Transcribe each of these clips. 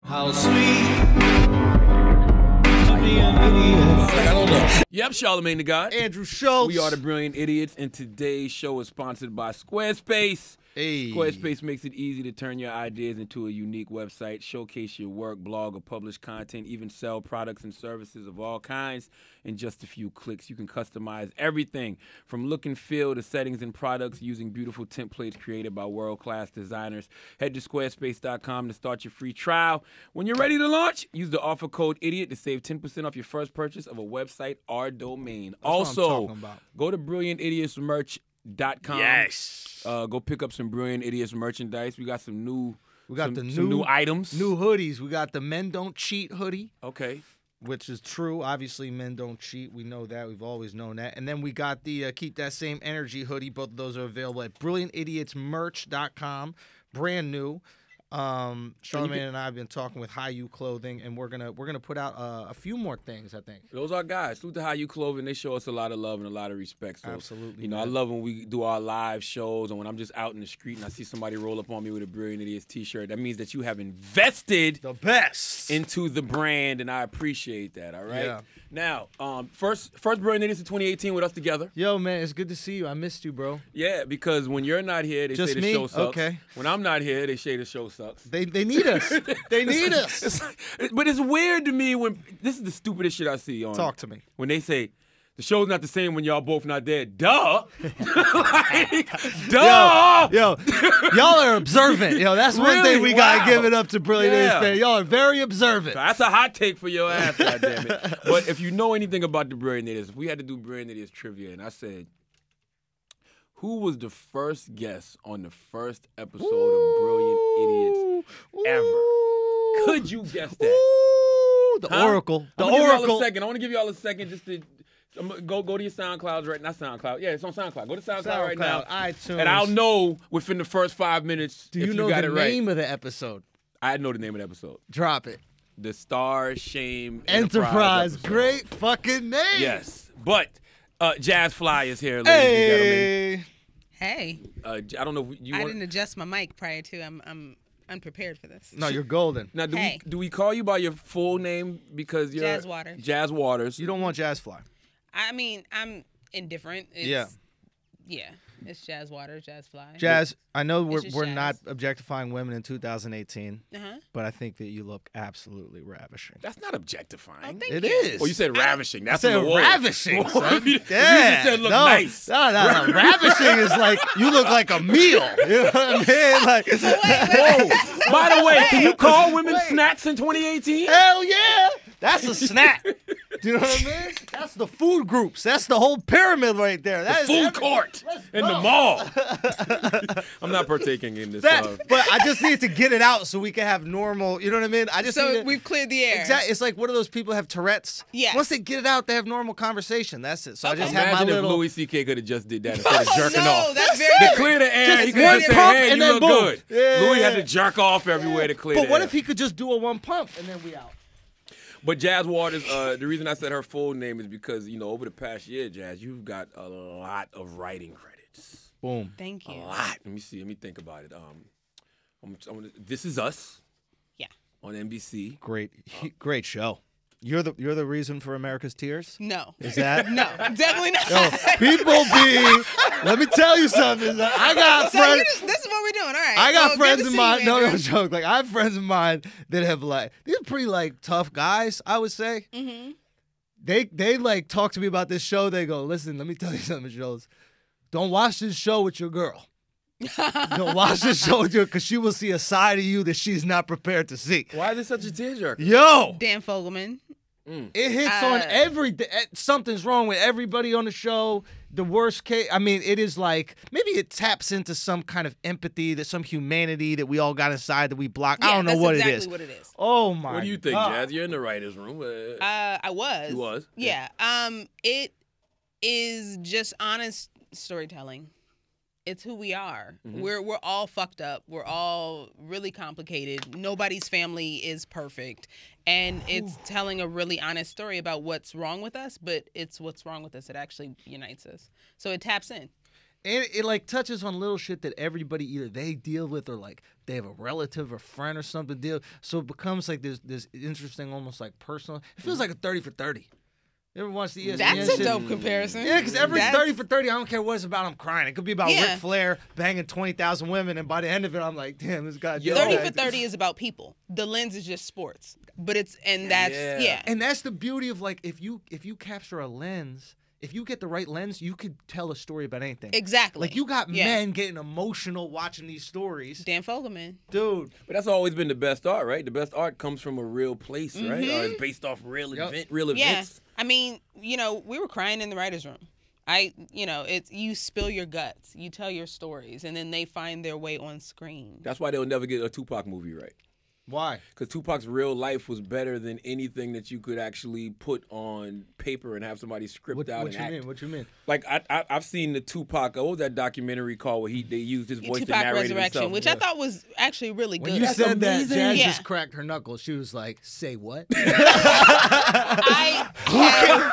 How sweet to be an idiot. I don't know. Yep, Charlamagne the God. Andrew Schulz. We are the Brilliant Idiots, and today's show is sponsored by Squarespace. Hey. Squarespace makes it easy to turn your ideas into a unique website, showcase your work, blog, or publish content, even sell products and services of all kinds in just a few clicks. You can customize everything from look and feel to settings and products using beautiful templates created by world-class designers. Head to squarespace.com to start your free trial. When you're ready to launch, use the offer code IDIOT to save 10% off your first purchase of a website or domain. Also, go to brilliantidiotsmerch.com. Yes. Go pick up some Brilliant Idiots merchandise. We got some new new items. New hoodies. We got the Men Don't Cheat hoodie. Okay. Which is true. Obviously, men don't cheat. We know that. We've always known that. And then we got the Keep That Same Energy hoodie. Both of those are available at brilliantidiotsmerch.com. Brand new. Charlamagne and I have been talking with High U Clothing, and we're gonna put out a few more things, I think. Those are guys. Salute to High U Clothing. They show us a lot of love and a lot of respect. So, absolutely. You know, man. I love when we do our live shows and when I'm just out in the street and I see somebody roll up on me with a Brilliant Idiots t-shirt. That means that you have invested the best into the brand, and I appreciate that. All right. Yeah. Now, first Brilliant Idiots in 2018 with us together. Yo, man, it's good to see you. I missed you, bro. Yeah, because when you're not here, they just say the me? show sucks. Okay. When I'm not here, they say the show sucks. They need us. They need us. But it's weird to me when this is the stupidest shit I see on. Talk to me. When they say the show's not the same when y'all both not there. Duh. Like, duh. Yo, y'all are observant. Yo, that's one thing we gotta give it up to Brilliant Idiots fans. Y'all are very observant. That's a hot take for your ass, goddammit. But if you know anything about the Brilliant Idiots, we had to do Brilliant Idiots trivia, and I said, who was the first guest on the first episode of Brilliant Idiots ever? Could you guess that? The Oracle. The I'm gonna Oracle. give y'all a second. I want to give y'all a second just to go to your SoundClouds right now. Not SoundCloud. Yeah, it's on SoundCloud. Go to SoundCloud right now. iTunes. And I'll know within the first 5 minutes Do you if know you got the it right. name of the episode? I know the name of the episode. Drop it. The Star Shame Enterprise. episode. Great fucking name. Yes. But JasFly is here, ladies and gentlemen. Hey. I don't know if you I didn't adjust my mic prior to. I'm unprepared for this. No, you're golden. Now, do we call you by your full name because you're Jas Watters? Jas Watters. You don't want JasFly. I mean, I'm indifferent. Yeah, it's Jas Watters, JasFly. Jas, I know we're Jas. not objectifying women in 2018, Uh-huh. but I think that you look absolutely ravishing. That's not objectifying. Oh, thank It you. is. Oh, you said ravishing. That's I said from the Wolf. ravishing, son. You just said look no, nice. No. Ravishing is like you look like a meal. You know what I mean? Like, Whoa. By the way, can you call women snacks in 2018? hell yeah. That's a snack. Do you know what I mean? That's the food groups. That's the whole pyramid right there. That is Food everything. court in the mall. I'm not partaking in this. But I just need to get it out so we can have normal. You know what I mean? I just So need to, we've cleared the air. Exactly. It's like one of those people who have Tourette's. Yes. Once they get it out, they have normal conversation. That's it. So I just Imagine have my if little. Louis C.K. could have just did that instead of jerking no, off. that's very To clear the air, Just he could one just say, pump hey, and you then look boom. good. Yeah. Louis had to jerk off everywhere to clear But the what air. if he could just do a one pump and then we out? But Jas Watters, the reason I said her full name is because, you know, over the past year, Jas, you've got a lot of writing credits. Boom. Thank you. A lot. Let me see. Let me think about it. This Is Us. Yeah. On NBC. Great show. You're the reason for America's tears? No. Is that? No, definitely not. Yo, people be. Let me tell you something. I got So friends. this is what we're doing. All right. I got Well, friends good to of see mine. you, No Andrew. joke. Like I have friends of mine that have like these are pretty like tough guys. I would say. Mm-hmm. They like talk to me about this show. They go, listen, let me tell you something, Schulz. Don't watch this show with your girl. Don't watch this show with your because she will see a side of you that she's not prepared to see. Why is this such a tearjerker? Yo, Dan Fogelman. it hits on everything. Something's wrong with everybody on the show. The worst case, I mean, it is like maybe it taps into some kind of empathy, that some humanity that we all got inside that we block. I don't know that's what exactly it is. what it is. Oh my! What do you think, God. Jas? You're in the writer's room. I was. You was? Yeah. It is just honest storytelling. It's who we are. Mm-hmm. We're all fucked up. We're all really complicated. Nobody's family is perfect. And it's telling a really honest story about what's wrong with us, but it's what's wrong with us that actually unites us. So it taps in. And it like touches on little shit that everybody either they deal with or like they have a relative or friend or something deal. So it becomes like this interesting, almost like personal. It feels like a 30 for 30. You ever watch the ESPN That's a shit? dope comparison. Yeah, because every That's- 30 for 30, I don't care what it's about, I'm crying. It could be about Yeah. Ric Flair banging 20,000 women, and by the end of it, I'm like, damn, this guy. did 30 that. for 30 is about people. The lens is just sports. But that's yeah. And that's the beauty of like if you capture a lens, if you get the right lens, you could tell a story about anything. Exactly. Like you got Yeah. men getting emotional watching these stories. Dan Fogelman. Dude. But that's always been the best art, right? The best art comes from a real place, right? Or it's based off real real Yeah. events. I mean, we were crying in the writer's room. It's you spill your guts, you tell your stories, and then they find their way on screen. That's why they'll never get a Tupac movie right. Why? Because Tupac's real life was better than anything that you could actually put on paper and have somebody script out What and you act. mean? What you mean? Like I've seen the Tupac. What was that documentary called where they used his voice to Tupac narrate Resurrection, himself? which I thought was actually really good. When you said that, amazing. Jazz Yeah. just cracked her knuckles. She was like, "Say what? I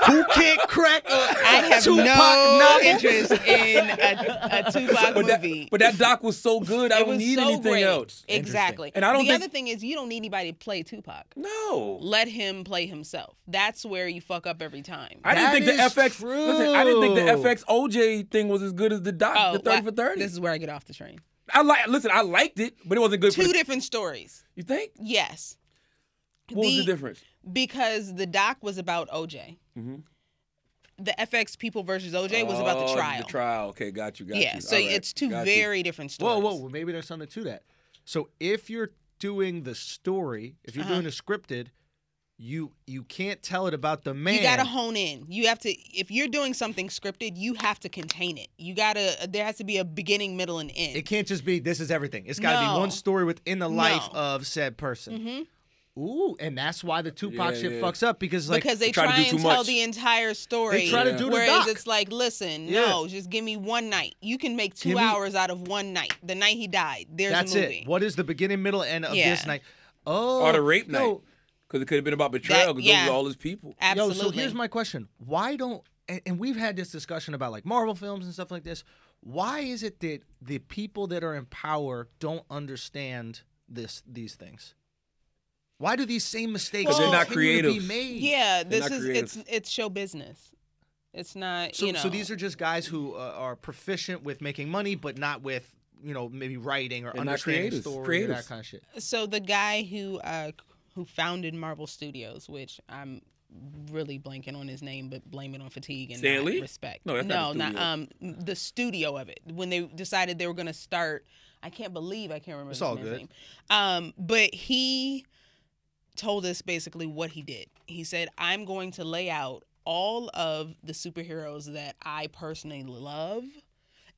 Who can't crack a I have Tupac no novel?" interest in a Tupac movie. But that doc was so good. I it don't was need so anything great. else. Exactly. And I don't the think- other thing is you don't need anybody to play Tupac. No. Let him play himself. That's where you fuck up every time. I didn't think the That is FX. Listen, I didn't think the true. FX OJ thing was as good as the doc, the 30 for 30. This is where I get off the train. I liked it, but it wasn't good. Two for different stories. You think? Yes. What was the difference? Because the doc was about OJ. Mhm. The FX People versus OJ was about the trial. The trial. Okay, got you. Yeah, so All right, it's two got you. very different stories. Whoa. Well, maybe there's something to that. So if you're doing the story, if you're doing the scripted, you can't tell it about the man. You gotta hone in. You have to. If you're doing something scripted, you have to contain it. You gotta. There has to be a beginning, middle, and end. It can't just be this is everything. It's got to No. be one story within the life No. of said person. Mhm. Ooh, and that's why the Tupac Yeah, shit yeah. fucks up because like because they try to try do and too tell much. the entire story. They try to do the whereas doc. it's like, listen, Yeah. no, just give me one night. You can make 2 Give me- hours out of one night. The night he died. There's that's a movie. it. What is the beginning, middle, end of Yeah. this night? Oh, Or the rape yo, night. Because it could have been about betrayal because yeah. those were all his people. Absolutely. Yo, so here's my question: why don't? And we've had this discussion about like Marvel films and stuff like this. Why is it that the people that are in power don't understand these things? Why do these same mistakes Well, they're not continue to be creative. made? Yeah, They're this not is creative. it's show business. It's not. So, you know. so these are just guys who are proficient with making money, but not with maybe writing or They're not understanding creatives. story or that Creatives. kind of shit. So the guy who founded Marvel Studios, which I'm really blanking on his name, but blame it on fatigue and Stan not Lee? respect. No, that's not the not the studio of it. When they decided they were going to start, I can't remember It's his all man's good. name. But he told us basically what he did. He said, "I'm going to lay out all of the superheroes that I personally love,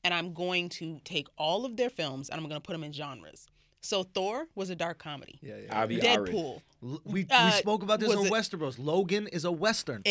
and I'm going to take all of their films and I'm going to put them in genres." So Thor was a dark comedy. Yeah. Avi Ari. Deadpool. We spoke about this was on it- Westeros. Logan is a western.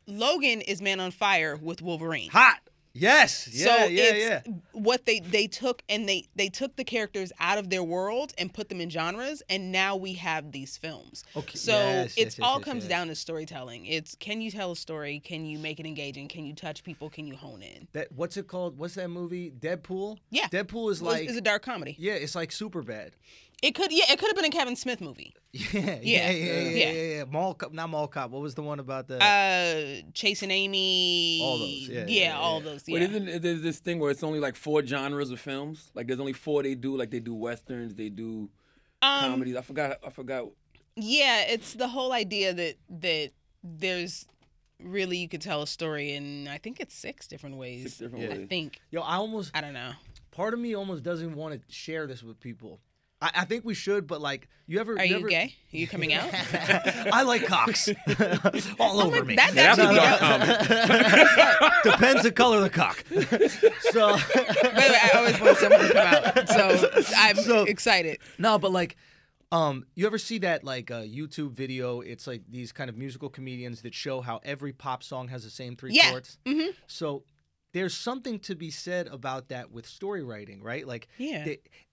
Logan is Man on Fire with Wolverine. Hot. Yes. Yeah. So yeah. it's what they took and they took the characters out of their world and put them in genres, and now we have these films. Okay. So Yes, it's yes, all yes, comes yes. down to storytelling. It's can you tell a story? Can you make it engaging? Can you touch people? Can you hone in? That what's it called? What's that movie? Deadpool. Yeah. Deadpool is Well, like it's a dark comedy. yeah, it's like super bad. It could have been a Kevin Smith movie. Yeah. Mall Cop, not Mall Cop. What was the one about the? Chasing Amy. All those, yeah, all those. Yeah. But isn't there's this thing where it's only like 4 genres of films? Like there's only 4 they do. Like they do westerns, they do comedies. I forgot. Yeah, it's the whole idea that there's really you could tell a story in I think it's 6 different ways. 6 different I ways. think. Yo, I don't know. part of me almost doesn't want to share this with people. I think we should, but like, you ever? Are you gay? Are you coming out? I like cocks all over me. That's That's actually a dark comedy. Depends the color of the cock. So I always want someone to come out, so I'm excited. no, but like, you ever see that like YouTube video? It's like these kind of musical comedians that show how every pop song has the same 3 chords. Mm-hmm. So there's something to be said about that with story writing, right? Like, Yeah.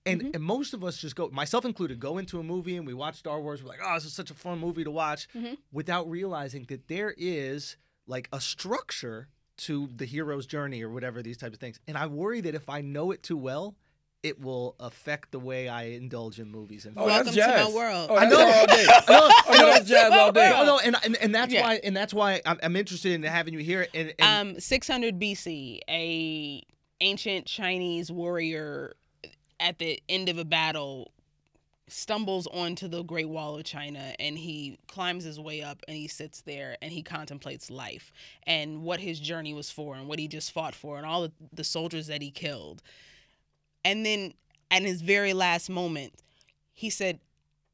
and most of us just go, myself included, go into a movie and we watch Star Wars. We're like, oh, this is such a fun movie to watch, without realizing that there is like a structure to the hero's journey or whatever, these types of things. And I worry that if I know it too well, it will affect the way I indulge in movies. And Welcome that's to jazz. my world. Oh, that's all day. That's jazz all day. No, and that's why I'm interested in having you here. And 600 BC, a ancient Chinese warrior at the end of a battle stumbles onto the Great Wall of China, and he climbs his way up and he sits there and he contemplates life and what his journey was for and what he just fought for and all the soldiers that he killed. And then at his very last moment, he said,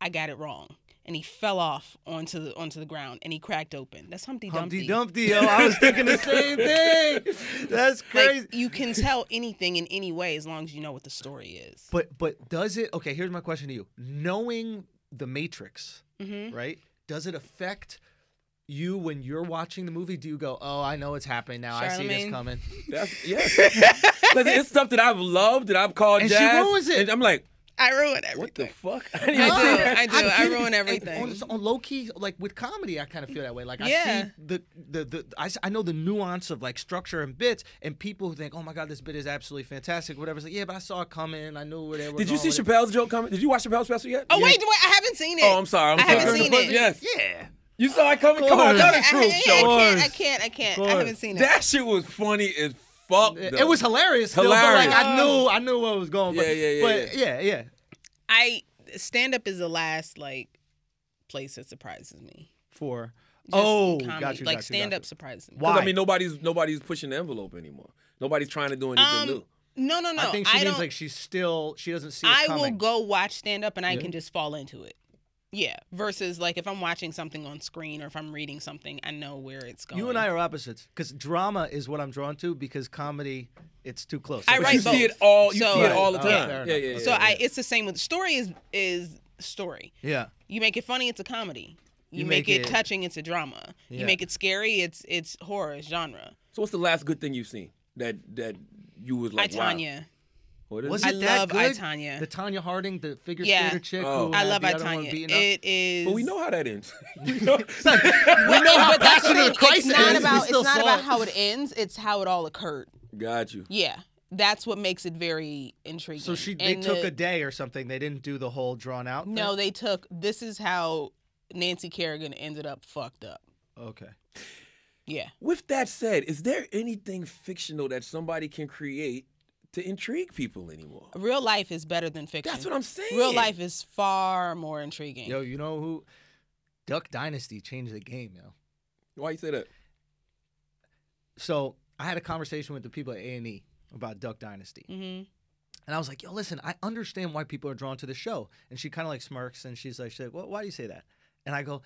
I got it wrong. And he fell off onto the ground and he cracked open. That's Humpty Dumpty. Humpty Dumpty, yo. I was thinking the same thing. That's crazy. Like, you can tell anything in any way as long as you know what the story is. But does it, okay, here's my question to you. Knowing the Matrix, right, does it affect you when you're watching the movie? Do you go, oh, I know it's happening now. I see this Charlamagne? coming. Yes. Listen, it's stuff that I've loved, that I've called And jazz. she ruins it. And I'm like, I ruin everything. what the fuck? I do. I get it. ruin And everything. on low key, like with comedy, I kind of feel that way. Like Yeah. I see I know the nuance of like structure and bits, and people who think, oh my god, this bit is absolutely fantastic, whatever. It's like, yeah, but I saw it coming. I knew where they were. Did you going see with it. Chappelle's joke coming? Did you watch Chappelle's special yet? Oh, wait, I haven't seen it. Oh, I'm sorry. I haven't seen it. Yes. Yeah. You saw it coming? Come on, tell the truth, show. I can't. I haven't seen it. That shit was funny as fuck. It though. was hilarious. Still, Hilarious. But like, I knew where it was going. But, Yeah. Stand up is the last like place that surprises me. For Just comedy. got you. Like stand up surprises me. Why? Because I mean, nobody's pushing the envelope anymore. Nobody's trying to do anything new. No. I think she means don't, like she doesn't see it I coming. will go watch stand up and I Yeah. can just fall into it. Yeah. Versus like if I'm watching something on screen or if I'm reading something, I know where it's going. You and I are opposites because drama is what I'm drawn to because comedy, it's too close. I But write you see both. it all. You So- see it all the Oh, time. fair Yeah. enough. So it's the same with story is story. Yeah. You make it funny, it's a comedy. You You make make it it- touching, it's a drama. Yeah. You make it scary, it's horror, it's genre. So what's the last good thing you've seen that you was like, I, wow? Tanya. What is Was it? it I that love good? I, Tanya. The Tanya Harding, the figure Yeah. skater chick. Oh. Who I had love the I, other one Tanya. beaten up? It is. But we know how that ends. We know. we know how but that's the passionate thing, of Christ it's not is. about we still it's not saw about it. how it ends, it's how it all occurred. Got you. Yeah. That's what makes it very intriguing. So they And took a day or something. They didn't do the whole drawn out. No, thing? they took this is how Nancy Kerrigan ended up fucked up. Okay. Yeah. With that said, is there anything fictional that somebody can create to intrigue people anymore? Real life is better than fiction. That's what I'm saying. Real life is far more intriguing. Yo, you know who? Duck Dynasty changed the game, yo. Why you say that? So I had a conversation with the people at A&E about Duck Dynasty. Mm-hmm. And I was like, yo, listen, I understand why people are drawn to the show. And she kind of like smirks and she's like, well, why do you say that? And I go,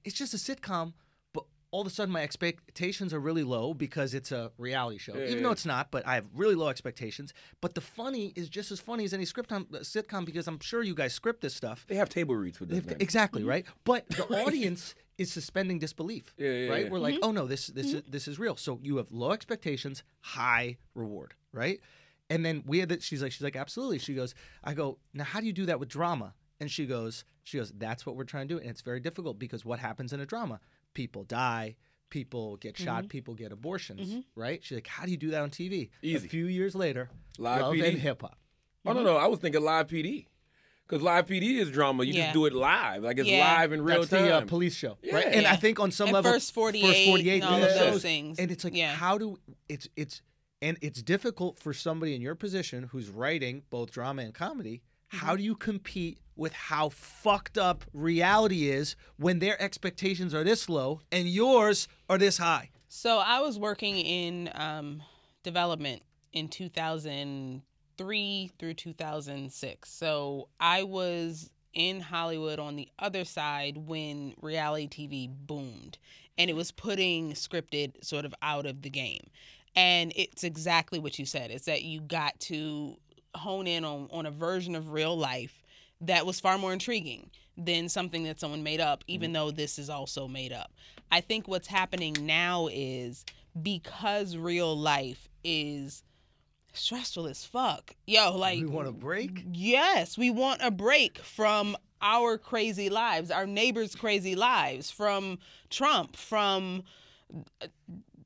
it's just a sitcom, but all of a sudden my expectations are really low because it's a reality show. Even though it's not, but I have really low expectations. But the funny is just as funny as any sitcom because I'm sure you guys script this stuff. They have table reads with this. Exactly, right? But the audience is suspending disbelief, right? Yeah. We're like, oh no, this is real. So you have low expectations, high reward, right? And then we had that. She's like, absolutely. She goes, I go, now how do you do that with drama? And she goes, that's what we're trying to do, and it's very difficult because what happens in a drama? People die, people get shot, people get abortions, right? She's like, how do you do that on TV? Easy. A few years later, Live Love PD. and Hip Hop. Oh no, I was thinking live PD, because live PD is drama. You Yeah. just do it live, like it's Yeah. live in real That's time. the police show, right? Yeah. And I Yeah. think on some And level, First 48 and all yeah. of those things. And it's like, Yeah. how do it's difficult for somebody in your position who's writing both drama and comedy. How do you compete with how fucked up reality is when their expectations are this low and yours are this high? So I was working in development in 2003 through 2006. So I was in Hollywood on the other side when reality TV boomed, and it was putting scripted sort of out of the game. And it's exactly what you said. It's that you got to hone in on a version of real life that was far more intriguing than something that someone made up, even though this is also made up. I think what's happening now is because real life is stressful as fuck. Yo, like, We want a break? yes, we want a break from our crazy lives, our neighbors' crazy lives, from Trump, from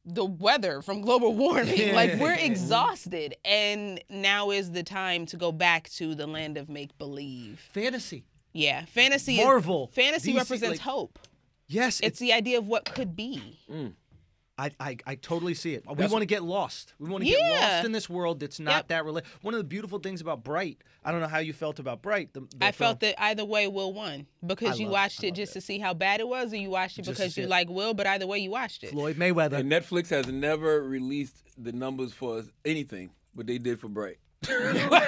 the weather from global warming. Yeah. Like, we're exhausted. And now is the time to go back to the land of make-believe. Fantasy. Yeah. Fantasy Marvel. Fantasy DC, represents like- hope. Yes. It's the idea of what could be. I totally see it. We That's- want to get lost. We want to get Yeah. lost in this world that's not that related. One of the beautiful things about Bright, I don't know how you felt about Bright. The I film. felt that either way Will won because you watched it just to see how bad it was, or you watched it Just to because see you it. like Will, but either way you watched it. Floyd Mayweather. And Netflix has never released the numbers for anything, but they did for Bright.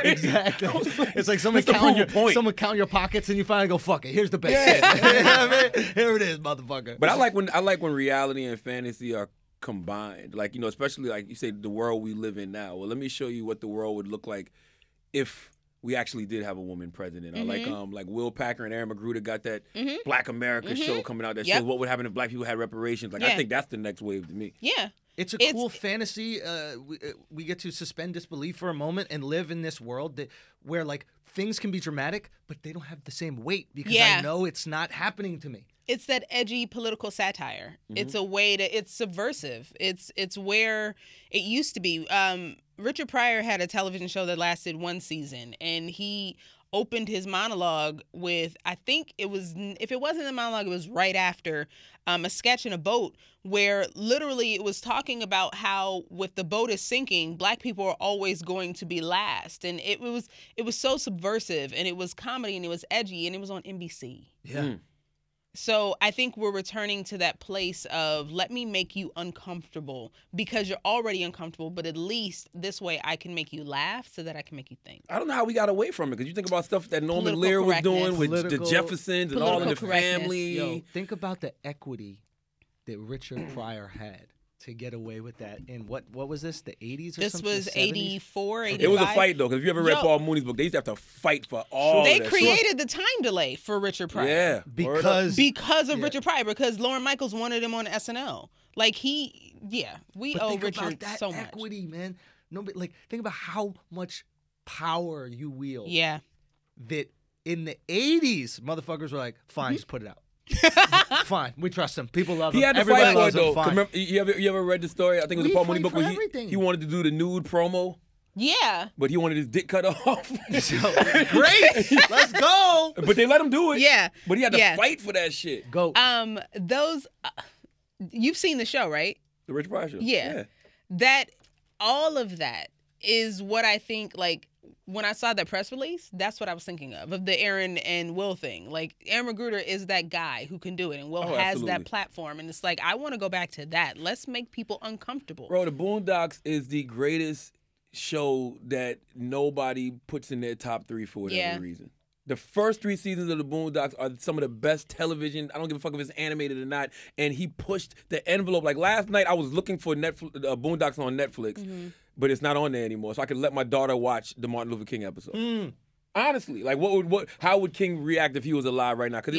Exactly. It's like someone That's the count point. someone count your pockets and you finally go, fuck it. Here's the base. You know what I mean? Here it is, motherfucker. But I like when reality and fantasy are combined. Like, you know, especially like you say, the world we live in now. Well, let me show you what the world would look like if we actually did have a woman president. Or like Will Packer and Aaron McGruder got that Black America show coming out that shows what would happen if black people had reparations. Like, I think that's the next wave to me. Yeah. It's a cool fantasy. We get to suspend disbelief for a moment and live in this world where like things can be dramatic, but they don't have the same weight because I know it's not happening to me. It's that edgy political satire. It's a way to. It's subversive. It's where it used to be. Richard Pryor had a television show that lasted one season, and he opened his monologue with, I think it was, if it wasn't a monologue, it was right after a sketch in a boat where literally it was talking about how with the boat is sinking, black people are always going to be last. And it was so subversive, and it was comedy, and it was edgy, and it was on NBC. Yeah. So I think we're returning to that place of let me make you uncomfortable because you're already uncomfortable, but at least this way I can make you laugh so that I can make you think. I don't know how we got away from it, because you think about stuff that Norman Political Lear was correctness. doing with the Political- Jeffersons and all in the political correctness. family. Yo, think about the equity that Richard Pryor had to get away with that in what was this, the 80s or This something? was The 70s? 84, 85. It was a fight, though, because if you ever read Yo. Paul Mooney's book, they used to have to fight for all They that created the time delay for Richard Pryor. Yeah. Word up. Because Of Richard Pryor, because Lauren Michaels wanted him on SNL. Like we But owe think Richard about that so much. equity, man. Nobody like think about how much power you wield. Yeah. That in the 80s, motherfuckers were like, fine, just put it out. Fine, we trust him. People love him. He had to Everybody fight for it, loves him. though. Fine. Remember, you ever read the story? I think it was We a Paul Mooney fight book for where everything. he wanted to do the nude promo, Yeah. but he wanted his dick cut off. Great, let's go. But they let him do it. Yeah. But he had to Yeah. fight for that shit. Go. Those you've seen the show, right? The Rich Pryor show. Yeah. That all of that is what I think, like, when I saw that press release, that's what I was thinking of the Aaron and Will thing. Like, Aaron McGruder is that guy who can do it, and Will has absolutely. that platform. And it's like, I want to go back to that. Let's make people uncomfortable. Bro, the Boondocks is the greatest show that nobody puts in their top 3 for whatever reason. The first 3 seasons of the Boondocks are some of the best television. I don't give a fuck if it's animated or not. And he pushed the envelope. Like, last night, I was looking for Boondocks on Netflix, but it's not on there anymore. So I could let my daughter watch the Martin Luther King episode. Honestly, like, how would King react if he was alive right now? Because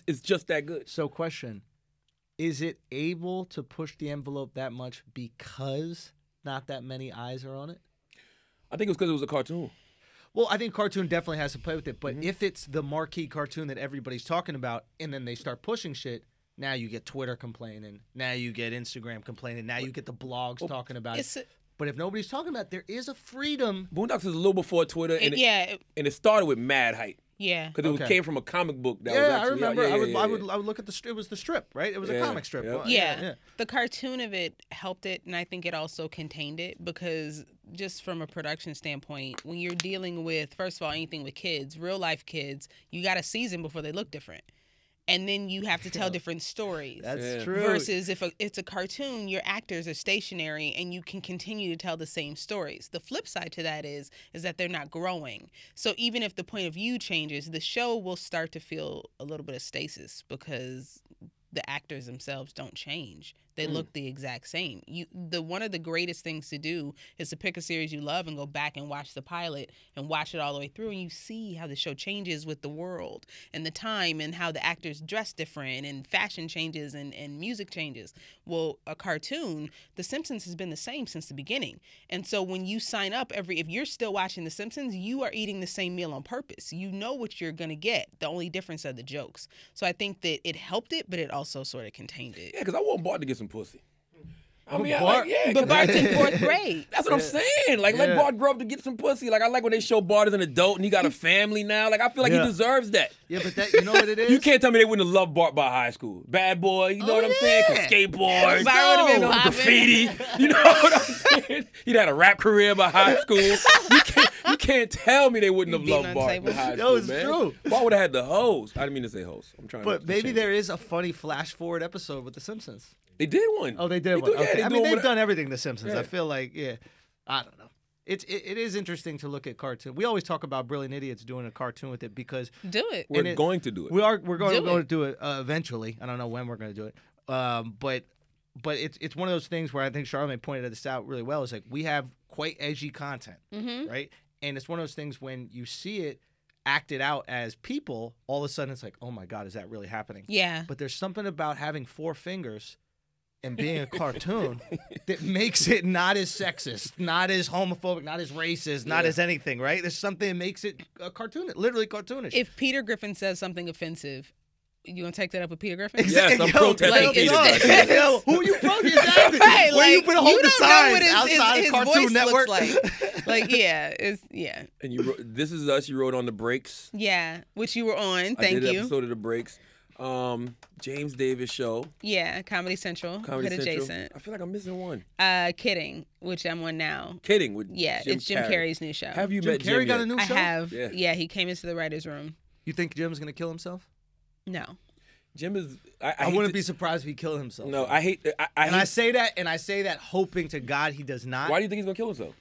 it's just that good. So, question: is it able to push the envelope that much because not that many eyes are on it? I think it was because it was a cartoon. Well, I think cartoon definitely has to play with it, but if it's the marquee cartoon that everybody's talking about, and then they start pushing shit, now you get Twitter complaining, now you get Instagram complaining, now you get the blogs talking about it. But if nobody's talking about it, there is a freedom. Boondocks is a little before Twitter, and it it started with mad hype. Yeah. Because it came from a comic book that was Yeah, actually I remember. out. I would look at the strip. It was the strip, right? It was a comic strip. Yeah. Well, Yeah. The cartoon of it helped it, and I think it also contained it because just from a production standpoint, when you're dealing with, first of all, anything with kids, real life kids, you got to season before they look different. And then you have to tell different stories. That's true. Versus if it's a cartoon, your actors are stationary and you can continue to tell the same stories. The flip side to that is that they're not growing. So even if the point of view changes, the show will start to feel a little bit of stasis because the actors themselves don't change. They look the exact same. One of the greatest things to do is to pick a series you love and go back and watch the pilot and watch it all the way through, and you see how the show changes with the world and the time and how the actors dress different and fashion changes and music changes. Well, a cartoon, The Simpsons has been the same since the beginning. And so when you sign up if you're still watching The Simpsons, you are eating the same meal on purpose. You know what you're going to get. The only difference are the jokes. So I think that it helped it, but it also sort of contained it. Yeah, because I want Bart to get some pussy. I mean, Bart- yeah. But 'cause Bart's in 4th grade. That's what I'm saying. Like, let Bart grow up to get some pussy. Like, I like when they show Bart as an adult and he got a family now. Like, I feel like he deserves that. Yeah, but that, you know what it is? You can't tell me they wouldn't have loved Bart by high school. Bad boy, you know what I'm saying? Could skateboard, Bart would have been popping. graffiti. You know what I'm saying? He'd had a rap career by high school. You can't tell me they wouldn't have Beating loved on Bart tables. in high Yo, school, it's man. true. Bart would have had the hoes. I didn't mean to say hoes. I'm trying But to maybe change there it. is a funny flash forward episode with The Simpsons. They did one. Oh, they did They one. do- yeah, Okay. they I do mean, one they've with- done everything The Simpsons. Yeah. I feel like, I don't know. It is interesting to look at cartoon. We always talk about Brilliant Idiots doing a cartoon with it because Do it. We're going to do it. we're going Do to it. do it eventually. I don't know when we're going to do it. But it's one of those things where I think Charlamagne pointed this out really well. Is like we have quite edgy content, right? And it's one of those things when you see it acted out as people, all of a sudden it's like, oh my God, is that really happening? Yeah. But there's something about having 4 fingers and being a cartoon that makes it not as sexist, not as homophobic, not as racist, not as anything, right? There's something that makes it a cartoon, literally cartoonish. If Peter Griffin says something offensive, you gonna take that up with Peter Griffin? Yes, I'm Yo, protesting like, Peter. it's- Griffin. Yo, who are you protesting? Exactly. Right, Where you like, put a whole you the don't know signs what outside his of Cartoon voice Network. looks like. Yeah. And you wrote, This Is Us, you wrote on the breaks. Yeah, which you were on. I Thank did an you. episode of the breaks. James Davis show. Yeah, Comedy Central. Comedy Hit Central. adjacent. I feel like I'm missing one. Kidding, which I'm on now. Kidding with Yeah, Jim it's Jim Carrey. Carrey's new show. Have you Jim met Carrey Jim got yet? a new I show? have. Yeah. Yeah, he came into the writer's room. You think Jim's going to kill himself? No. Jim is. I hate wouldn't to- be surprised if he killed himself. No, I hate. I And I hate. say that hoping to God he does not. Why do you think he's gonna kill himself?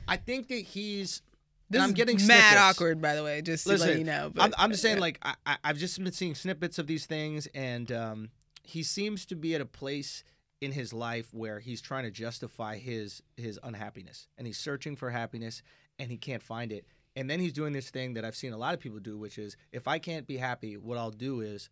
I think that he's. This and I'm is getting mad snippets. awkward, by the way, just to Listen, let you know. But, I'm just saying, like, I've just been seeing snippets of these things, and he seems to be at a place in his life where he's trying to justify his unhappiness, and he's searching for happiness, and he can't find it. And then he's doing this thing that I've seen a lot of people do, which is, if I can't be happy, what I'll do is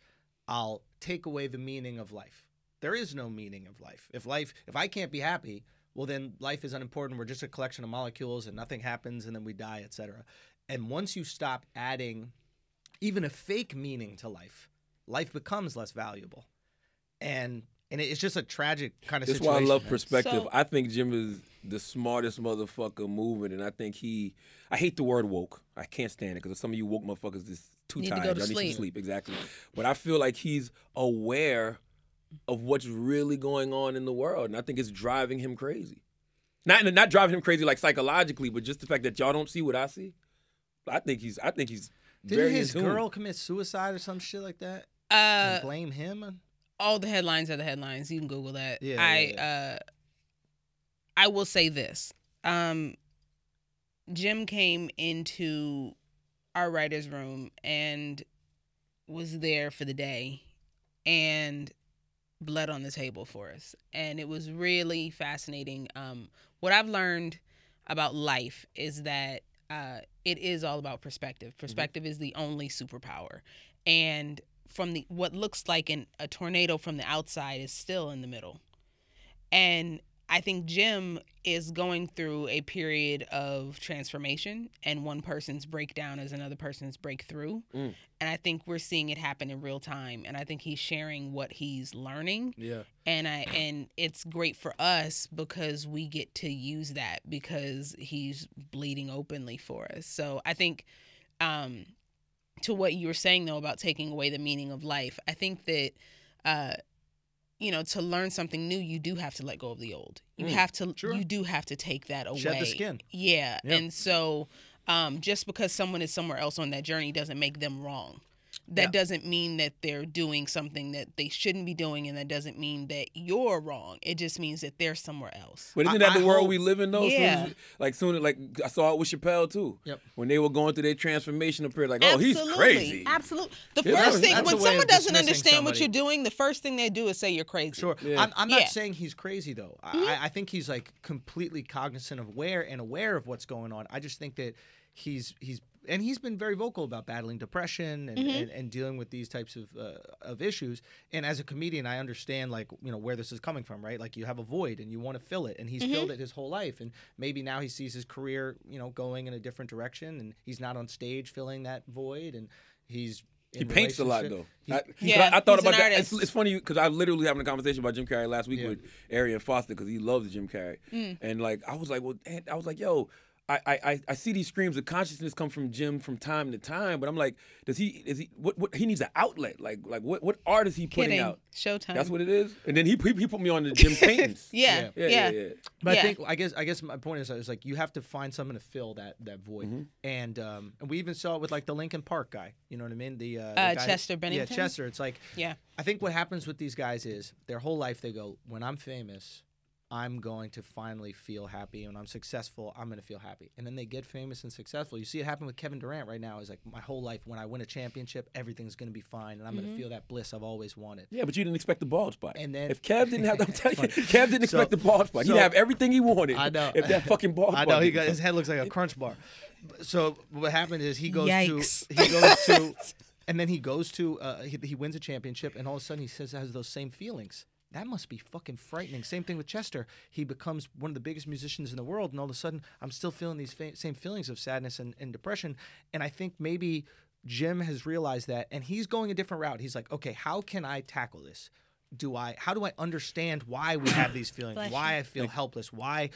I'll take away the meaning of life. There is no meaning of life. If I can't be happy, well, then life is unimportant. We're just a collection of molecules and nothing happens and then we die, etc. And once you stop adding even a fake meaning to life, life becomes less valuable. And it's just a tragic kind of That's situation. why I love man. perspective. So- I think Jim is the smartest motherfucker moving, and I think I hate the word woke. I can't stand it because some of you woke motherfuckers is too Need to tired. go to Y'all need sleep. some sleep, exactly. But I feel like he's aware of what's really going on in the world, and I think it's driving him crazy. Not driving him crazy like psychologically, but just the fact that y'all don't see what I see. I think he's Didn't very his in tune. girl commit suicide or some shit like that? Uh, And blame him? all the headlines are the headlines. You can Google that. Yeah, I will say this. Jim came into our writer's room and was there for the day and bled on the table for us. And it was really fascinating. What I've learned about life is that it is all about perspective. Perspective is the only superpower. And from what looks like a tornado from the outside is still in the middle. And I think Jim is going through a period of transformation, and one person's breakdown is another person's breakthrough. And I think we're seeing it happen in real time. And I think he's sharing what he's learning. Yeah. And it's great for us because we get to use that because he's bleeding openly for us. So I think to what you were saying, though, about taking away the meaning of life, I think that to learn something new, you do have to let go of the old. You have to, Sure. you do have to take that away. Shed the skin. Yeah. Yep. And so just because someone is somewhere else on that journey doesn't make them wrong. That Yeah. doesn't mean that they're doing something that they shouldn't be doing, and that doesn't mean that you're wrong. It just means that they're somewhere else. But isn't that I the world hope- we live in, though? Yeah. Soon I saw it with Chappelle, too. Yep. When they were going through their transformation period, like, oh, he's Absolutely. crazy. Absolutely. The Yeah, first thing, that's when a way someone of doesn't dismissing understand what somebody. you're doing, the first thing they do is say you're crazy. Sure. Yeah. I'm not Yeah. saying he's crazy, though. I think he's, like, completely cognizant of aware of what's going on. I just think that he's been very vocal about battling depression and dealing with these types of issues. And as a comedian, I understand, like, where this is coming from, right? Like, you have a void and you want to fill it, and he's filled it his whole life. And maybe now he sees his career, going in a different direction, and he's not on stage filling that void, and he's He paints a lot, though. I thought he's about an that. artist. It's funny because I literally having a conversation about Jim Carrey last week Yeah. with Arian Foster because he loves Jim Carrey, and like I was like, yo, I see these streams of consciousness come from Jim from time to time, but I'm like, is he what he needs an outlet? Like what art is he putting Kidding. out? Showtime. That's what it is. And then he put me on the Jim paintings. Yeah. But Yeah. I guess my point is like you have to find something to fill that void, and we even saw it with like the Linkin Park guy. You know what I mean? The guy, Chester Bennington? Yeah, Chester. It's like I think what happens with these guys is their whole life they go, when I'm famous, I'm going to finally feel happy. When I'm successful, I'm going to feel happy. And then they get famous and successful. You see it happen with Kevin Durant right now. Is like my whole life, when I win a championship, everything's going to be fine, and I'm going to feel that bliss I've always wanted. Yeah, but you didn't expect the bald spot. And then if Kev didn't have, I'm telling you, Kev didn't expect the bald spot. He'd have everything he wanted. I know. If that fucking bald spot. I know didn't his head looks like a crunch bar. So what happened is he goes Yikes. and then he goes to he wins a championship, and all of a sudden he has those same feelings. That must be fucking frightening. Same thing with Chester. He becomes one of the biggest musicians in the world, and all of a sudden I'm still feeling these same feelings of sadness and depression. And I think maybe Jim has realized that, and he's going a different route. He's like, okay, how can I tackle this? How do I understand why we have these feelings? Why I feel helpless? Why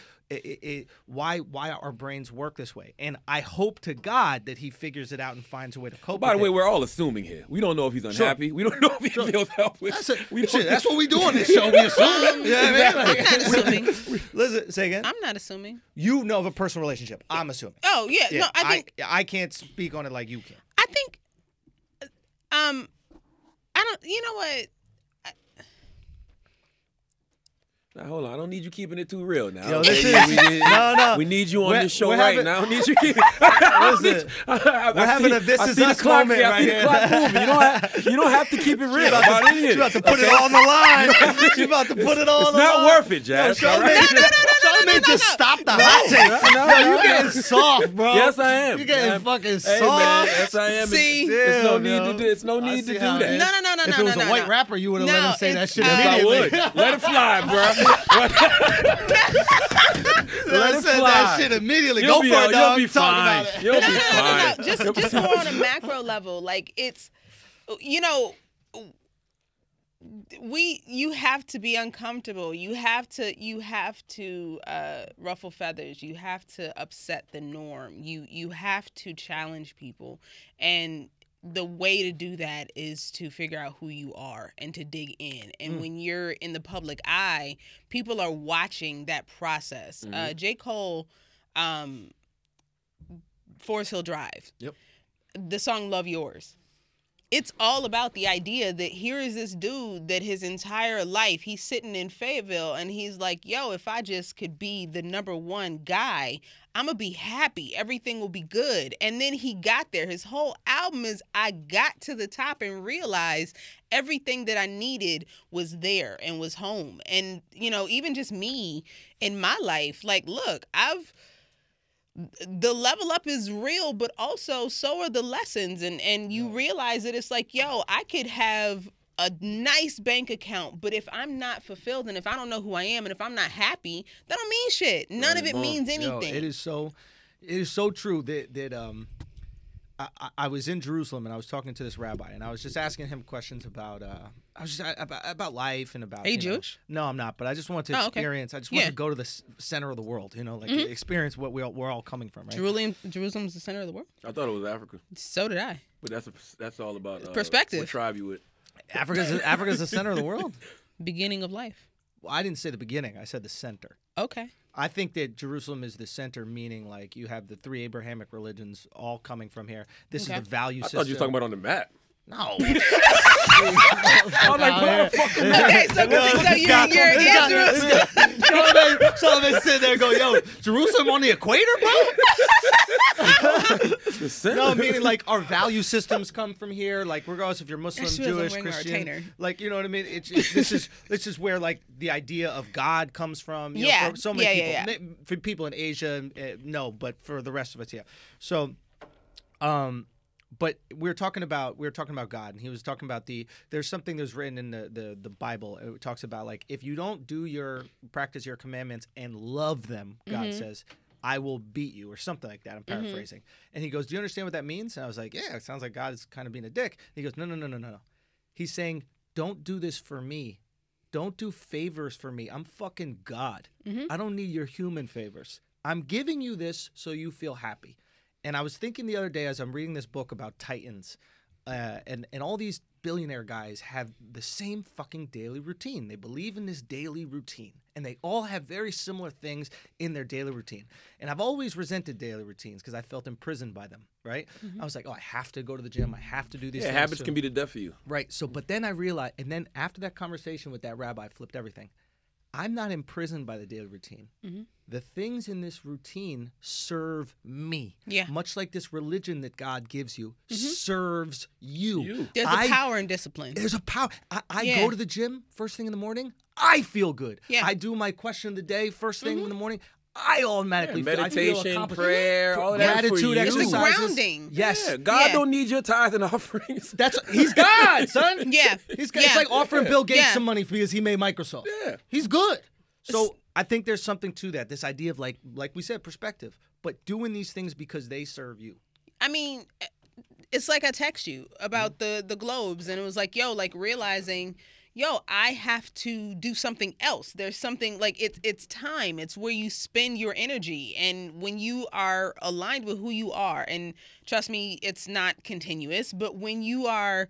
our brains work this way? And I hope to God that he figures it out and finds a way to cope. By the with way, it. we're all assuming here. We don't know if he's unhappy. We don't know if he feels helpless. That's what we do on this show. We assume. I'm not assuming. Listen, say again. I'm not assuming. You know of a personal relationship. I'm assuming. Oh yeah. No, I think I can't speak on it like you can. I think I don't. You know what? Now, hold on, I don't need you keeping it too real now. Yo, this is no. We need you on We're- this show we're right having- now. I don't need you keeping. Listen, we're having a This Is Us moment right here. I see the clock moving. You don't have to keep it real. She's about to put it all on the line. She's about to put it all on the line. It's not worth it, Jas. Charlamagne just stop the hot take. Yo, you getting soft, bro. Yes, I am. You getting fucking Hey, soft. man, yes, I am. See? It's no Damn, need to yo. do. It's no need to do how it that. is. No. If it was a white rapper, you would have let him say that shit Yes, I immediately. would. Let it fly, bro. Let him say that shit immediately. Go for it, dog. You'll be Talk fine. about it. You'll be fine. Just more on a macro level. Like it's, you know, you have to be uncomfortable. You have to ruffle feathers. You have to upset the norm. You have to challenge people, and the way to do that is to figure out who you are and to dig in. And when you're in the public eye, people are watching that process. J. Cole, Forest Hill Drive. Yep. The song Love Yours. It's all about the idea that here is this dude that his entire life, he's sitting in Fayetteville and he's like, yo, if I just could be the number one guy, I'm going to be happy. Everything will be good. And then he got there. His whole album is I got to the top and realized everything that I needed was there and was home. And, you know, even just me in my life, like, look, the level up is real, but also so are the lessons. And you realize that it's like, yo, I could have a nice bank account, but if I'm not fulfilled and if I don't know who I am and if I'm not happy, that don't mean shit. None of it means anything. Yo, it is so true that I was in Jerusalem and I was talking to this rabbi and I was just asking him questions about about life and about. Are you Jewish? No, I'm not. But I just wanted to experience. I just wanted to go to the center of the world. You know, like experience what we're all coming from. Right? Jerusalem's the center of the world. I thought it was Africa, So did I. but that's all about Perspective. What tribe you with? Africa's the center of the world. Beginning of life. Well, I didn't say the beginning. I said the center. Okay. I think that Jerusalem is the center, meaning like you have the three Abrahamic religions all coming from here. This is the value I system. thought you were talking about on the map. No. I'm like, what the fuck? Okay, so you're in Jerusalem. Charlamagne sitting there and go, yo, Jerusalem on the equator, bro? No, meaning like our value systems come from here. Like regardless if you're Muslim, She wasn't Jewish, wearing a Christian, retainer. like you know what I mean. This is where like the idea of God comes from. You know, for so many people. For people in Asia, no, but for the rest of us, yeah. So, but we were talking about God, and he was talking about there's something that's written in the Bible. It talks about like if you don't practice your commandments and love them, God says, I will beat you, or something like that. I'm paraphrasing. And he goes, do you understand what that means? And I was like, yeah, it sounds like God is kind of being a dick. And he goes, no. He's saying, don't do this for me. Don't do favors for me. I'm fucking God. I don't need your human favors. I'm giving you this so you feel happy. And I was thinking the other day as I'm reading this book about Titans, and all these billionaire guys have the same fucking daily routine. They believe in this daily routine. And they all have very similar things in their daily routine. And I've always resented daily routines because I felt imprisoned by them, right? I was like, oh, I have to go to the gym. I have to do these things. Habits can be the death of you. Right. So, but then I realized, and then after that conversation with that rabbi, I flipped everything. I'm not imprisoned by the daily routine. The things in this routine serve me. Yeah. Much like this religion that God gives you serves you. There's a power in discipline. There's a power. I go to the gym first thing in the morning. I feel good. Yeah. I do my question of the day first thing in the morning. I automatically feel meditation, accomplished. prayer, all of that Gratitude for you. exercises. It's grounding. Yes. Yeah, God Yeah. don't need your tithes and offerings. He's God, son. Yeah. He's God. Yeah. It's like offering Bill Gates Yeah. some money because he made Microsoft. Yeah. He's good. So I think there's something to that. This idea of like we said, perspective, but doing these things because they serve you. I mean, it's like I text you about the globes, and it was like, like realizing, I have to do something else. There's something like it's time. It's where you spend your energy, and when you are aligned with who you are, and trust me, it's not continuous, but when you are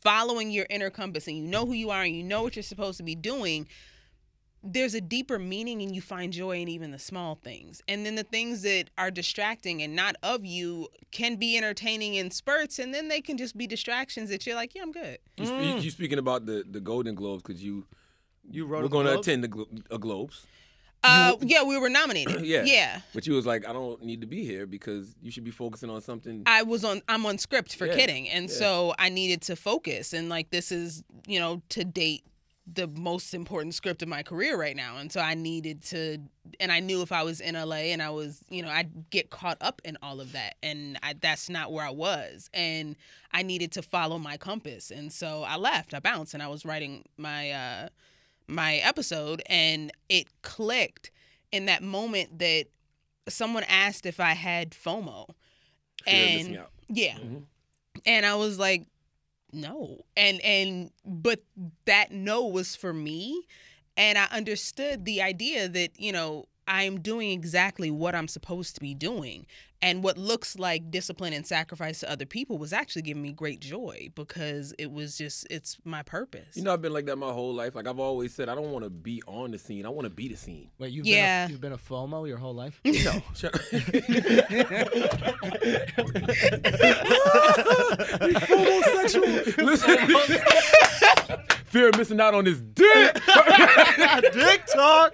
following your inner compass and you know who you are and you know what you're supposed to be doing, there's a deeper meaning, and you find joy in even the small things. And then the things that are distracting and not of you can be entertaining in spurts, and then they can just be distractions that you're like, yeah, I'm good. You speaking about the Golden Globes because you wrote we're going to attend the Globes. Yeah, we were nominated. Yeah. But you was like, I don't need to be here because you should be focusing on something. I'm on script for kidding. And so I needed to focus, and like, this is, to date, the most important script of my career right now. And so I needed to, and I knew if I was in LA and I was, I'd get caught up in all of that. And that's not where I was. And I needed to follow my compass. And so I left, I bounced, and I was writing my, my episode, and it clicked in that moment that someone asked if I had FOMO. Fear of missing out. Yeah. And I was like, no. But that no was for me. And I understood the idea that, I'm doing exactly what I'm supposed to be doing. And what looks like discipline and sacrifice to other people was actually giving me great joy, because it's my purpose. I've been like that my whole life. Like I've always said, I don't want to be on the scene. I want to be the scene. Wait, you've been a FOMO your whole life? No. Homosexual. Listen. Fear of missing out on this dick. Dick talk.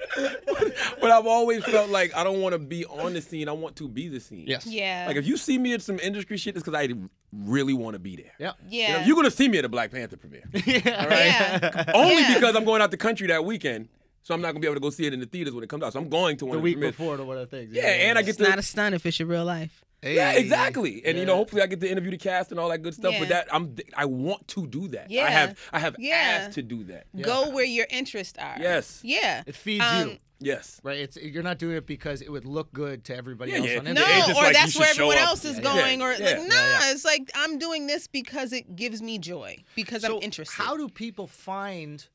But I've always felt like I don't want to be on the scene. I want to be the scene. Yes. Yeah. Like if you see me at some industry shit, it's because I really want to be there. Yep. Yeah. You're going to see me at a Black Panther premiere. Yeah. All right? Yeah. Only Yeah. because I'm going out the country that weekend. So I'm not going to be able to go see it in the theaters when it comes out. So I'm going to one The of week premieres. before to one of the things. Yeah, and I get It's to... not a stunt if it's your real life. Yeah, exactly. And Yeah. hopefully I get to interview the cast and all that good stuff. Yeah. But I want to do that. Yeah. I have Yeah. asked to do that. Go where your interests are. Yes. Yeah. It feeds you. Yes. Right? You're not doing it because it would look good to everybody Yeah, else yeah. on No, It's Instagram. just or like you that's should where show everyone up. else is Yeah. going. Yeah. Or Yeah. like, nah, Yeah. it's like I'm doing this because it gives me joy, because So I'm interested. how do people find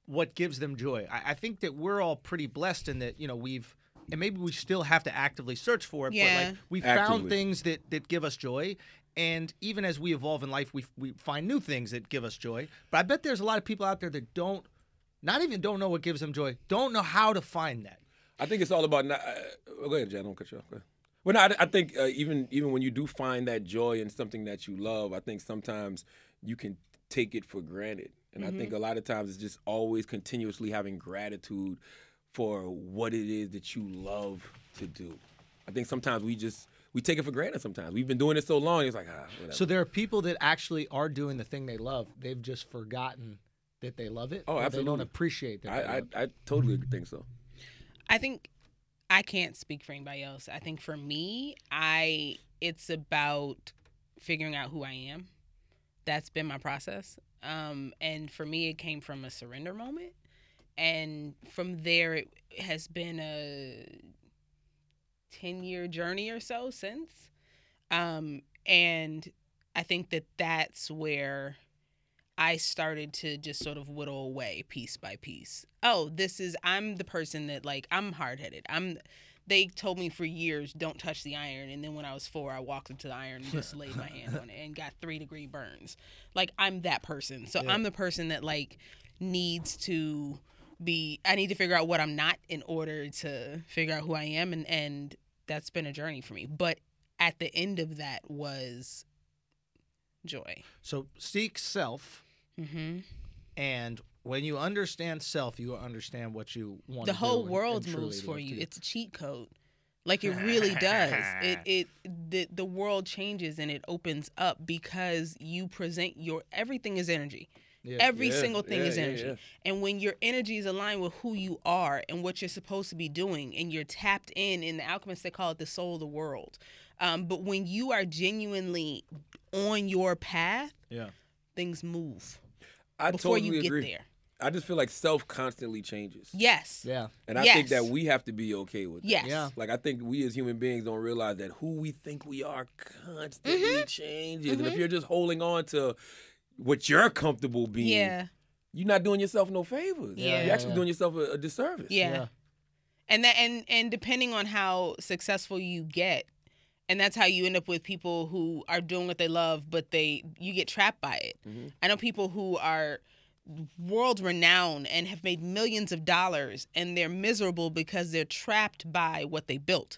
what gives them joy? I think that we're all pretty blessed in that, and maybe we still have to actively search for it, but Yeah. like we Actively. found things that give us joy. And even as we evolve in life, we find new things that give us joy. But I bet there's a lot of people out there that don't know what gives them joy, don't know how to find that. I think it's all about not. Go ahead, Jan. Don't cut you off. Go ahead. Well, no, I think even when you do find that joy in something that you love, I think sometimes you can take it for granted. And I think a lot of times it's just always continuously having gratitude for what it is that you love to do. I think sometimes we take it for granted sometimes. We've been doing it so long, it's like, whatever. So there are people that actually are doing the thing they love. They've just forgotten that they love it. Oh, or absolutely. They don't appreciate that. I totally think so. I think I can't speak for anybody else. I think for me, it's about figuring out who I am. That's been my process. And for me, it came from a surrender moment. And from there, it has been 10-year journey or so since. And I think that that's where I started to just sort of whittle away piece by piece. Oh, I'm the person that, like, I'm hard-headed. They told me for years, don't touch the iron. And then when I was 4, I walked into the iron and just laid my hand on it and got 3-degree burns. Like, I'm that person. So I'm the person that, like, I need to figure out what I'm not in order to figure out who I am. And that's been a journey for me. But at the end of that was joy. So seek self. Mm-hmm. And when you understand self, you understand what you want The to do. whole and world truly moves for live you. to. It's a cheat code. Like, it really does. The world changes and it opens up because you present everything is energy. Yeah. Every single thing is yeah, energy. yeah. And when your energy is aligned with who you are and what you're supposed to be doing, and you're tapped in the alchemists, they call it the soul of the world. But when you are genuinely on your path, things move before totally you get agree. there. I just feel like self constantly changes. Yes. Yeah. And I think that we have to be okay with that. Yes. Yeah. Like, I think we as human beings don't realize that who we think we are constantly changes. And if you're just holding on to what you're comfortable being, you're not doing yourself no favors. Yeah. You're actually doing yourself a disservice. Yeah. And depending on how successful you get, and that's how you end up with people who are doing what they love, but you get trapped by it. Mm-hmm. I know people who are world renowned and have made millions of dollars, and they're miserable because they're trapped by what they built.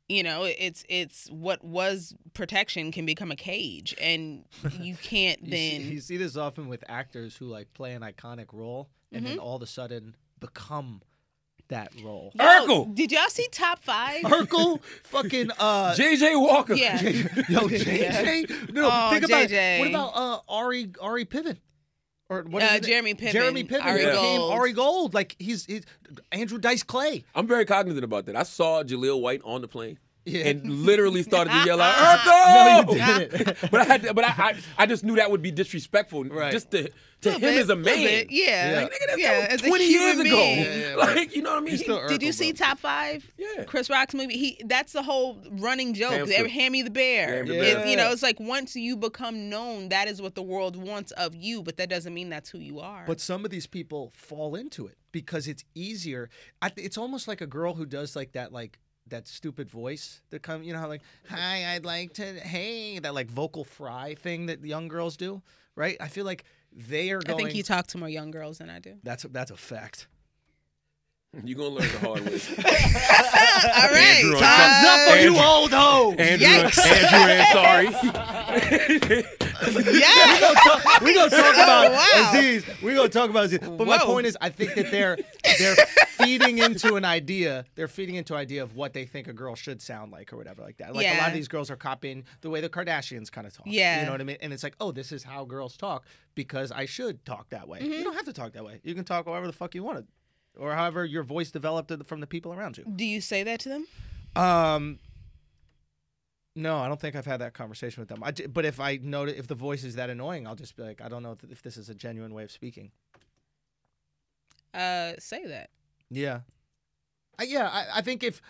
You know, it's what was protection can become a cage, and you can't You see this often with actors who, like, play an iconic role and then all of a sudden become that role. Urkel! Did y'all see Top 5? Urkel, fucking J.J. Walker. Yeah. Yo, JJ. No, Oh, think about JJ. it. What about Ari Piven? Or what is it? Jeremy Piven. Jeremy Piven Ari became Gold. Ari Gold. Like, he's Andrew Dice Clay. I'm very cognizant about that. I saw Jaleel White on the plane. Yeah. And literally started to yell out, Urkel! No, you didn't. but I just knew that would be disrespectful. Right. Just to him as a man. Yeah. Like, nigga, Yeah, that as was a 20 years human ago. being. Like, you know what I mean? He's still Did you Urkel, see bro. Top 5? Yeah. Chris Rock's movie. That's the whole running joke. Hamster. Hand me the bear. Hand me the bear. You know, it's like once you become known, that is what the world wants of you, but that doesn't mean that's who you are. But some of these people fall into it because it's easier. It's almost like a girl who does like that stupid voice that come, you know how like, hi, I'd like to, hey, that like vocal fry thing that young girls do, right? I feel like they are going. I think you talk to more young girls than I do. That's a fact. You're going to learn the hard way. All right. Andrew, Time's up on you old hoe. Andrew Ansari. Yeah. We're gonna talk about Wow. Aziz. We're gonna talk about Aziz. But my Whoa. point is, I think that they're feeding into an idea. They're feeding into an idea of what they think a girl should sound like or whatever like that. Like a lot Yeah. of these girls are copying the way the Kardashians kind of talk. Yeah. You know what I mean? And it's like, oh, this is how girls talk because I should talk that way. You don't have to talk that way. You can talk however the fuck you want to. Or however your voice developed from the people around you. Do you say that to them? No, I don't think I've had that conversation with them. But if I notice if the voice is that annoying, I'll just be like, I don't know if this is a genuine way of speaking. Say that. Yeah. I think if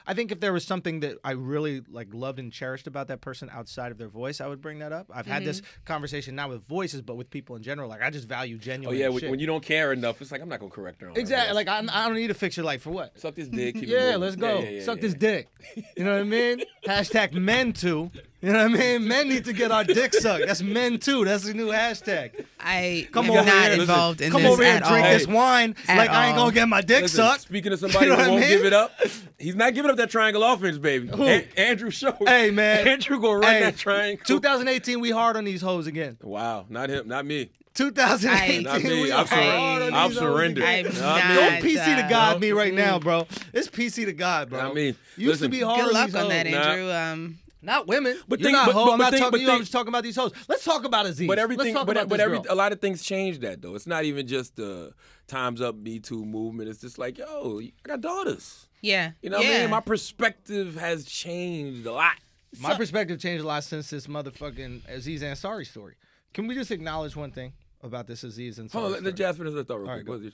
there was something that I really like loved and cherished about that person outside of their voice, I would bring that up. I've had this conversation not with voices, but with people in general. Like I just value genuine. Oh, yeah, shit. when you don't care enough, it's like, I'm not going to correct her on her Exactly. voice. Like I don't need to fix your life for what? Suck this dick. Keep it Yeah, moving. let's go. Yeah, Suck this dick. You know what I mean? Hashtag men too. You know what I mean? Men need to get our dick sucked. That's men too. That's the new hashtag. I Come am over not here. involved in Come this over here and at drink all. this wine At like I ain't all. gonna get my dick Listen, sucked. speaking of somebody You know who what I won't mean? give it up, he's not giving up that triangle offense, baby. Andrew Schulz. Hey, man. Andrew gonna run that triangle. 2018, we hard on these hoes again. Wow, not him, not me. 2018, Not me. we I've hard on I've these hoes surrendered. again. I'm Not me. not. Don't PC to God no. me right now, bro. It's PC to God, bro. Not me. Used to Listen, be hard Good on luck these on hoes. that, Nah. Andrew. Not women. But You're think- not but- hoe. but I'm not think- talking but to you. I'm think- just talking about these hoes. Let's talk about Aziz. But Let's everything, talk about but this girl. a lot of things changed that though. It's not even just the Time's Up Me Too movement. It's just like, yo, I got daughters. Yeah. You know what I mean? My perspective has changed a lot. My perspective changed a lot since this motherfucking Aziz Ansari story. Can we just acknowledge one thing about this Aziz Ansari Hold on, story? let Jas finish that thought real All right, quick. go. What is it?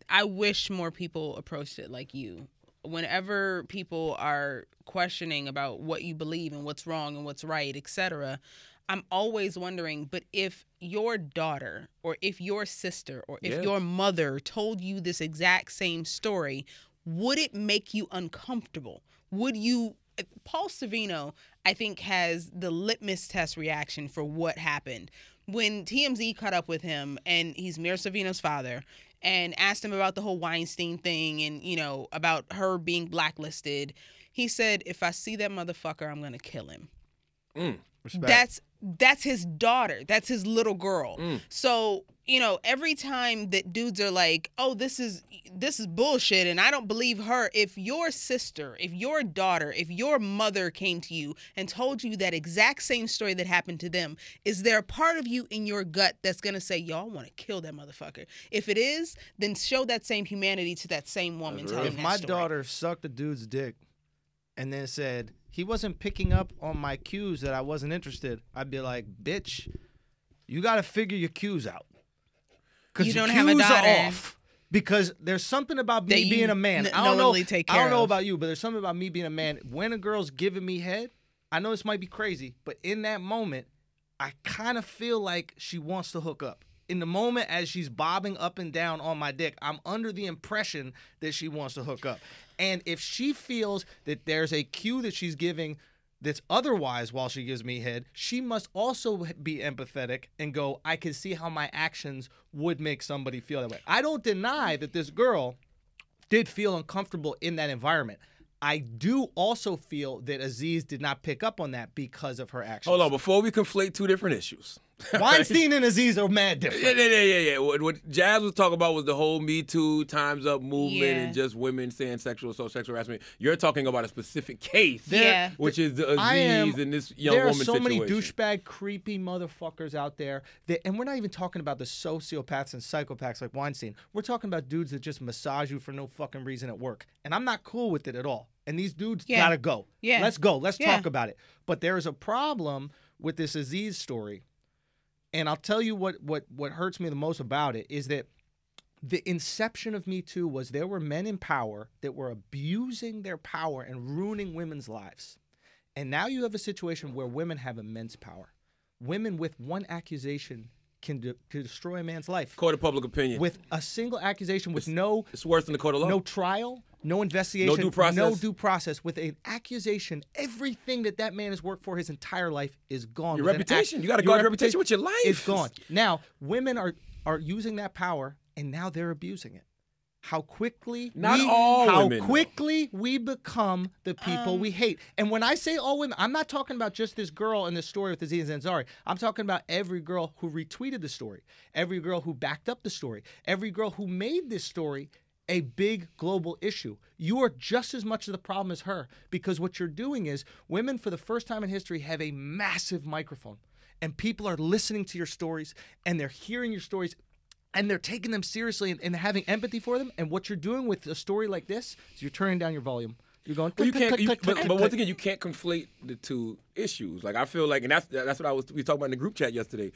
I wish more people approached it like you whenever people are questioning about what you believe and what's wrong and what's right, etc., I'm always wondering, but if your daughter or if your sister or if your mother told you this exact same story, would it make you uncomfortable? Would you... Paul Sorvino, I think, has the litmus test reaction for what happened. When TMZ caught up with him, and he's Mira Sorvino's father, and asked him about the whole Weinstein thing and, you know, about her being blacklisted, he said, if I see that motherfucker, I'm going to kill him. Respect. That's his daughter. That's his little girl. So, you know, every time that dudes are like, oh, this is bullshit and I don't believe her. If your sister, if your daughter, if your mother came to you and told you that exact same story that happened to them, is there a part of you in your gut that's going to say, y'all want to kill that motherfucker? If it is, then show that same humanity to that same woman telling If that my story. daughter sucked a dude's dick and then said, he wasn't picking up on my cues that I wasn't interested, I'd be like, bitch, you got to figure your cues out. Because You your don't have a cues daughter. are off. Because there's something about me That you being a man. I knowingly take I don't care know of. about you, but there's something about me being a man. When a girl's giving me head, I know this might be crazy, but in that moment, I kind of feel like she wants to hook up. In the moment as she's bobbing up and down on my dick, I'm under the impression that she wants to hook up. And if she feels that there's a cue that she's giving that's otherwise while she gives me head, she must also be empathetic and go, I can see how my actions would make somebody feel that way. I don't deny that this girl did feel uncomfortable in that environment. I do also feel that Aziz did not pick up on that because of her actions. Hold on, before we conflate two different issues. Weinstein and Aziz are mad different. Yeah. What Jas was talking about was the whole Me Too, Time's Up movement, Yeah. and just women saying sexual assault, sexual harassment. You're talking about a specific case, Yeah. which is the Aziz and this young there woman are so situation. many douchebag, creepy motherfuckers out there. And we're not even talking about the sociopaths and psychopaths like Weinstein. We're talking about dudes that just massage you for no fucking reason at work. And I'm not cool with it at all. And these dudes gotta go. Yeah. Let's go. Let's Yeah. talk about it. But there is a problem with this Aziz story. And I'll tell you what hurts me the most about it is that the inception of Me Too was there were men in power that were abusing their power and ruining women's lives. And now you have a situation where women have immense power. Women with one accusation can destroy a man's life. Court of public opinion. With a single accusation, with It's worse than the court of law. no trial, no investigation, No due process. no due process. With an accusation, everything that man has worked for his entire life is gone. Your With an reputation. You got to your guard your reputation with your life. It's gone. Now, women are using that power, and now they're abusing it. How quickly we become the people we hate. And when I say all women, I'm not talking about just this girl in this story with Aziz Ansari. I'm talking about every girl who retweeted the story, every girl who backed up the story, every girl who made this story a big global issue. You are just as much of the problem as her, because what you're doing is women, for the first time in history, have a massive microphone, and people are listening to your stories, and they're hearing your stories, and they're taking them seriously and having empathy for them. And what you're doing with a story like this is you're turning down your volume. You're going. Well, you can't. click, But click, once click. again, you can't conflate the two issues. Like I feel like, and that's what we talked about in the group chat yesterday.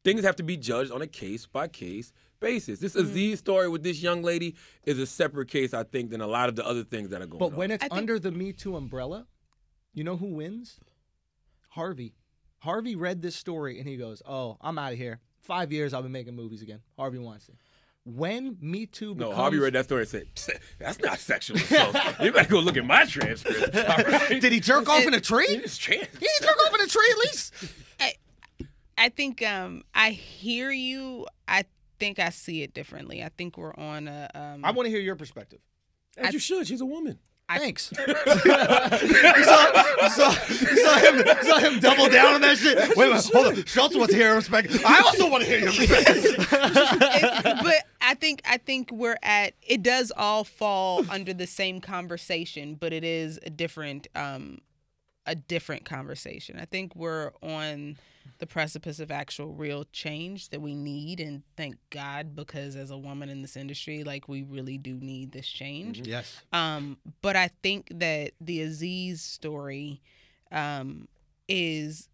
Things have to be judged on a case by case basis. This Aziz story with this young lady is a separate case, I think, than a lot of the other things that are going on. But when it's under the Me Too umbrella, you know who wins? Harvey. Harvey read this story and he goes, "Oh, I'm out of here. 5 years, I'll be making movies again." Harvey Weinstein. When Me Too becomes... No, Harvey read that story and said, "That's not sexual assault. You better go look at my transcript." All right? Did he jerk off in a tree? It's trans. Did he jerk off in a tree at least? I think I hear you. I think I see it differently. I think we're on a. I want to hear your perspective. As you should. She's a woman. Thanks. you saw him double down on that shit. Wait a minute, hold on. Schulz wants to hear your perspective. I also want to hear your perspective. But I think we're at. It does all fall under the same conversation, but it is a different conversation. I think we're on the precipice of actual real change that we need, and thank God, because as a woman in this industry, like, we really do need this change. Yes. But I think that the Aziz story is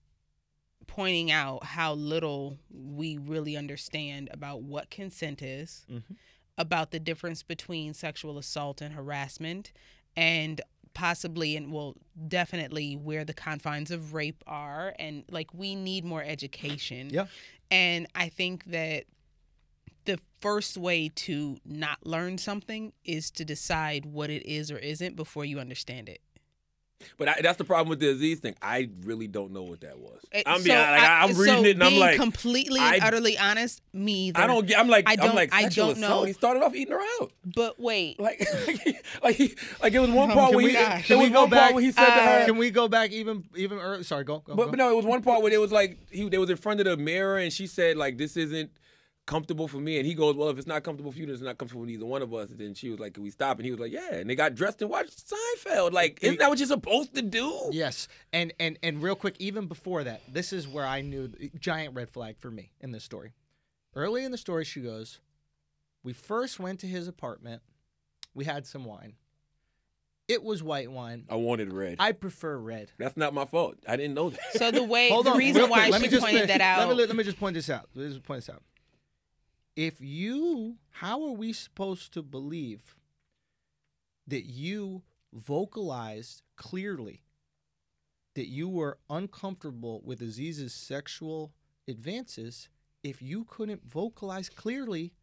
pointing out how little we really understand about what consent is, about the difference between sexual assault and harassment, and possibly and well definitely where the confines of rape are, and like we need more education. Yeah. And I think that the first way to not learn something is to decide what it is or isn't before you understand it. But that's the problem with the Aziz thing. I really don't know what that was. I'm So being like, I'm reading it and I'm being like, completely and utterly honest, me either. I don't get. I'm like I sexual don't assault. know. He started off eating her out. But wait, Like it was one part where Can we go back? He said to her, Can we go back even early? Sorry, go. but no, it was one part where it was like they was in front of the mirror and she said like, this isn't comfortable for me, and he goes, well, if it's not comfortable for you, then it's not comfortable with either one of us. And then she was like, can we stop? And he was like, yeah. And they got dressed and watched Seinfeld. Like, isn't that what you're supposed to do? Yes, and real quick, even before that, this is where I knew giant red flag for me in this story. Early in the story, she goes, we first went to his apartment. We had some wine. It was white wine. I wanted red. I prefer red. That's not my fault. I didn't know that. so the Hold on, reason real why quick, let me she just pointed finish. that out. Let me just point this out. How are we supposed to believe that you vocalized clearly that you were uncomfortable with Aziz's sexual advances if you couldn't vocalize clearly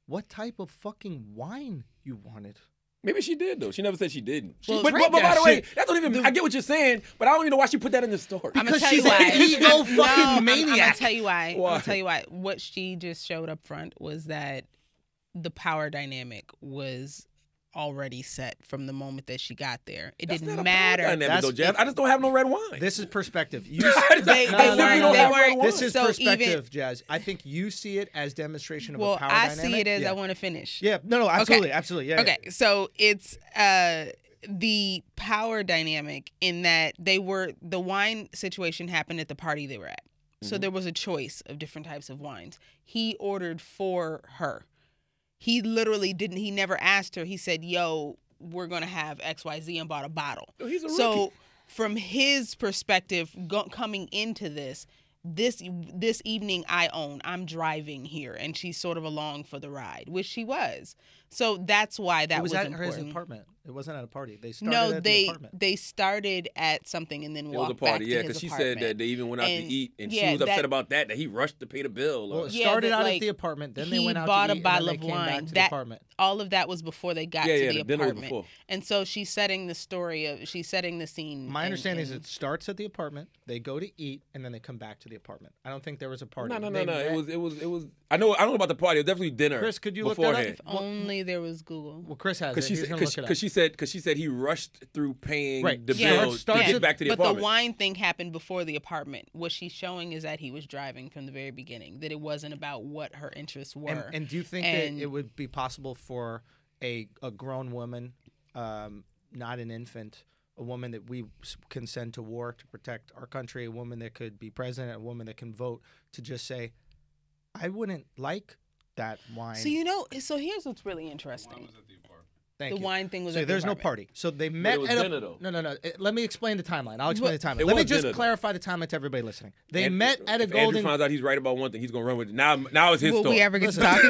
what type of fucking wine you wanted? Maybe she did though. She never said she didn't. Well, but right by that the way, shit. that's not even. I get what you're saying, but I don't even know why she put that in the story. I'm gonna Because tell she's you why. an ego fucking I'm gonna maniac. tell you why. Why? I'll tell you why. What she just showed up front was that the power dynamic was already set from the moment that she got there. It That's didn't not a matter. power dynamic, though, That's- Jazz. I just don't have no red wine. This is perspective. They weren't. This is so perspective, Jazz. I think you see it as demonstration of Well, a power I dynamic. see it as yeah. I want to finish. Yeah, no, absolutely, absolutely. Yeah. Okay, so it's the power dynamic in that the wine situation happened at the party they were at. So there was a choice of different types of wines. He ordered for her. He literally didn't. He never asked her. He said, "Yo, we're gonna have XYZ," and bought a bottle. Oh, he's a So rookie. from his perspective, coming into this evening, I'm driving here, and she's sort of along for the ride, which she was. So that's why that It was at important. his apartment. It wasn't at a party. They started No, at the apartment. they started at something and then It was a walked back party, to yeah, his because she apartment. said that they even went out And, to eat, and she yeah, was upset that- about that he rushed to pay the bill. Well, Or, it Yeah, started that, out like, at the apartment. Then they he went out bought to a eat, bottle and of then they came wine. back to the That apartment. all of that was before they got Yeah, to yeah, the the dinner was apartment. before. And so she's setting the scene. My understanding is and- it starts at the apartment. They go to eat, and then they come back to the apartment. I don't think there was a party. no. They met- It was. I know about the party. It was definitely dinner. Chris, could you look that up? beforehand. If only there was Google. Well, Chris has Because it. He's gonna look it up. she said he rushed through paying Right. the Yeah, bill starts to get at- back to the But apartment. the wine thing happened before the apartment. What she's showing is that he was driving from the very beginning. That it wasn't about what her interests were. And do you think And- that it would be possible for a grown woman, not an infant, a woman that we can send to war to protect our country, a woman that could be president, a woman that can vote, to just say, I wouldn't like that wine. So here's what's really interesting. Thank The you. wine thing was So at the there's no apartment. party. So they met was at a dinner, though. No. Let me explain the timeline. I'll explain the timeline. It Let me was just dinner, though. clarify the timeline to everybody listening. They And met at a if golden. Andrew finds out he's right about one thing, he's gonna run with it. Now it's his Will story. we ever get Listen. to talk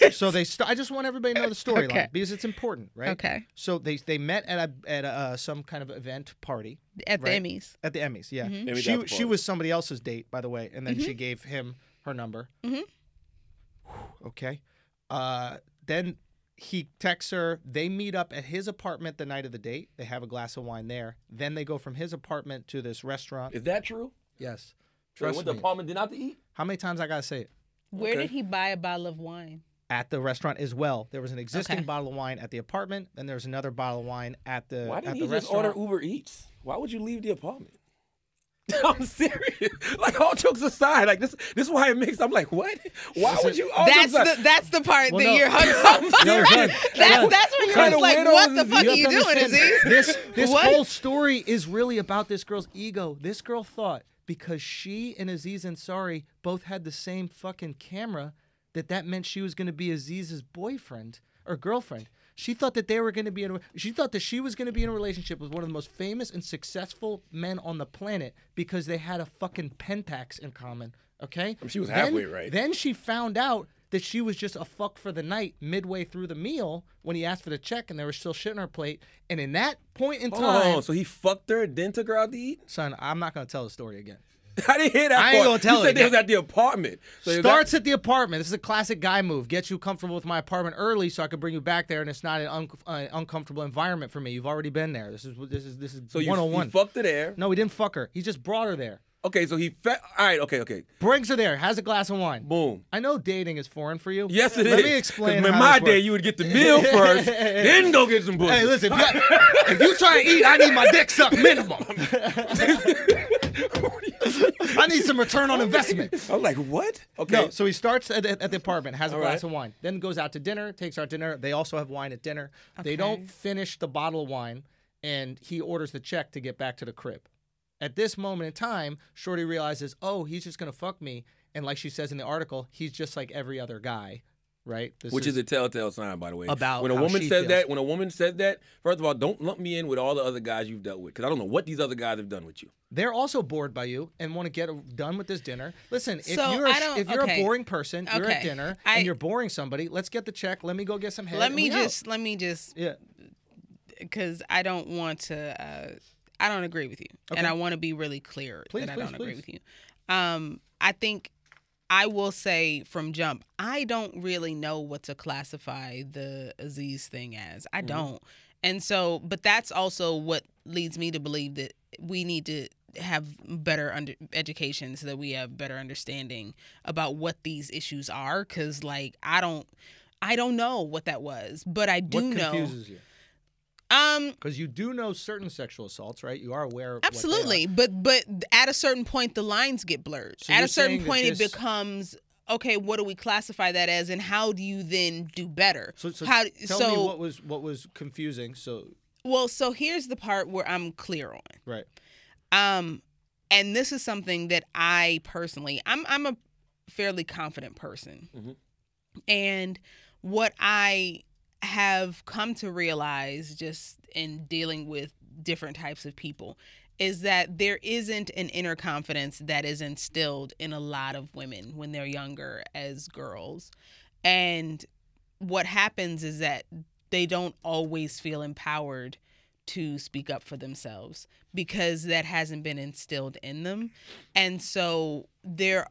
again? So they I just want everybody to know the storyline Okay. because it's important, right? Okay. So they met at some kind of event party At the Right. Emmys. at the Emmys. Yeah, Emmys she after she party. was somebody else's date, by the way, and then she gave him her number. Okay. Then he texts her. They meet up at his apartment the night of the date. They have a glass of wine there. Then they go from his apartment to this restaurant. Is that true? Yes. So they Trust went to me. the apartment, did not to eat. How many times I gotta say it? Where Okay. did he buy a bottle of wine? At the restaurant as well. There was an existing Okay. bottle of wine at the apartment. Then there was another bottle of wine at the Why at didn't the he just restaurant. order Uber Eats? Why would you leave the apartment? I'm serious. Like, all jokes aside, like this is why it makes. I'm like, what? Why would you? All jokes aside, That's the part Well, that no. you're hung up. No, Right? Hun, That's when you're kind just of like, weirdos what the is fuck he? are you doing, Aziz? This What? whole story is really about this girl's ego. This girl thought because she and Aziz Ansari both had the same fucking camera that meant she was going to be Aziz's boyfriend or girlfriend. She thought that they were going to be she thought that she was going to be in a relationship with one of the most famous and successful men on the planet because they had a fucking Pentax in common. Okay? she was halfway right. Then she found out that she was just a fuck for the night midway through the meal when he asked for the check and there was still shit on her plate. And in that point in time... Oh, so he fucked her, then took her out to eat? Son, I'm not going to tell the story again. I didn't hear that I ain't gonna tell you said it they was again. at the apartment. So Starts at the apartment. This is a classic guy move. Get you comfortable with my apartment early so I could bring you back there and it's not an uncomfortable environment for me. You've already been there. This is so 101. you fucked her there. No, he didn't fuck her. He just brought her there. Okay, so all right, okay. Brings her there, has a glass of wine. Boom. I know dating is foreign for you. Yes, it is. Let me explain. In how my this day, works. you would get the meal first, then go get some pussy. Hey, listen, if you try to eat, I need my dick sucked minimum. I need some return on investment. I'm like, what? Okay. No, so he starts at the apartment, has a All glass right. of wine, then goes out to dinner, takes her out to dinner. They also have wine at dinner. They don't finish the bottle of wine, and he orders the check to get back to the crib. At this moment in time, Shorty realizes, oh, he's just going to fuck me. And like she says in the article, he's just like every other guy, right? Which is a telltale sign, by the way. About when a how woman she says feels. that, when a woman says that, first of all, don't lump me in with all the other guys you've dealt with, because I don't know what these other guys have done with you. They're also bored by you and want to get done with this dinner. Listen, if So, you're I a boring person, you're at Okay. dinner and you're boring somebody, let's get the check. Let me go get some head. Let and me we out. just, Yeah. because I don't want to. I don't agree with you, and I want to be really clear that I don't agree with you. I think I will say from jump, I don't really know what to classify the Aziz thing as. I don't, and so, but that's also what leads me to believe that we need to have better education so that we have better understanding about what these issues are. Because, like, I don't know what that was, but I do know. What confuses you? Because you do know certain sexual assaults, right? You are aware of Absolutely, but at a certain point the lines get blurred. So at you're a certain saying that point it this- becomes okay. What do we classify that as, and how do you then do better? So how, tell me what was confusing. So so here's the part where I'm clear on. right, And this is something that I personally, I'm a fairly confident person, and what I have come to realize just in dealing with different types of people is that there isn't an inner confidence that is instilled in a lot of women when they're younger as girls. And what happens is that they don't always feel empowered to speak up for themselves because that hasn't been instilled in them. And so there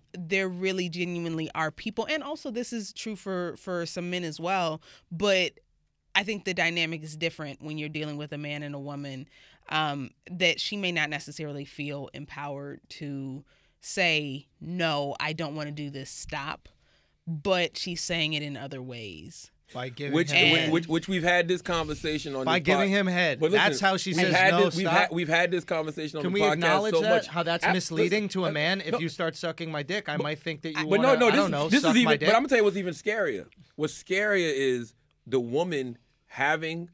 really genuinely are people, and also this is true for some men as well, but I think the dynamic is different when you're dealing with a man and a woman, that she may not necessarily feel empowered to say, no, I don't want to do this, stop, but she's saying it in other ways. by giving Which him we've had this conversation on by this giving him head. But listen, That's how she we've says had no. this, Stop. we've had this conversation on Can the we podcast acknowledge so that? much. How that's misleading to a man? If you start sucking my dick, I might think that you But want no, I don't know, this suck is even. my But dick. I'm gonna tell you what's even scarier. What's scarier is the woman having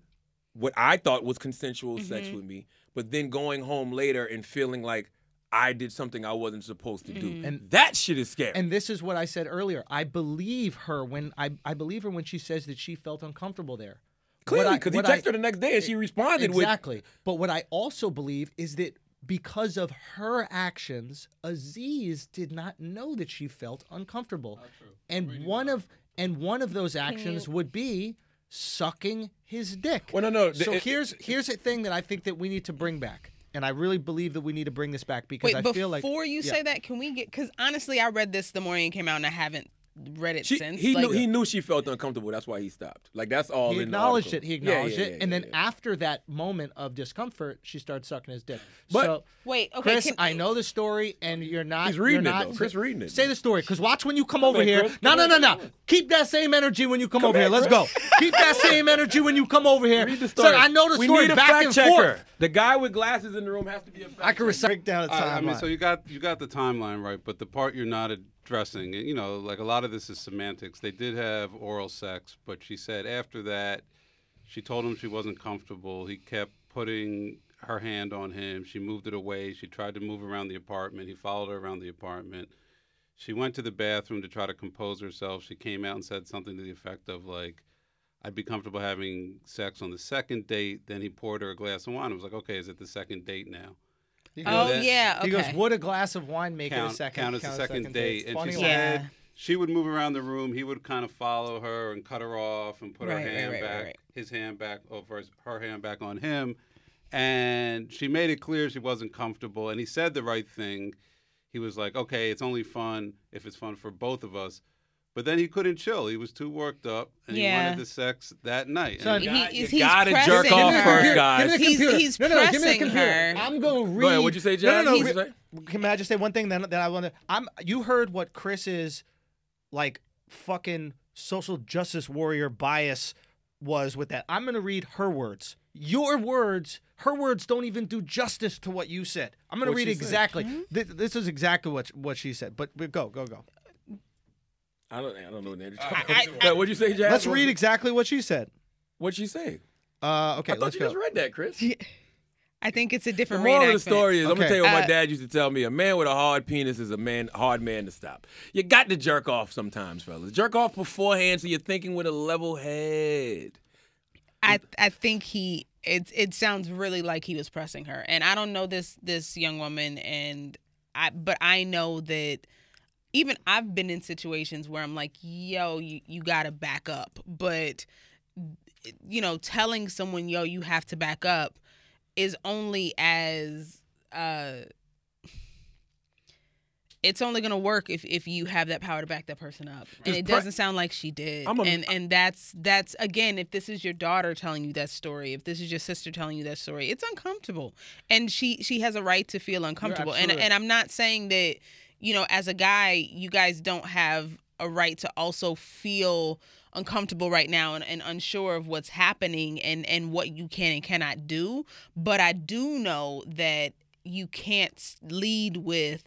what I thought was consensual sex with me, but then going home later and feeling like I did something I wasn't supposed to do. And that shit is scary. And this is what I said earlier. I believe her when I believe her when she says that she felt uncomfortable there. Clearly, because he texted her the next day and she responded exactly. But what I also believe is that because of her actions, Aziz did not know that she felt uncomfortable. And one of those actions would be sucking his dick. Well, no. So here's a thing that I think that we need to bring back. And I really believe that we need to bring this back because Wait, I feel like before you say that, can we get? Because honestly, I read this the morning it came out, and I haven't read it since. He Like, knew she felt uncomfortable. That's why he stopped. Like that's all. He in the acknowledged article. it. He acknowledged Yeah, it. And then after that moment of discomfort, she started sucking his dick. But- so, Wait, okay, Chris, I know the story, and you're not. He's reading you're it, not, though. Chris reading it. Say the story, because watch when you come over in, here. Chris. No. Come on. Keep that same energy when you come over in, here. Let's Chris. go. Keep that same energy when you come over here. Read the story. Son, I know the We story need a back fact and checker. forth. The guy with glasses in the room has to be a fact I can recite down the timeline. I mean, so you got the timeline right, but the part you're not addressing, you know, like a lot of this is semantics. They did have oral sex, but she said after that, she told him she wasn't comfortable. He kept putting her hand on him. She moved it away. She tried to move around the apartment. He followed her around the apartment. She went to the bathroom to try to compose herself. She came out and said something to the effect of like, I'd be comfortable having sex on the second date. Then he poured her a glass of wine. I was like, okay, is it the second date now? He Oh goes, yeah. Okay. He goes, would a glass of wine make it a second? Count as a second date. And Funny she line. said, Yeah. she would move around the room. He would kind of follow her and cut her off and put her Right, hand right, back, right. his hand back over her hand back on him. And she made it clear she wasn't comfortable. And he said the right thing. He was like, okay, it's only fun if it's fun for both of us. But then he couldn't chill. He was too worked up, and he Yeah. wanted the sex that night. Son, And You He's gotta pressing jerk off her. first, Give guys. me the He's- computer. he's no, give me the pressing computer. her. I'm going to read. Go ahead, what'd you say, Jazz? No. What'd you say? Can I just say one thing that I want to? You heard what Chris's like fucking social justice warrior bias was with that. I'm going to read her words. Your words, her words don't even do justice to what you said. I'm going to What'd read she say? exactly. This is exactly what she said. But go. I don't know what they're I- What'd you say, Jazz? Let's read exactly what she said. What'd she say? Okay, I thought let's you go. just read that, Chris. I think it's a The different moral of the reenactment. story is, I'm gonna Okay. tell you what my dad used to tell me: a man with a hard penis is a hard man to stop. You got to jerk off sometimes, fellas. Jerk off beforehand so you're thinking with a level head. I think it sounds really like he was pressing her, and I don't know this young woman, but I know that even I've been in situations where I'm like, yo, you gotta back up, but telling someone, yo, you have to back up is only as it's only gonna work if you have that power to back that person up, and it doesn't sound like she did. And that's again, if this is your daughter telling you that story, if this is your sister telling you that story, it's uncomfortable, and she has a right to feel uncomfortable. And I'm not saying that as a guy, you guys don't have a right to also feel uncomfortable right now and unsure of what's happening and what you can and cannot do. But I do know that you can't lead with,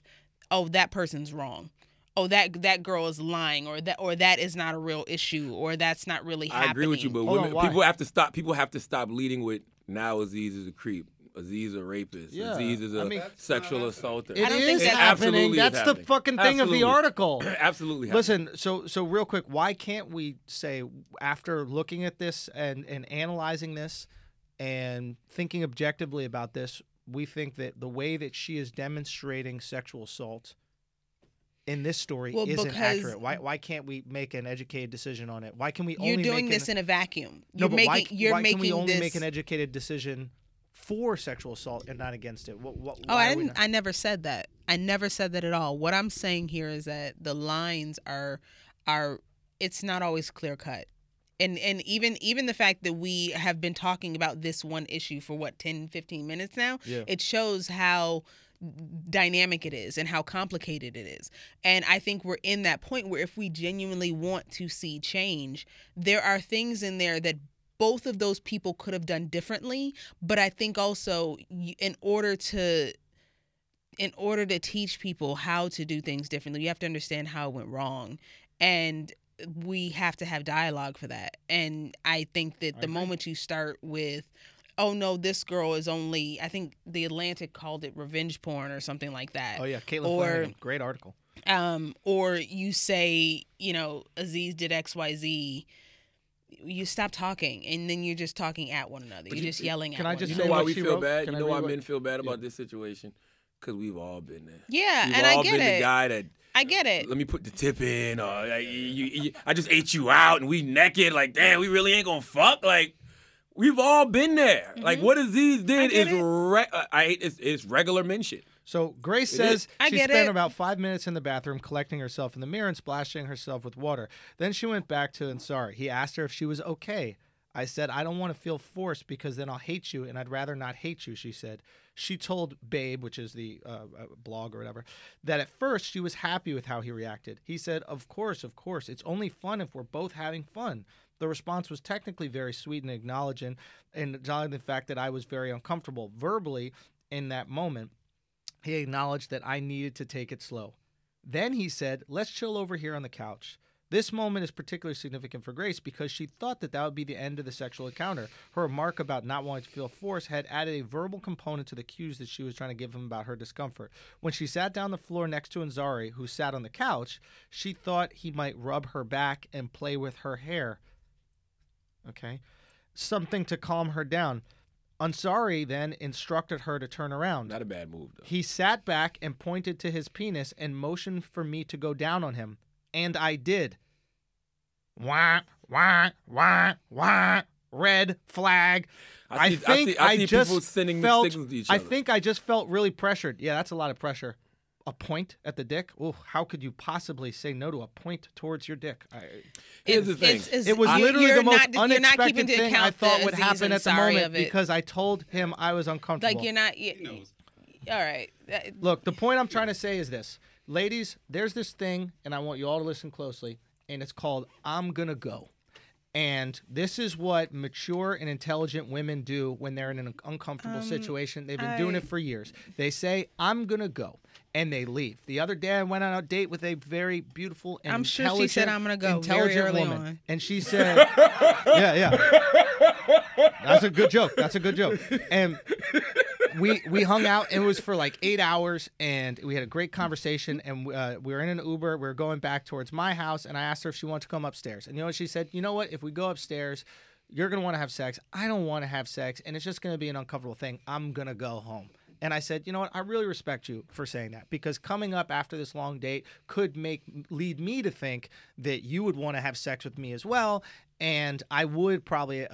oh, that person's wrong. Oh, that girl is lying, or that is not a real issue, or that's not really happening. I agree with you, but Hold on, why? people have to stop. People have to stop leading with, now Aziz is a creep. Aziz is a rapist. Yeah, Aziz is a sexual assaulter. It I don't is think that's happening. absolutely That's is the happening. fucking thing of the Absolutely. article. Absolutely. happening. Listen, so real quick, why can't we say, after looking at this and analyzing this and thinking objectively about this, we think that the way that she is demonstrating sexual assault in this story isn't because accurate. Why can't we make an educated decision on it? Why can we only You're doing make this in a vacuum. No, but why can we only this. make an educated decision for sexual assault and not against it? Oh, why I are we didn't. not- I never said that. I never said that at all. What I'm saying here is that the lines are. It's not always clear cut, and even the fact that we have been talking about this one issue for 10, 15 minutes now. Yeah. It shows how dynamic it is and how complicated it is. And I think we're in that point where if we genuinely want to see change, there are things in there that both of those people could have done differently. But I think also in order to teach people how to do things differently, you have to understand how it went wrong. And we have to have dialogue for that. And I think that the moment you start with, oh no, this girl is only, I think The Atlantic called it revenge porn or something like that. Oh yeah, Caitlin Flanagan, great article. Or you say, Aziz did XYZ, you stop talking, and then you're just talking at one another. You're just yelling at can I one just You another. know say why what we she feel wrote? bad? Can You I know read why what- men feel bad about this situation? Because we've all been there. Yeah, We've and I all get been the it. guy that, I get it. let me put the tip in, or I just ate you out and we naked. Like, damn, we really ain't gonna fuck. Like, we've all been there. Like, what Aziz did get is it's regular men shit. So Grace says I she get spent it. about 5 minutes in the bathroom collecting herself in the mirror and splashing herself with water. Then she went back to Ansari. He asked her if she was okay. I said, I don't want to feel forced because then I'll hate you, and I'd rather not hate you, she said. She told Babe, which is the blog or whatever, that at first she was happy with how he reacted. He said, of course. It's only fun if we're both having fun. The response was technically very sweet and acknowledging the fact that I was very uncomfortable. Verbally, in that moment, he acknowledged that I needed to take it slow. Then he said, let's chill over here on the couch. This moment is particularly significant for Grace because she thought that would be the end of the sexual encounter. Her remark about not wanting to feel forced had added a verbal component to the cues that she was trying to give him about her discomfort. When she sat down the floor next to Ansari, who sat on the couch, she thought he might rub her back and play with her hair. Okay? Something to calm her down. Ansari then instructed her to turn around. Not a bad move, though. He sat back and pointed to his penis and motioned for me to go down on him. and I did. Wah, wah, wah, wah. Red flag. I think I see just people sending felt, mixed signals to each I other. think I just felt really pressured. Yeah, that's a lot of pressure. A point at the dick? Oh, how could you possibly say no to a point towards your dick? Here's the thing. It was literally the most unexpected thing I thought would Aziz happen at the Ansari moment of it. because I told him I was uncomfortable. Like, you're not. All right. Look, the point I'm trying to say is this. Ladies, there's this thing, and I want you all to listen closely, and it's called I'm Gonna Go. And this is what mature and intelligent women do when they're in an uncomfortable situation. They've been doing it for years. They say, I'm going to go. And they leave. The other day, I went on a date with a very beautiful and I'm sure she said, I'm going to go very intelligent early woman. on. And she said, yeah. That's a good joke. And we hung out. And it was for like 8 hours. And we had a great conversation. And we were in an Uber. We were going back towards my house. And I asked her if she wanted to come upstairs. And you know what she said? You know what? If we go upstairs, you're going to want to have sex. I don't want to have sex. And it's just going to be an uncomfortable thing. I'm going to go home. And I said, you know what? I really respect you for saying that, because coming up after this long date could lead me to think that you would want to have sex with me as well. And I would probably,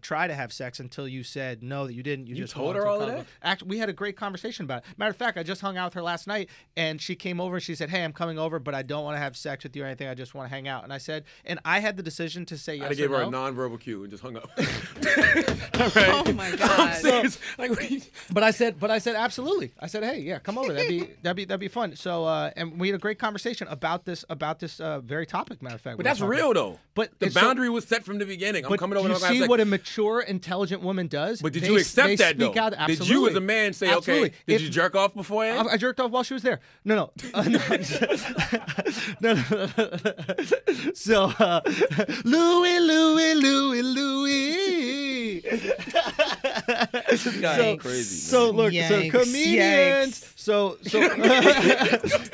try to have sex until you said no, that you didn't. You just told her all of that? Actually, we had a great conversation about it. Matter of fact, I just hung out with her last night, and she came over and she said, hey, I'm coming over, but I don't want to have sex with you or anything. I just want to hang out. And I said, and I had the decision to say yes I gave or her no. a nonverbal cue and just hung up. Oh my God. But I said absolutely. I said, hey, yeah, come over. That'd be fun. So and we had a great conversation about this very topic. Matter of fact, But that's real though. But the boundary was set from the beginning. I'm But coming over. you and I'm gonna see have what sex. a mature, intelligent woman does? But did They- you accept they that though? speak out. Did Absolutely. you as a man say, Absolutely. okay? Did If- you jerk off beforehand? I jerked off while she was there. No. No. So, Louie. This guy is crazy. So look, so Yikes, comedians, yikes. so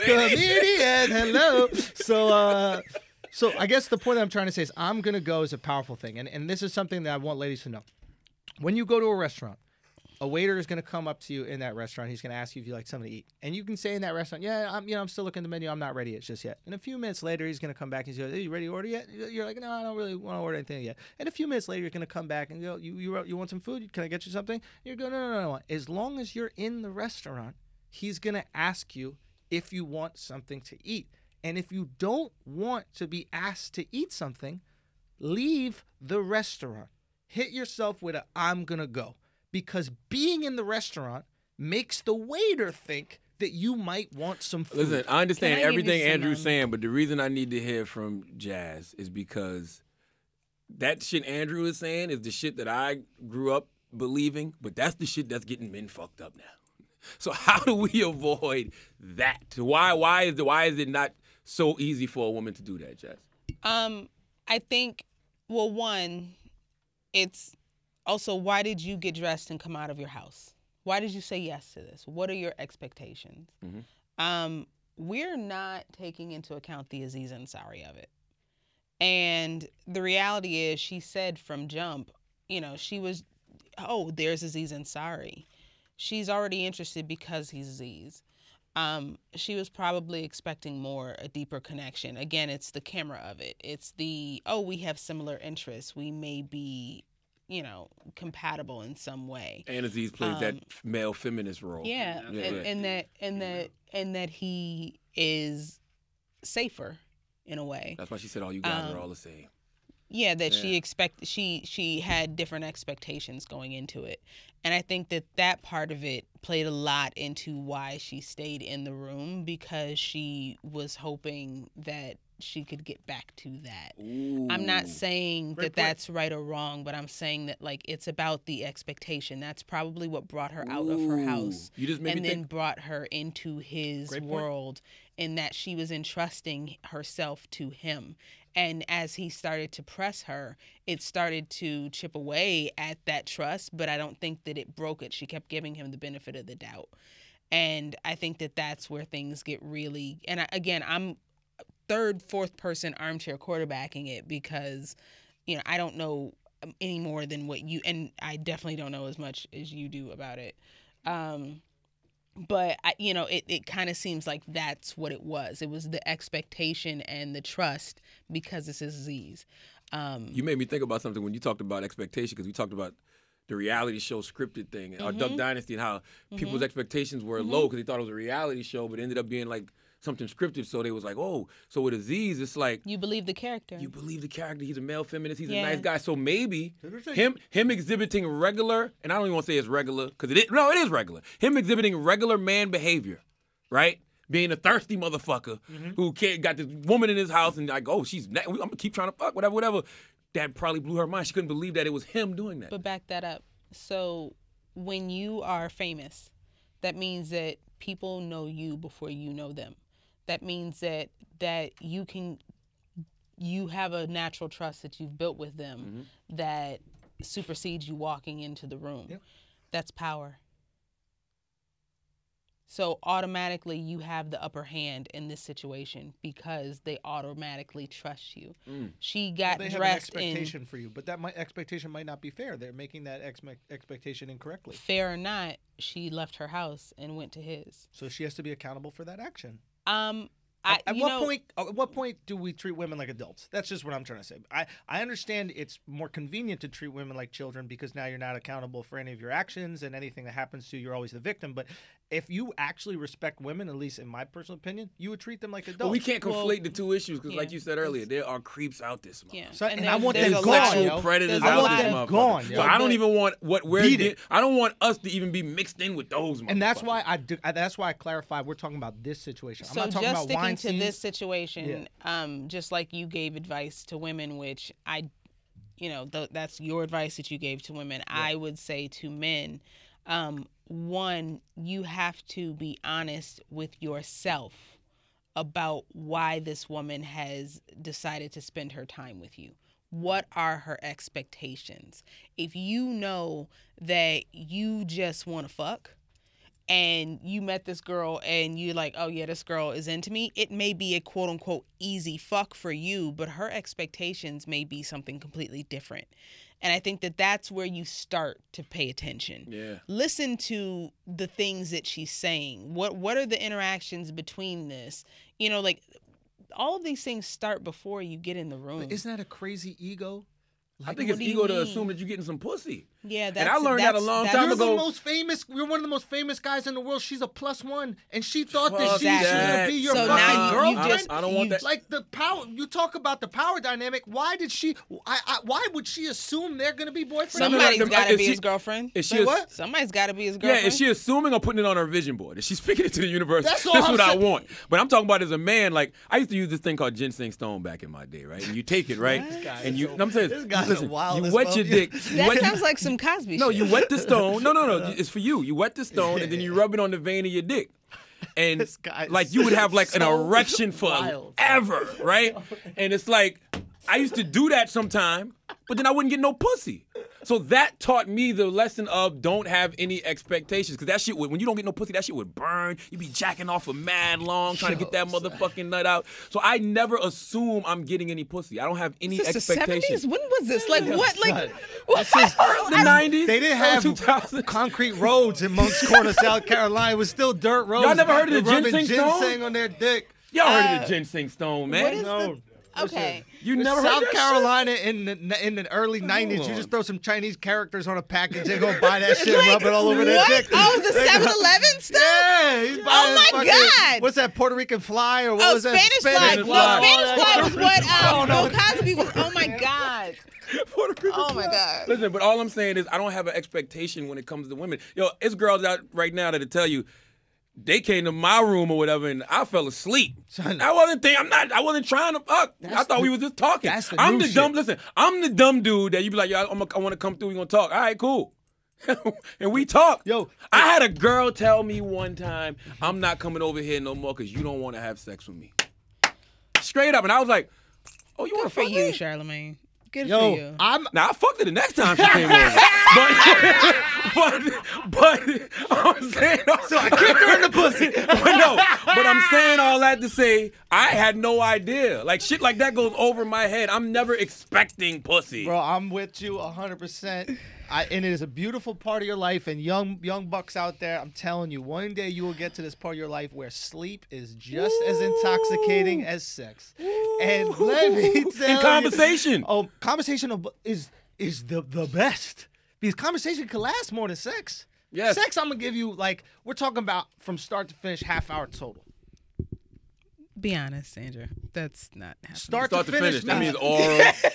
comedians, hello. So I guess the point that I'm trying to say is I'm gonna go is a powerful thing, and this is something that I want ladies to know. When you go to a restaurant, a waiter is gonna come up to you in that restaurant. He's gonna ask you if you like something to eat, and you can say in that restaurant, "Yeah, I'm still looking at the menu. I'm not ready just yet." And a few minutes later, he's gonna come back and say, "Hey, you ready to order yet?" You're like, "No, I don't really want to order anything yet." And a few minutes later, you're gonna come back and go, "You want some food? Can I get you something?" You're going, "No. As long as you're in the restaurant, he's gonna ask you if you want something to eat. And if you don't want to be asked to eat something, leave the restaurant. Hit yourself with a I'm gonna go. Because being in the restaurant makes the waiter think that you might want some food." Listen, I understand Can I give you everything some, Andrew's saying, but the reason I need to hear from Jas is because that shit Andrew is saying is the shit that I grew up believing, but that's the shit that's getting men fucked up now. So how do we avoid that? Why is it not so easy for a woman to do that, Jas? I think, well, one, it's also, why did you get dressed and come out of your house? Why did you say yes to this? What are your expectations? Mm-hmm. We're not taking into account the Aziz Ansari of it. And the reality is, she said from jump, she was, oh, there's Aziz Ansari. She's already interested because he's Aziz. She was probably expecting a deeper connection. Again, it's the camera of it. It's the, oh, we have similar interests. We may be, compatible in some way. And Aziz plays that male feminist role. Yeah, and that he is safer in a way. That's why she said all you guys are all the same. Yeah, that she had different expectations going into it. And I think that part of it played a lot into why she stayed in the room, because she was hoping that she could get back to that. Ooh. I'm not saying Great point. that's right or wrong, but I'm saying that, like, it's about the expectation. That's probably what brought her out of her house You just made and me then think. brought her into his Great point. world, in that she was entrusting herself to him. And as he started to press her, it started to chip away at that trust, but I don't think that it broke it. She kept giving him the benefit of the doubt. And I think that that's where things get really, and I'm third, fourth person armchair quarterbacking it, because, I don't know any more than what you, and I definitely don't know as much as you do about it. But it kind of seems like that's what it was. It was the expectation and the trust because this is Aziz. You made me think about something when you talked about expectation, because we talked about the reality show scripted thing, or Duck Dynasty, and how people's expectations were low because they thought it was a reality show, but it ended up being like something scripted. So they was like, oh, so with Aziz, it's like you believe the character. You believe the character. He's a male feminist. He's a nice guy. So maybe him exhibiting regular, and I don't even want to say it's regular because it is regular. Him exhibiting regular man behavior, right? Being a thirsty motherfucker who got this woman in his house and like, oh, I'm gonna keep trying to fuck, whatever. That probably blew her mind. She couldn't believe that it was him doing that. But back that up. So when you are famous, that means that people know you before you know them. That means that you have a natural trust that you've built with them that supersedes you walking into the room. Yep. That's power. So automatically you have the upper hand in this situation because they automatically trust you. She got dressed in... They have an expectation for you, but that expectation might not be fair. They're making that expectation incorrectly. Fair or not, she left her house and went to his. So she has to be accountable for that action. At what point do we treat women like adults? That's just what I'm trying to say. I understand it's more convenient to treat women like children because now you're not accountable for any of your actions, and anything that happens to you, you're always the victim. But if you actually respect women, at least in my personal opinion, you would treat them like adults. Well, we can't conflate the two issues because, like you said earlier, there are creeps out this month. Yeah. So, and I want them gone, sexual predators out this month. Gone. So I don't even want what we're getting. I don't want us to even be mixed in with those. And that's why that's why I clarify. We're talking about this situation. I'm not talking about Weinstein's. To this situation, just like you gave advice to women, which that's your advice that you gave to women. Yeah. I would say to men, one, you have to be honest with yourself about why this woman has decided to spend her time with you. What are her expectations? If you know that you just want to fuck, and you met this girl and you're like, oh yeah, this girl is into me, it may be a quote unquote easy fuck for you, but her expectations may be something completely different. And I think that that's where you start to pay attention. Yeah. Listen to the things that she's saying. What are the interactions between this? Like all of these things start before you get in the room. But isn't that a crazy ego? I think it's ego to assume that you're getting some pussy. Yeah, and I learned that a long time ago. You're one of the most famous guys in the world. She's a +1, and she thought that she was gonna be your fucking girlfriend. I don't want that. Like the power. You talk about the power dynamic. Why did she? Why would she assume they're gonna be boyfriend? Somebody's got to be his girlfriend. What? Somebody's got to be his girlfriend. Yeah, is she assuming or putting it on her vision board? Is she speaking it to the universe? That's what I want. But I'm talking about as a man. Like I used to use this thing called ginseng stone back in my day, right? And you take it, right? And you. I'm saying, listen, you wet your dick. That sounds like some Cosby shit. No, you wet the stone. No. It's for you. You wet the stone and then you rub it on the vein of your dick. And like you would have like an erection for ever, right? And it's like I used to do that sometime, but then I wouldn't get no pussy. So that taught me the lesson of don't have any expectations. Because that shit would, when you don't get no pussy, that shit would burn. You'd be jacking off for mad long trying to get that motherfucking nut out. So I never assume I'm getting any pussy. I don't have any expectations. The 70s? When was this? Like what? Like the 90s? They didn't have concrete roads in Moncks Corner, South Carolina. It was still dirt roads. Y'all never heard of the ginseng on their dick. Y'all heard of the ginseng stone, man? No. Okay. You never South heard of Carolina in the early 90s, you just throw some Chinese characters on a package, they go buy that shit and rub it all over their dick. Oh, the 7-Eleven stuff? Yeah. He's Oh my God. What's that, Puerto Rican fly or what was that? Spanish fly. Spanish fly. No, Spanish fly was what Bill Cosby was. Oh my God. Oh my God. Listen, but all I'm saying is I don't have an expectation when it comes to women. Yo, it's girls out right now that'll tell you, they came to my room or whatever, and I fell asleep. I wasn't trying to fuck. I thought we was just talking. I'm the dumb. Listen, I'm the dumb dude that you be like, yo, I want to come through. We gonna talk. All right, cool. And we talk. Yo, I had a girl tell me one time, I'm not coming over here no more because you don't want to have sex with me. Straight up, and I was like, oh, you want to fuck you, me? Charlamagne. Good Yo, for you. Now I fucked her the next time she came over, but I'm saying so I kicked her in the pussy. But I'm saying all that to say I had no idea. Like shit like that goes over my head. I'm never expecting pussy. Bro, I'm with you 100%. And it is a beautiful part of your life. And young bucks out there, I'm telling you, one day you will get to this part of your life where sleep is just as intoxicating as sex. And let me tell And conversation. Conversation is the best. Because conversation can last more than sex. Yes. Sex, I'm going to give you, like, we're talking about from start to finish, half hour total. Be honest, Sandra. That's not happening. Start to finish. That means oral.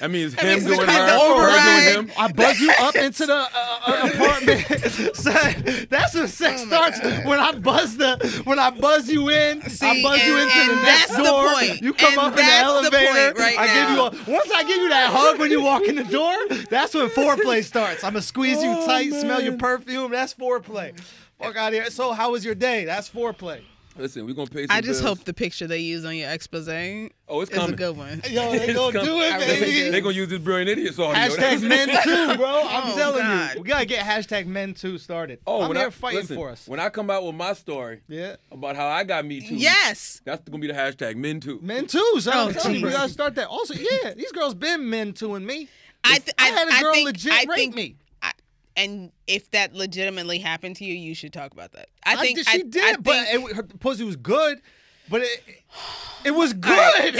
That means him means doing it's her, kinda over, her doing him. I buzz you up into the apartment. Son, that's when sex starts. When I buzz you in, I buzz you into the next that's the door. point. You come And up in the that's the elevator. point right I now. give you once I give you that hug when you walk in the door, that's when foreplay starts. I'm gonna squeeze you tight, smell your perfume. That's foreplay. Fuck out of here. So how was your day? That's foreplay. Listen, we're gonna pay some I just bills. hope the picture they use on your expose Oh, it's is a coming. good one. Yo, they It's gonna coming. do it, I really baby. do. They're gonna use this brilliant idiot audio. Hashtag men too, bro. I'm Oh, telling God. you. We gotta get hashtag men too started. I'm when here I, fighting listen, for us. When I come out with my story Yeah. about how I got me too, Yes. that's gonna be the hashtag men too. Men too, so Oh, I'm telling you, we geez. gotta start that. Also, yeah, these girls been men tooing me. I had a girl think, legit I rape think, me. and if that legitimately happened to you, you should talk about that. I She think did, but her pussy was good. But it was good.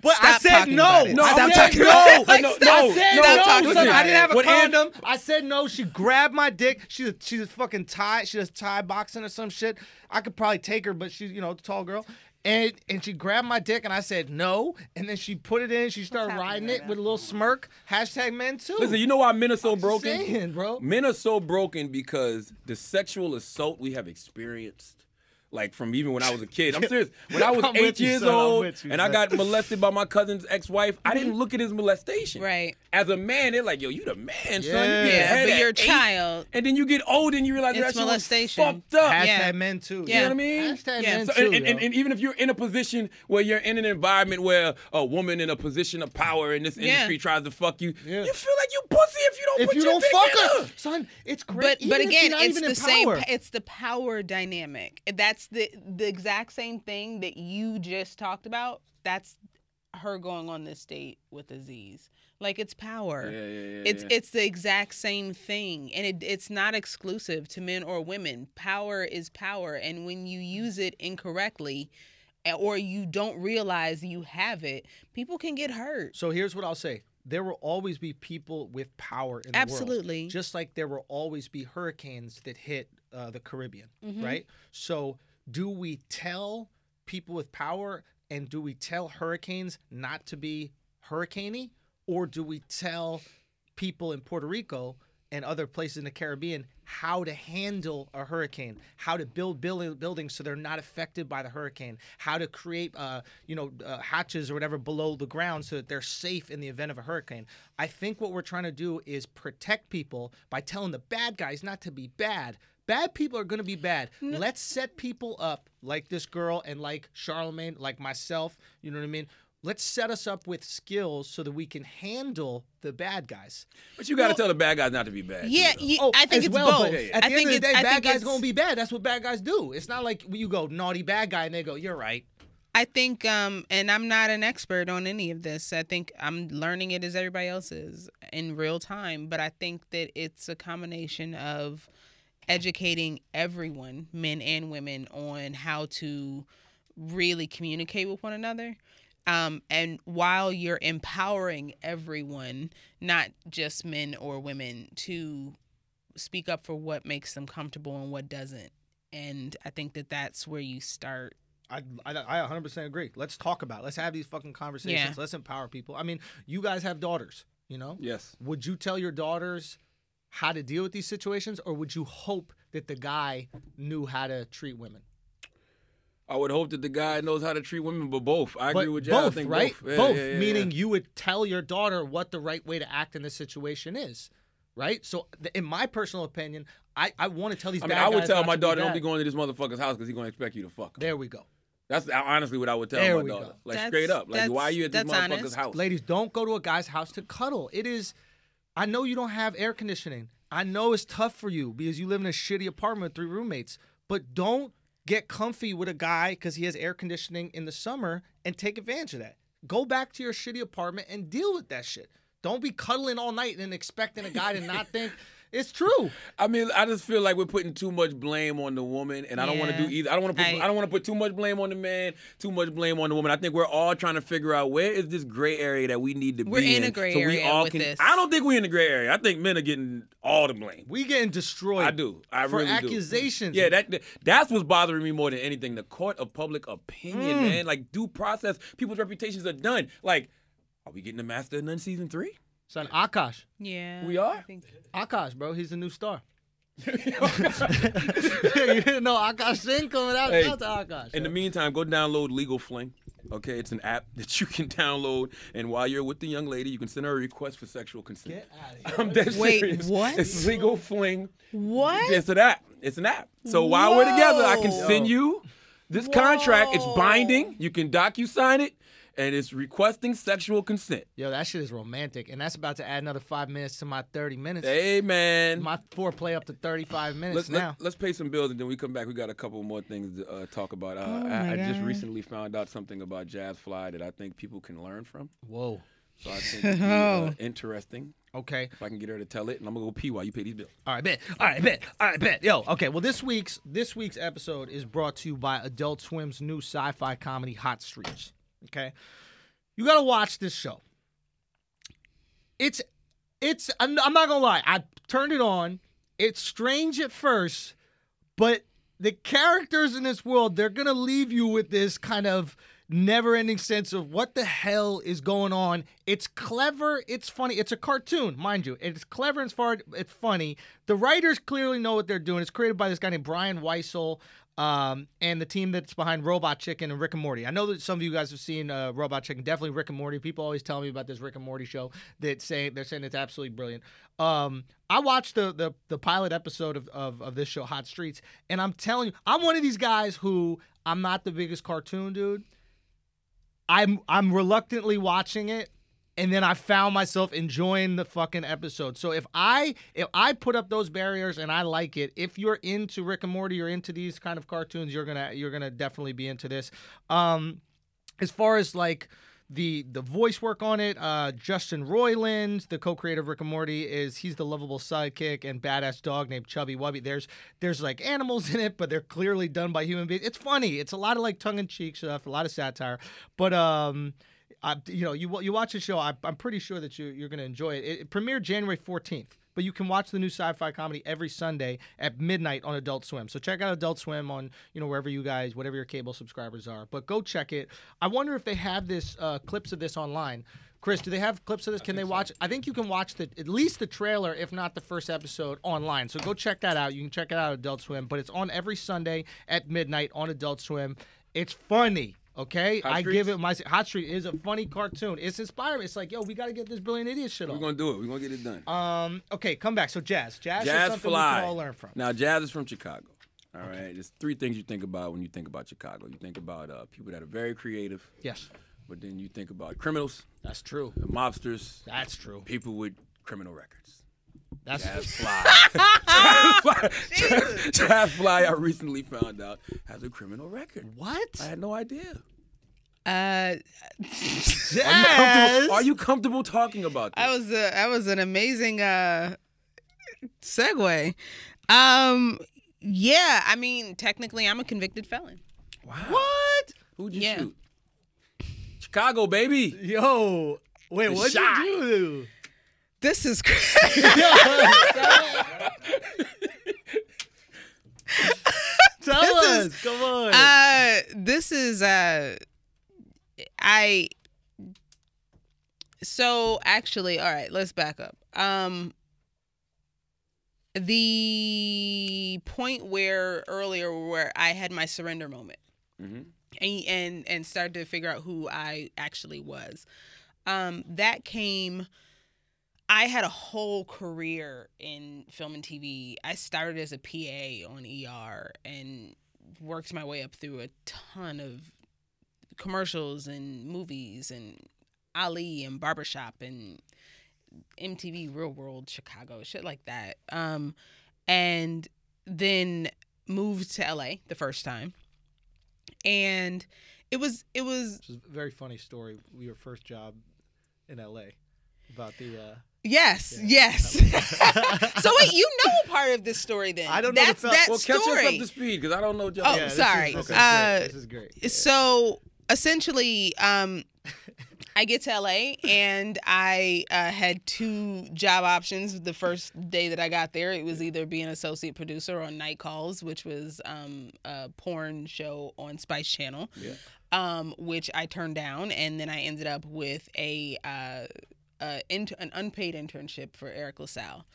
But I Stop said talking no. about it. No, I I'm said talking no. about- I no, said no, no. stop talking Son, about I didn't have a When condom. I said no. She grabbed my dick. She's fucking Thai. She does Thai boxing or some shit. I could probably take her, but she's a tall girl. And she grabbed my dick and I said no. And then she put it in. She started riding it with a little smirk. Hashtag men too. Listen, you know why men are so broken? Saying, bro. Men are so broken because the sexual assault we have experienced, like from even when I was a kid. I'm serious. When I was I'm 8 with you, years son. I'm old with you, and I son. got molested by my cousin's ex-wife, I didn't look at his molestation. Right. As a man, they're like, yo, you the man, son. You Yeah. get Yeah, head but at you're a 8, child. and then you get old and you realize It's that shit was molestation. fucked up. Hashtag Yeah. men too. You know what I mean? Hashtag Yeah. men So, too. and even if you're in a position where you're in an environment where a woman in a position of power in this industry tries to fuck you, Yeah. you feel like you pussy if you don't if put you your don't dick fuck in her, son, it's great. But Even if again, you're not it's even the in same. power. It's the power dynamic. That's the exact same thing that you just talked about. That's her going on this date with Aziz. Like, it's power. Yeah. It's the exact same thing, and it's not exclusive to men or women. Power is power, and when you use it incorrectly, or you don't realize you have it, people can get hurt. So here's what I'll say. There will always be people with power in the world. Absolutely. Just like there will always be hurricanes that hit the Caribbean, Mm-hmm. right? So do we tell people with power and do we tell hurricanes not to be hurricaney? Or do we tell people in Puerto Rico and other places in the Caribbean how to handle a hurricane, how to build buildings so they're not affected by the hurricane, how to create hatches or whatever below the ground so that they're safe in the event of a hurricane? I think what we're trying to do is protect people by telling the bad guys not to be bad. Bad people are going to be bad. Let's set people up like this girl and like Charlamagne, like myself, you know what I mean? Let's set us up with skills so that we can handle the bad guys. But you got to tell the bad guys not to be bad. Yeah, too, though. I think as it's well, both. but at I the think end of the day, I bad think guys it's- going to be bad. That's what bad guys do. It's not like you go naughty bad guy and they go, you're right. I think, and I'm not an expert on any of this. I think I'm learning it as everybody else is in real time. But I think that it's a combination of educating everyone, men and women, on how to really communicate with one another. And while you're empowering everyone, not just men or women, to speak up for what makes them comfortable and what doesn't. And I think that that's where you start. I 100% agree. Let's talk about it. Let's have these fucking conversations. Yeah. Let's empower people. I mean, you guys have daughters, you know? Yes. Would you tell your daughters how to deal with these situations, or would you hope that the guy knew how to treat women? I would hope that the guy knows how to treat women, but both. I agree But with Jas. I both, think right? both. Yeah, Both, yeah, meaning yeah. you would tell your daughter what the right way to act in this situation is, right? So, in my personal opinion, I want to tell these I mean, bad I would guys tell not my to be daughter, don't bad. be going to this motherfucker's house because he's going to expect you to fuck him. There we go. That's honestly what I would tell There my we daughter. go. Like That's- straight up. Like that's- why are you at this that's motherfucker's honest. house? Ladies, don't go to a guy's house to cuddle. It is. I know you don't have air conditioning. I know it's tough for you because you live in a shitty apartment with 3 roommates. But don't get comfy with a guy because he has air conditioning in the summer and take advantage of that. Go back to your shitty apartment and deal with that shit. Don't be cuddling all night and expecting a guy to not think. It's true. I mean, I just feel like we're putting too much blame on the woman, and I don't want to Yeah. do either. I don't want to put too much blame on the man, too much blame on the woman. I think we're all trying to figure out where is this gray area that we need to We're be in a gray so we area all with can. this. I don't think we're in the gray area. I think men are getting all the blame. We getting destroyed. I do. I for really do. accusations. Yeah, that's what's bothering me more than anything. The court of public opinion, man. Like due process, people's reputations are done. Like, are we getting the Master of None season 3? Son, Akash. Yeah. We are? I think Akash, bro. He's the new star. You didn't know Akash Singh coming out? Hey, Shout out to Akash. In the meantime, go download Legal Fling. Okay, it's an app that you can download, and while you're with the young lady, you can send her a request for sexual consent. Get out of here. I'm dead Wait, serious. what? It's Legal Fling. What? It's an app. It's an app. So while we're together, I can Whoa. send you this contract. It's Whoa. binding. You can DocuSign it, and it's requesting sexual consent. Yo, that shit is romantic, and that's about to add another 5 minutes to my 30 minutes. Hey, man. My foreplay up to 35 minutes now. Let's pay some bills, and then we come back. We got a couple more things to talk about. I just recently found out something about JasFly that I think people can learn from. Whoa. So I think it'd be interesting Okay. if I can get her to tell it, and I'm gonna go pee while you pay these bills. All right, bet. Yo, okay. Well, this week's episode is brought to you by Adult Swim's new sci-fi comedy Hot Streets. Okay, you gotta watch this show. It's. I'm not gonna lie. I turned it on. It's strange at first, but the characters in this world, they're gonna leave you with this kind of never-ending sense of what the hell is going on. It's clever. It's funny. It's a cartoon, mind you. It's clever as far as it's funny. The writers clearly know what they're doing. It's created by this guy named Brian Weissel, and the team that's behind Robot Chicken and Rick and Morty. I know that some of you guys have seen Robot Chicken, definitely Rick and Morty. People always tell me about this Rick and Morty show. They're saying it's absolutely brilliant. I watched the pilot episode of this show, Hot Streets, and I'm telling you, I'm one of these guys who I'm not the biggest cartoon dude. I'm reluctantly watching it, and then I found myself enjoying the fucking episode. So if I put up those barriers and I like it, if you're into Rick and Morty, you're into these kind of cartoons, you're gonna definitely be into this. As far as like the voice work on it, Justin Roiland, the co-creator of Rick and Morty, he's the lovable sidekick and badass dog named Chubby Wubby. There's like animals in it, but they're clearly done by human beings. It's funny. It's a lot of like tongue-in-cheek stuff, a lot of satire. But you watch the show, I'm pretty sure that you're gonna enjoy it. It premiered January 14th. But you can watch the new sci-fi comedy every Sunday at midnight on Adult Swim. So check out Adult Swim on, wherever you guys, whatever your cable subscribers are. But go check it. I wonder if they have this clips of this online. Chris, do they have clips of this? Can they watch? I think you can watch at least the trailer, if not the first episode, online. So go check that out. You can check it out at Adult Swim. But it's on every Sunday at midnight on Adult Swim. It's funny. Okay, Hot I Streets? give it my Hot Street is a funny cartoon. It's inspiring. It's like, yo, we got to get this Brilliant Idiot shit on. We're gonna do it. We're gonna get it done. Okay, come back. So Jas is something we can all learn from. Now, Jas is from Chicago. All right. There's 3 things you think about when you think about Chicago. You think about people that are very creative, Yes, but then you think about criminals, that's true. mobsters, That's true. people with criminal records. That's JasFly. JasFly, I recently found out, has a criminal record. what? I had no idea. Jas. Are you comfortable talking about this? That was an amazing segue. Yeah, I mean, technically, I'm a convicted felon. Wow. What? Who'd you Yeah. shoot? Chicago, baby. Yo, wait, The what'd shot. you do? This is crazy. Tell This us. is- Come on. This is so actually, all right, let's back up. The point where I had my surrender moment and started to figure out who I actually was. That came. I had a whole career in film and TV. I started as a PA on ER and worked my way up through a ton of commercials and movies and Ali and Barbershop and MTV Real World Chicago, shit like that. And then moved to LA the first time. And it was Which is a very funny story. Your first job in LA about the. Yes. So wait, you know a part of this story then? I don't know. That's that Well, catch us story. up to speed because I don't know. Oh, Yeah, sorry. This is great. Yeah. So essentially, I get to LA and I had 2 job options. The first day that I got there, it was either be an associate producer on Night Calls, which was a porn show on Spice Channel, which I turned down, and then I ended up with an unpaid internship for Eric LaSalle,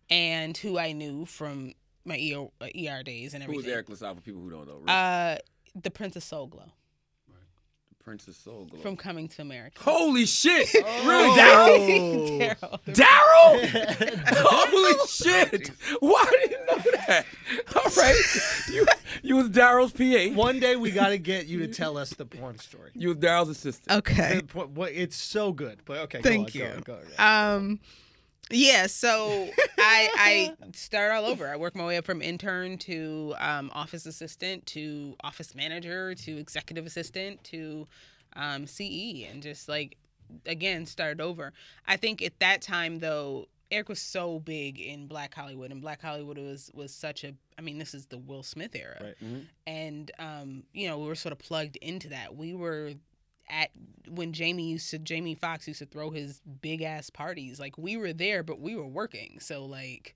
and who I knew from my ER days and everything. Who was Eric LaSalle for people who don't know? Really? The Prince of Soul Glow. Princess Soul Glow. From Coming to America. Holy shit! Really, Daryl? Daryl? Holy shit! Why didn't you know that? All right, you was Daryl's PA. One day we got to get you to tell us the porn story. You was Daryl's assistant. Okay. It's so good, but okay. Thank you. Go on. Yeah, so I start all over. I work my way up from intern to office assistant to office manager to executive assistant to CE, and just like, again, started over. I think at that time, though, Eric was so big in Black Hollywood, and Black Hollywood was such a, I mean, this is the Will Smith era. Right. Mm-hmm. And, we were sort of plugged into that. We were when Jamie Foxx used to throw his big ass parties, like, we were there, but we were working. So, like,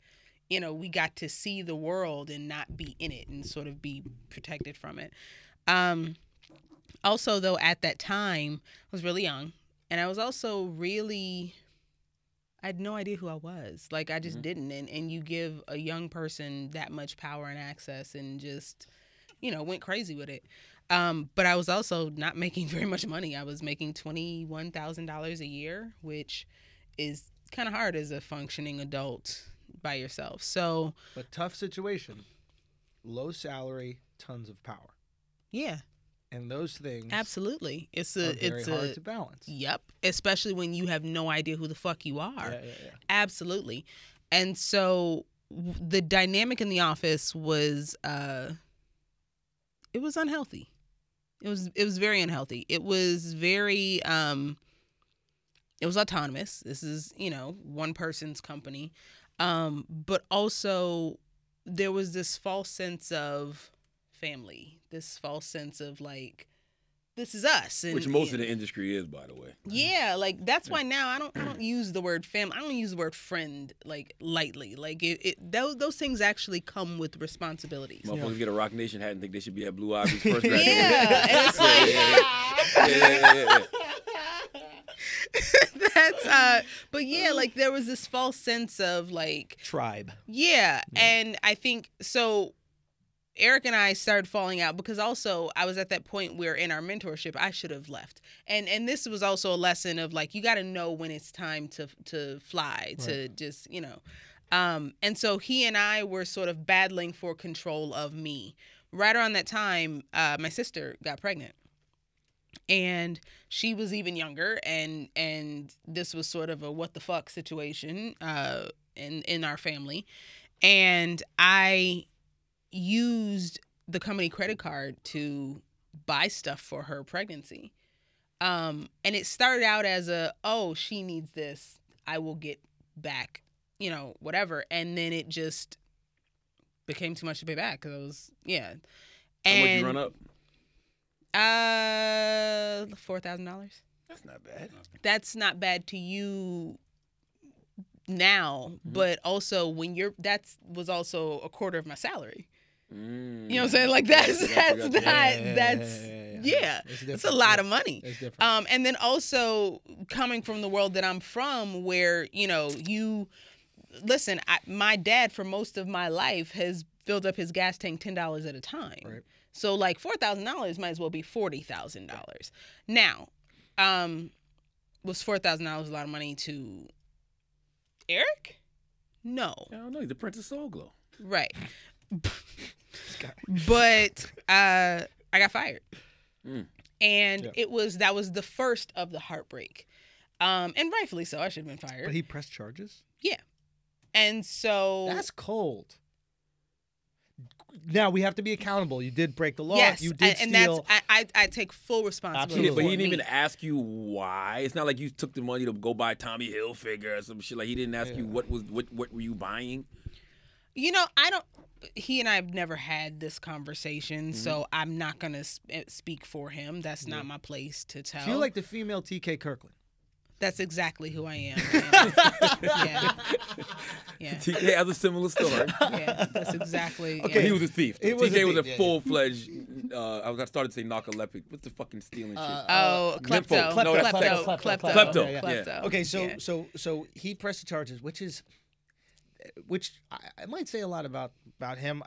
we got to see the world and not be in it and sort of be protected from it. Also, though, at that time, I was really young, and I was also I had no idea who I was. Like, I just didn't. And you give a young person that much power and access and just, went crazy with it. But I was also not making very much money. I was making $21,000 a year, which is kind of hard as a functioning adult by yourself. So, But tough situation. Low salary, tons of power. yeah, And those things absolutely. It's very hard to balance. Yep. Especially when you have no idea who the fuck you are. Yeah. Absolutely. And so the dynamic in the office was, it was unhealthy. It was very unhealthy. It was very, it was autonomous. This is, one person's company. But also there was this false sense of family, this false sense of like, this is us. And, Which most of the industry is, by the way. Yeah, like that's why now I don't use the word family. I don't use the word friend like lightly. Like those things actually come with responsibilities. Motherfuckers get a Rock Nation hat and think they should be at Blue Ivy's first graduation. Yeah, and it's like Yeah. that's but yeah, like there was this false sense of like Tribe. yeah, and I think so. Eric and I started falling out because also I was at that point where in our mentorship I should have left, and this was also a lesson of like you got to know when it's time to fly, to just and so he and I were sort of battling for control of me. Right around that time, my sister got pregnant, and she was even younger, and this was sort of a what the fuck situation in our family, and I used the company credit card to buy stuff for her pregnancy. And it started out as she needs this, I will get back, whatever. And then it just became too much to pay back because I was, yeah. How much you run up? $4,000. That's not bad. That's not bad to you now, but also that was also a quarter of my salary. You know what I'm saying? Like that's a lot of money. It's different. And then also coming from the world that I'm from, where my dad for most of my life has filled up his gas tank $10 at a time. Right. So like $4,000 might as well be $40,000. Now, was $4,000 a lot of money to Eric? No. I don't know. He's the Prince of Soul Glow. Right. But I got fired. And Yeah. that was the first of the heartbreak. And rightfully so. I should have been fired. But he pressed charges? Yeah. And so That's cold. Now we have to be accountable. You did break the law. yes, You did and steal. I take full responsibility. Absolutely. But he for didn't even me. ask you why. It's not like you took the money to go buy Tommy Hilfiger or some shit. Like he didn't ask you what were you buying. You know, he and I have never had this conversation, so I'm not going to speak for him. That's not my place to tell. I feel like the female TK Kirkland. That's exactly who I am. Yeah. TK has a similar story. Yeah, that's exactly. Okay. But Yeah. he was a thief. He was a TK was a thief, yeah. full-fledged. I started to say narcoleptic. What's the fucking stealing shit? Oh, klepto. No, that's klepto. Yeah. Okay, so he pressed the charges, which I might say a lot about him.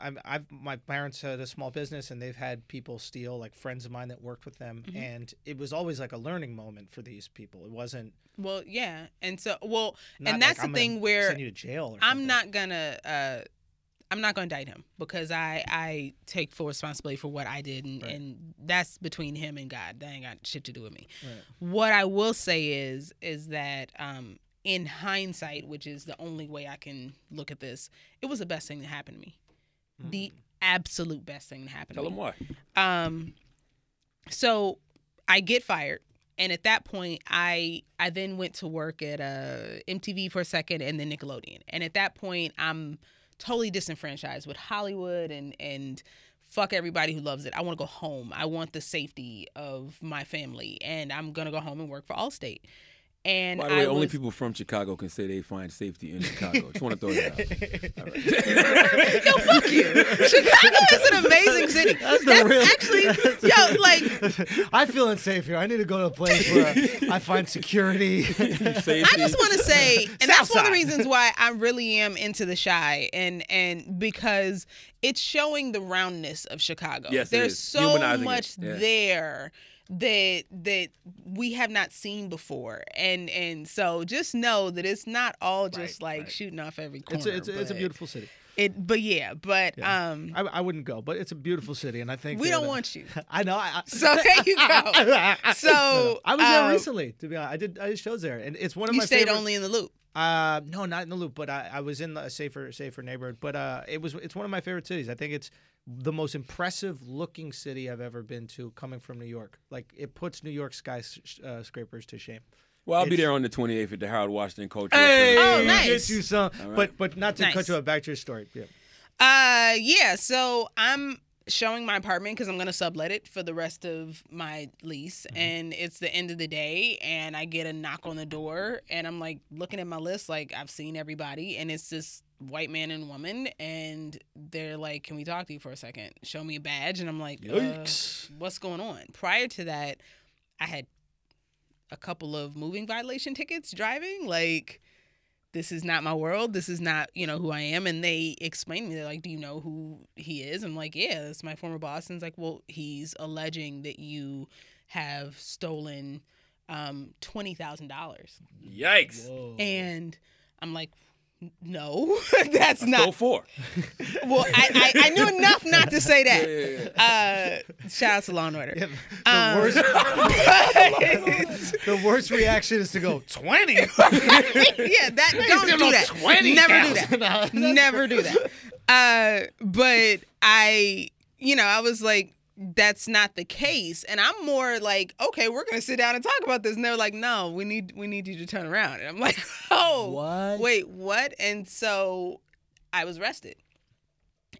My parents had a small business, and they've had people steal, like friends of mine that worked with them, and it was always like a learning moment for these people. It wasn't. Well, yeah, and so not and that's like, the thing where send you to jail. Or I'm something. not gonna indict him because I take full responsibility for what I did, and that's between him and God. That ain't got shit to do with me. Right. What I will say is that in hindsight, which is the only way I can look at this, it was the best thing that happened to me. The absolute best thing that happened Tell to him me. why. So I get fired. And at that point, I then went to work at MTV for a second and then Nickelodeon. And at that point, I'm totally disenfranchised with Hollywood and fuck everybody who loves it. I want to go home. I want the safety of my family. And I'm going to go home and work for Allstate. And By the way, only people from Chicago can say they find safety in Chicago. Just want to throw that out. All right. Yo, fuck you. Chicago is an amazing city. That's actually, yo, like, I feel unsafe here. I need to go to a place where I find security. Safety. I just want to say, and that's one of the Southside. reasons why I really am into The Chi, and because it's showing the roundness of Chicago. Yes, it There's is. so Humanizing it. much Yeah. there that we have not seen before, and so just know that it's not all just shooting off every corner. It's a beautiful city. I wouldn't go, but it's a beautiful city, and I think we don't want you. I know. So there you go. So I was there recently. To be honest, I did shows there, and it's one of you my stayed favorite. only in the Loop. No, not in the Loop, but I was in a safer neighborhood. But it's one of my favorite cities. I think it's the most impressive looking city I've ever been to, coming from New York. Like, it puts New York skyscrapers to shame. Well, I'll be there on the 28th at the Harold Washington Culture. Hey, Oh, nice. get you some. right. But not to Nice. cut you off. Back to your story. Yeah. So I'm showing my apartment because I'm going to sublet it for the rest of my lease. And it's the end of the day, and I get a knock on the door, and I'm like looking at my list, like I've seen everybody, and it's this white man and woman, and they're like, "Can we talk to you for a second? Show me a badge." And I'm like, Yikes. what's going on? Prior to that, I had a couple of moving violation tickets driving. Like, this is not my world. This is not, who I am. And they explained to me, they're like, "Do you know who he is?" I'm like, "Yeah, that's my former boss." And it's like, "Well, he's alleging that you have stolen $20,000. Yikes. Whoa. And I'm like, "No, that's not." Go for. Well, I knew enough not to say that. Yeah. Shout out to Law and Order. Yeah, But- the worst reaction is to go 20. Yeah, that don't do that. Never do that. Never do that. But I was like, that's not the case. And I'm more like, okay, we're gonna sit down and talk about this. And they're like, "No, we need you to turn around." And I'm like, "Oh, What? Wait, what?" And so I was arrested.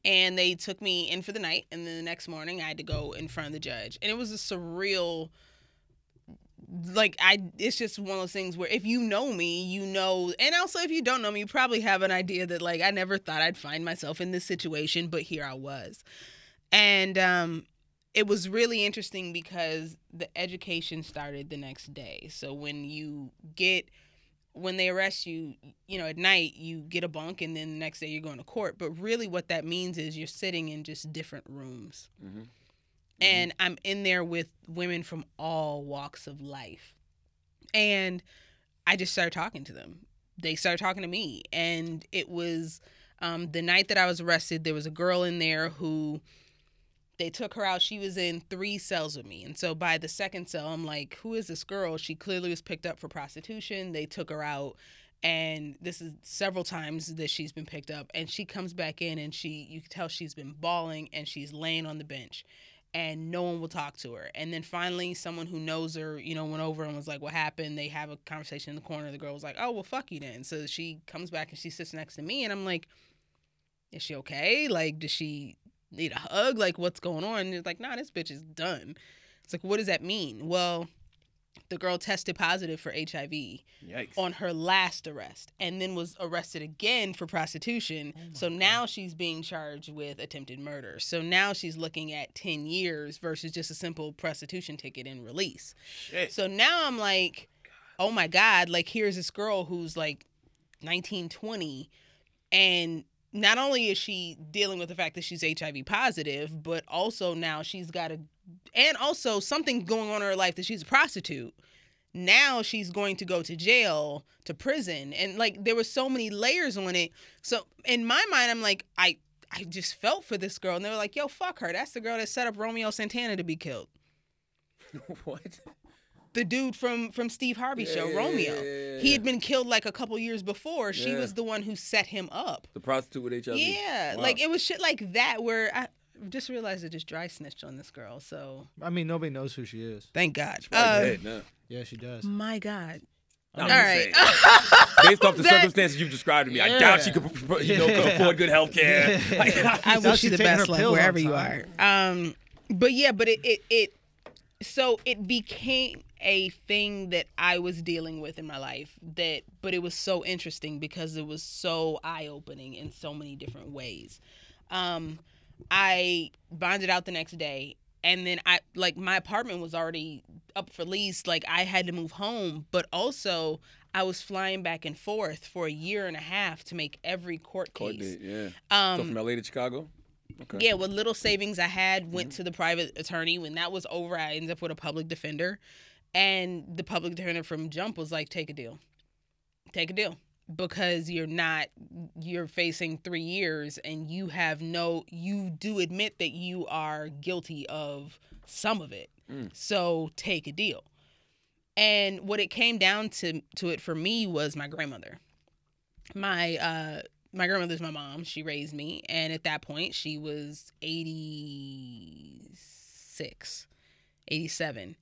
And they took me in for the night, and then the next morning I had to go in front of the judge. And it was a surreal, it's just one of those things where if you know me, and also if you don't know me, you probably have an idea that, like, I never thought I'd find myself in this situation, but here I was. And it was really interesting because the education started the next day. So when they arrest you, at night, you get a bunk, and then the next day you're going to court. But really what that means is you're sitting in just different rooms. Mm-hmm. And I'm in there with women from all walks of life. And I just started talking to them. They started talking to me. And it was The night that I was arrested, there was a girl in there who they took her out. She was in 3 cells with me. And so by the second cell, I'm like, who is this girl? She clearly was picked up for prostitution. They took her out. And this is several times that she's been picked up. And she comes back in and you can tell she's been bawling and she's laying on the bench. And no one will talk to her. And then finally, someone who knows her, went over and was like, what happened? They have a conversation in the corner. The girl was like, oh, well, fuck you then. So she comes back and she sits next to me. And I'm like, is she okay? Like, does she need a hug? Like, what's going on? And it's like, nah, this bitch is done. It's like, what does that mean? Well, the girl tested positive for HIV on her last arrest and then was arrested again for prostitution. So now she's being charged with attempted murder. So now she's looking at 10 years versus just a simple prostitution ticket and release. Shit. So now I'm like, oh my God, like here's this girl who's like 19, 20, and not only is she dealing with the fact that she's HIV positive, but also now she's got and also something going on in her life that she's a prostitute. Now she's going to go to jail, to prison. And like, there were so many layers on it. So in my mind, I'm like, I just felt for this girl. And they were like, yo, fuck her. That's the girl that set up Romeo Santana to be killed. What? The dude from Steve Harvey's show, Romeo. Yeah. He had been killed like a couple years before. She was the one who set him up. The prostitute with HIV. Yeah. Wow. Like, it was shit like that where I just realized I just dry snitched on this girl. So I mean, nobody knows who she is. thank God. Yeah, she does. My God. No, All right. Based off the circumstances you've described to me, I doubt she could, could afford good health care. I wish you the best luck pills wherever on you time. are. But it became a thing that I was dealing with in my life but it was so interesting because it was so eye-opening in so many different ways. I bonded out the next day. And then my apartment was already up for lease. Like, I had to move home, but also I was flying back and forth for a year and a half to make every court case. Date, yeah. So from LA to Chicago? Okay. Yeah, what little savings I had went to the private attorney. When that was over, I ended up with a public defender. And the public defender from jump was like, take a deal. Take a deal. Because you're facing 3 years and you do admit that you are guilty of some of it. So take a deal. And what it came down to it for me was my grandmother. My grandmother's my mom. She raised me. And at that point, she was 86, 87.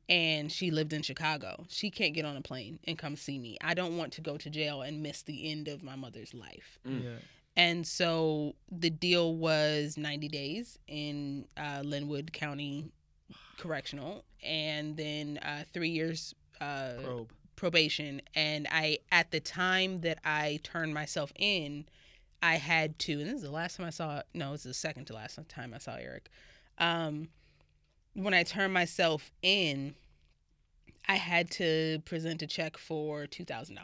And she lived in Chicago. She can't get on a plane and come see me. I don't want to go to jail and miss the end of my mother's life. Yeah. And so the deal was 90 days in Linwood County Correctional, and then 3 years probation. And at the time that I turned myself in, I had to, and this is the last time I saw, no, it's the second to last time I saw Eric. When I turned myself in, I had to present a check for $2,000,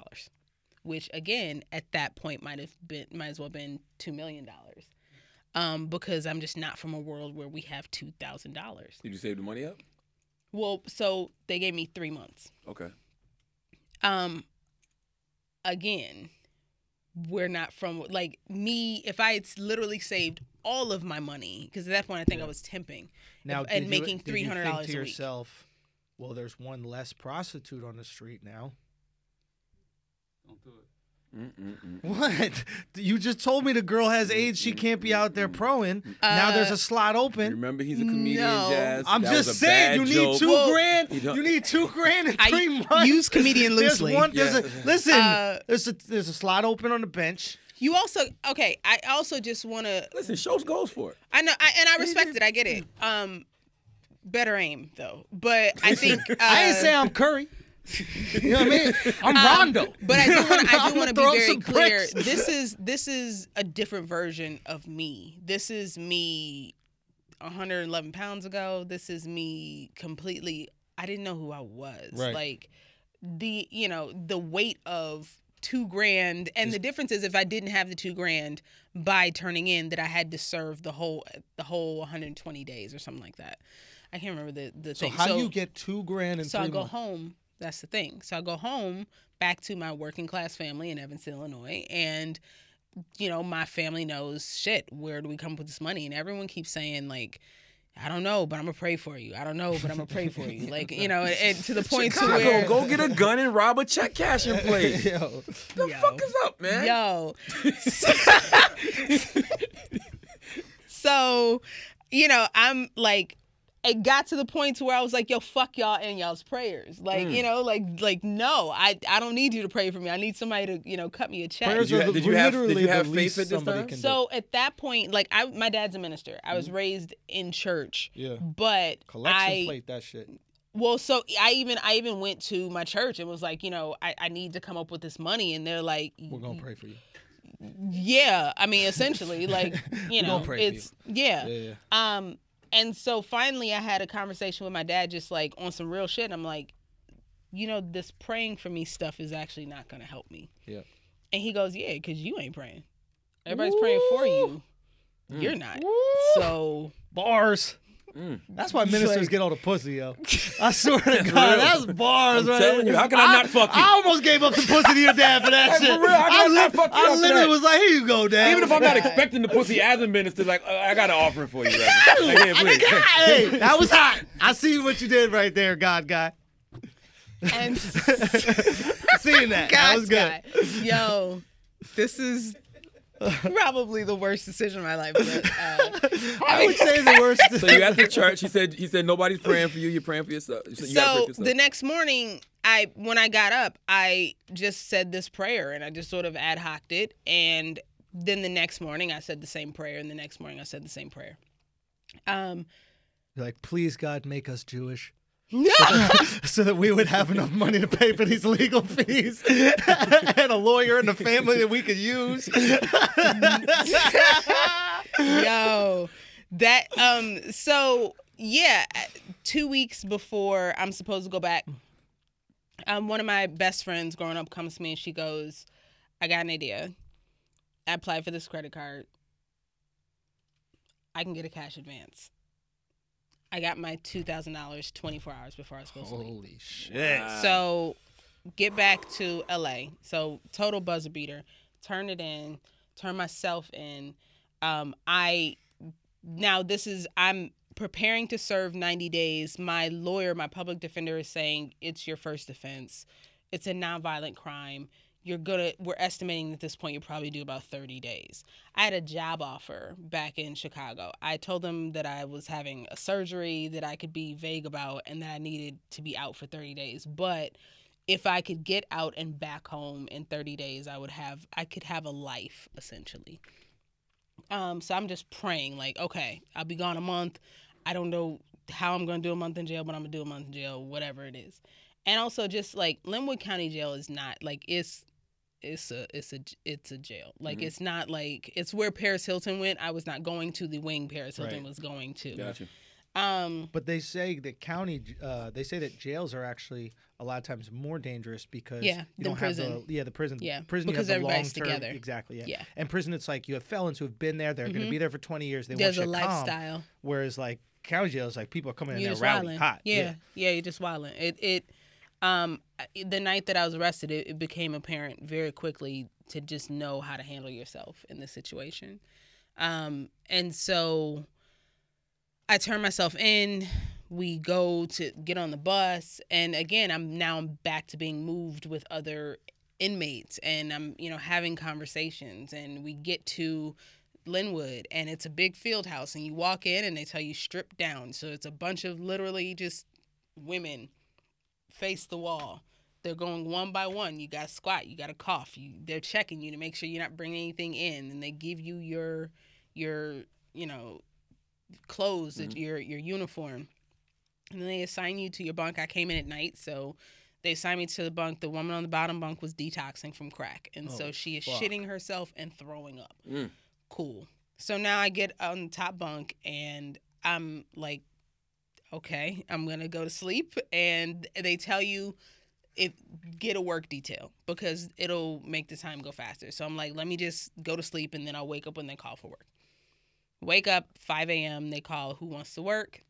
which again at that point might as well been $2 million, because I'm just not from a world where we have $2,000. Did you save the money up? Well, so they gave me 3 months. Okay. Again, we're not from like me. If I had literally saved all of my money, because at that point I think I was temping and making $300 to a week. yourself, well, there's one less prostitute on the street now. Don't do it. What? You just told me the girl has AIDS. She can't be out there proing. Now there's a slot open. Remember, he's a comedian, No. Jazz. I'm That just was a saying, bad you joke. need $2 grand. You don't- You need $2 grand in I 3 months. use comedian loosely. Listen, there's a slot open on the bench. You also okay. I also just want to. Listen, shows goes for it. I know, and I respect it. I get it. Better aim though, but I think I didn't say I'm Curry. You know what I mean? I'm Rondo. But I do want to be Throw very some clear. bricks. This is a different version of me. This is me 111 pounds ago. This is me completely. I didn't know who I was. Right. Like the weight of $2 grand, and the difference is if I didn't have the $2 grand by turning in, that I had to serve the whole 120 days or something like that. I can't remember the So thing. how do you get $2 grand in 3 So I months? go home. That's the thing. So I go home back to my working class family in Evanston, Illinois, and my family knows, shit, where do we come up with this money? And everyone keeps saying, like, I don't know, but I'm going to pray for you. I don't know, but I'm going to pray for you. Like, and to the point Chicago, to where... go get a gun and rob a check cashing place. Yo. The fuck is up, man? Yo. So, I'm like, it got to the point to where I was like, yo, fuck y'all and y'all's prayers. Like, no, I don't need you to pray for me. I need somebody to, cut me a check. Prayers Did you have faith at this time? So at that point, like, my dad's a minister. I was raised in church. Yeah. But Collection plate that shit. Well, so I even went to my church and was like, I need to come up with this money. And they're like, we're going to pray for you. Yeah. I mean, essentially, like, it's, yeah. And so finally I had a conversation with my dad, just like on some real shit. I'm like, this praying for me stuff is actually not going to help me. Yeah. And he goes, yeah, because you ain't praying. Everybody's praying for you. You're not. So. Bars. That's why ministers get all the pussy, yo. I swear to God, that's bars, I'm right? telling you, how can I not fuck you? I almost gave up some pussy to your dad for that shit. For real, how can I not fuck you I up for literally that? was like, here you go, dad. Even if I'm not expecting the pussy as a minister, like, I got an offering for you. Right? Like, yeah, please. Hey, that was hot. I see what you did right there, God guy. And Seeing that. That was good. Yo, this is probably the worst decision of my life. But, I would say the worst. So you at the church, he said nobody's praying for you, you're praying for yourself. You gotta pray for yourself. The next morning, when I got up, I just said this prayer and I just sort of ad hoc'd it. And then the next morning I said the same prayer, and the next morning I said the same prayer. You're like, please God, make us Jewish. No. So that we would have enough money to pay for these legal fees and a lawyer in the family that we could use. Yo, that so yeah, 2 weeks before I'm supposed to go back, one of my best friends growing up comes to me and she goes, I got an idea. I applied for this credit card. I can get a cash advance. I got my $2,000 24 hours before I was supposed to leave. Holy shit. So get back to LA. So total buzzer beater. Turn it in. Turn myself in. I'm preparing to serve 90 days. My lawyer, my public defender is saying it's your first offense. It's a nonviolent crime. We're estimating at this point you'll probably do about 30 days. I had a job offer back in Chicago. I told them that I was having a surgery that I could be vague about and that I needed to be out for 30 days. But if I could get out and back home in 30 days, I could have a life, essentially. So I'm just praying, like, okay, I'll be gone a month. I don't know how I'm going to do a month in jail, but I'm going to do a month in jail, whatever it is. And also just like Linwood County Jail is not like it's a jail. Like it's not like it's where Paris Hilton went. I was not going to the wing Paris Hilton was going to. Gotcha. But they say that jails are actually a lot of times more dangerous because you don't prison. have the prison. Yeah, prison because you have the everybody's long-term, together. Exactly. Yeah. And prison, it's like you have felons who have been there. They're going to be there for 20 years. They There's want a you to lifestyle. calm. Whereas like county jail is like people are coming in You're there just rowdy, wilding. hot. Yeah, you're just wilding. The night that I was arrested, it became apparent very quickly to just know how to handle yourself in this situation. And so I turn myself in. We go to get on the bus. And again, I'm back to being moved with other inmates. And I'm, having conversations. And we get to Linwood, and it's a big field house. And you walk in, and they tell you strip down. So it's a bunch of literally just women face the wall. They're going one by one. You got to squat. You got to cough. They're checking you to make sure you're not bringing anything in. And they give you your clothes, your uniform. And then they assign you to your bunk. I came in at night, so they assigned me to the bunk. The woman on the bottom bunk was detoxing from crack. And so she is shitting herself and throwing up. Cool. So now I get on the top bunk, and I'm like, okay, I'm going to go to sleep. And they tell you, get a work detail because it'll make the time go faster. So I'm like, let me just go to sleep, and then I'll wake up when they call for work. Wake up, 5 a.m., they call who wants to work.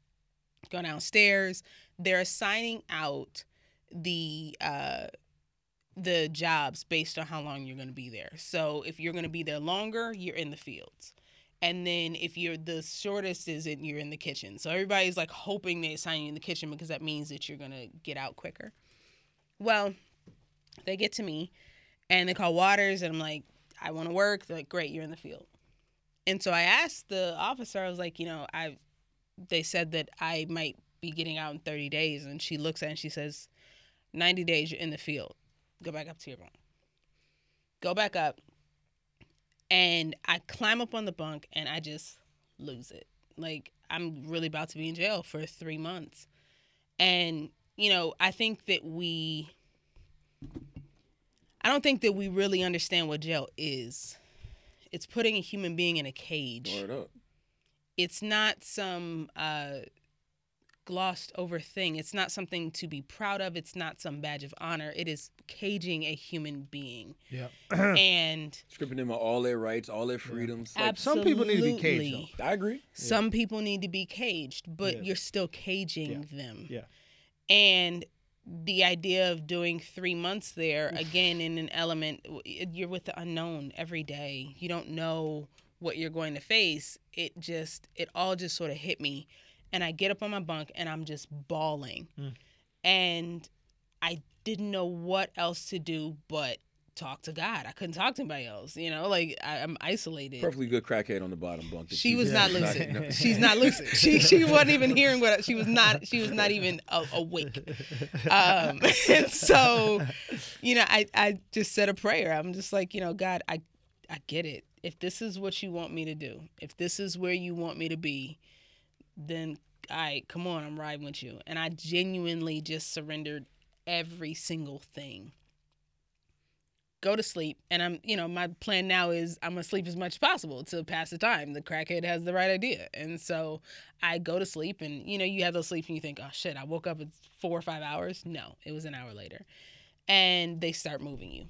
Go downstairs. They're assigning out the the jobs based on how long you're going to be there. So if you're going to be there longer, you're in the fields. And then if you're the shortest you're in the kitchen. So everybody's like hoping they assign you in the kitchen because that means that you're going to get out quicker. Well, they get to me and they call Watters and I'm like, I want to work. They're like, great, you're in the field. And so I asked the officer, I was like, they said that I might be getting out in 30 days. And she looks at it and she says, 90 days, you're in the field. Go back up to your bunk. Go back up. And I climb up on the bunk and I just lose it. Like, I'm really about to be in jail for 3 months. And, I think that I don't think that we really understand what jail is. It's putting a human being in a cage. Word up. It's not some glossed over thing. It's not something to be proud of. It's not some badge of honor. It is caging a human being. Yeah. And stripping them of all their rights, all their freedoms. Absolutely. Some people need to be caged, though. I agree. Some people need to be caged, but you're still caging them. Yeah. And the idea of doing 3 months there, again, in an element, you're with the unknown every day. You don't know what you're going to face. It all just sort of hit me. And I get up on my bunk and I'm just bawling. And I didn't know what else to do but talk to God. I couldn't talk to anybody else. I'm isolated. Perfectly good crackhead on the bottom bunk. She was not lucid. No. She's not lucid. She wasn't even hearing what she was not even awake. And so, I just said a prayer. I'm just like, God, I get it. If this is what you want me to do, if this is where you want me to be, then come on, I'm riding with you. And I genuinely just surrendered every single thing. Go to sleep. And my plan now is I'm going to sleep as much as possible to pass the time. The crackhead has the right idea. And so I go to sleep and, you have those sleeps and you think, oh shit, I woke up at 4 or 5 hours. No, it was an hour later. And they start moving you.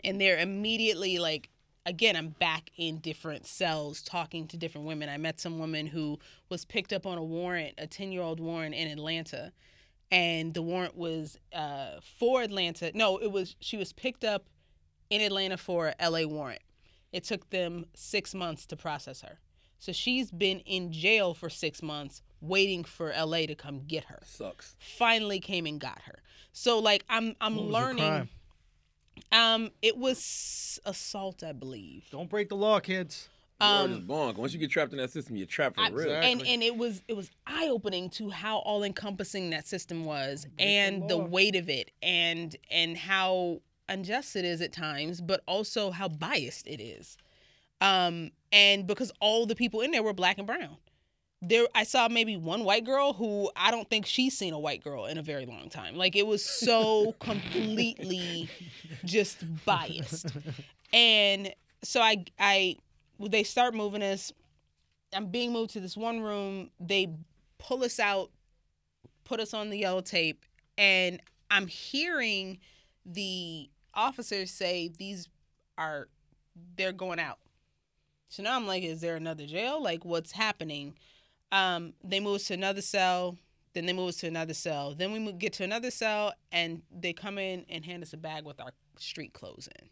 And they're immediately like, again, I'm back in different cells talking to different women. I met some woman who was picked up on a warrant, a 10-year-old warrant in Atlanta. And the warrant was for Atlanta. No, she was picked up in Atlanta for a LA warrant. It took them 6 months to process her. So she's been in jail for 6 months waiting for LA to come get her. Sucks. Finally came and got her. So I'm learning. It was assault, I believe. Don't break the law, kids. Once you get trapped in that system, you're trapped for real. Exactly. And it was eye-opening to how all-encompassing that system was, and the weight of it, and how unjust it is at times, but also how biased it is. And because all the people in there were black and brown. I saw maybe one white girl who I don't think she's seen a white girl in a very long time. Like, it was so completely just biased. And so they start moving us. I'm being moved to this one room. They pull us out, put us on the yellow tape, and I'm hearing the officers say they're going out. So now I'm like, is there another jail? Like, what's happening? They move us to another cell. Then they move us to another cell. Then we get to another cell, and they come in and hand us a bag with our street clothes in.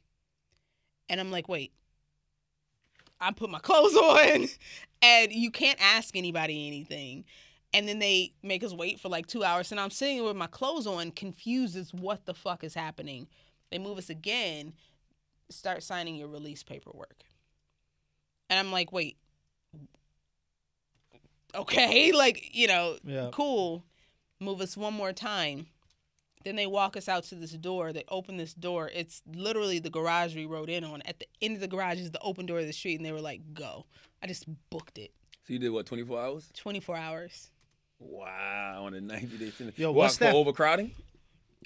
And I'm like, wait. I put my clothes on, and you can't ask anybody anything. And then they make us wait for like 2 hours. And I'm sitting with my clothes on, confused as what the fuck is happening. They move us again, start signing your release paperwork. And I'm like, wait. Okay, cool. Move us one more time. Then they walk us out to this door. They open this door. It's literally the garage we rode in on. At the end of the garage is the open door of the street, and they were like, go. I just booked it. So you did what, 24 hours? 24 hours. Wow, on a 90-day sentence. Yo, what's that? For overcrowding?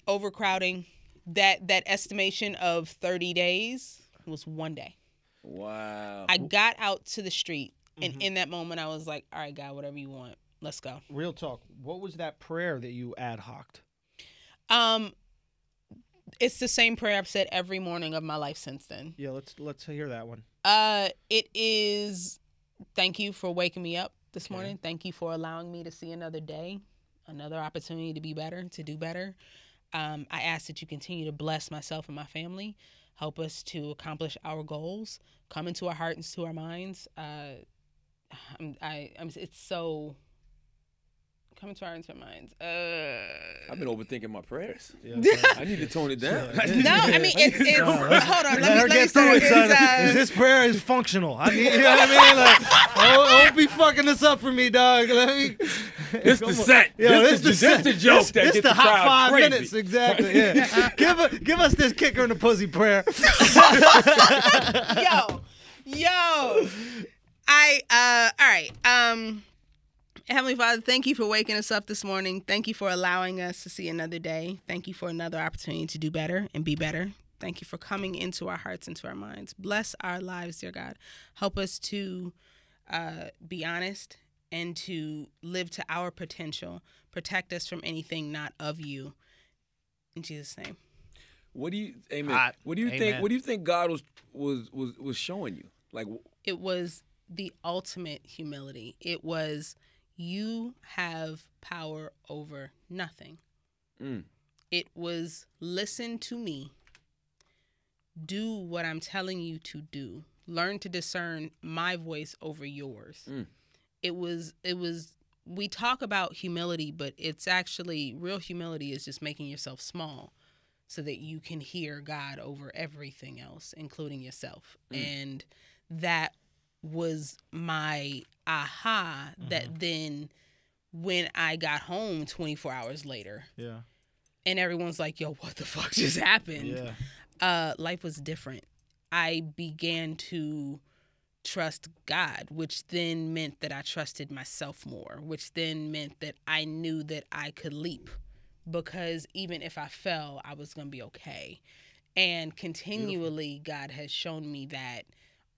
Overcrowding. That estimation of 30 days was 1 day. Wow. I got out to the street, and in that moment, I was like, all right, God, whatever you want. Let's go. Real talk. What was that prayer that you ad hoc'd? It's the same prayer I've said every morning of my life since then. Yeah, let's hear that one. It is, thank you for waking me up this morning. Thank you for allowing me to see another day, another opportunity to be better, to do better. I ask that you continue to bless myself and my family, help us to accomplish our goals, come into our hearts and to our minds. It's so coming to our hearts and minds. I've been overthinking my prayers. Yeah, I need to tone it down. No, I mean it's hold on. Let her Let me get through start. it, son. Is this prayer is functional? I mean, you know what I mean? Like, don't be fucking this up for me, dog. Let me. This the set. Yo, this the joke that this gets the the hot crowd 5 crazy. minutes, exactly. Yeah, give us this kicker in the pussy prayer. Yo. All right. Heavenly Father, thank you for waking us up this morning. Thank you for allowing us to see another day. Thank you for another opportunity to do better and be better. Thank you for coming into our hearts and to our minds. Bless our lives, dear God. Help us to be honest and to live to our potential. Protect us from anything not of you. In Jesus' name. What do you, amen? Hot. What do you Amen. think? What do you think God was showing you? Like, It was the ultimate humility. It was, you have power over nothing. It was, listen to me. Do what I'm telling you to do. Learn to discern my voice over yours. It was, we talk about humility, but it's actually, real humility is just making yourself small so that you can hear God over everything else, including yourself. And that was my aha, that then when I got home 24 hours later, Yeah. and everyone's like, yo, what the fuck just happened? Yeah. Life was different. I began to trust God, which then meant that I trusted myself more, which then meant that I knew that I could leap, because even if I fell, I was going to be okay. And continually, God has shown me that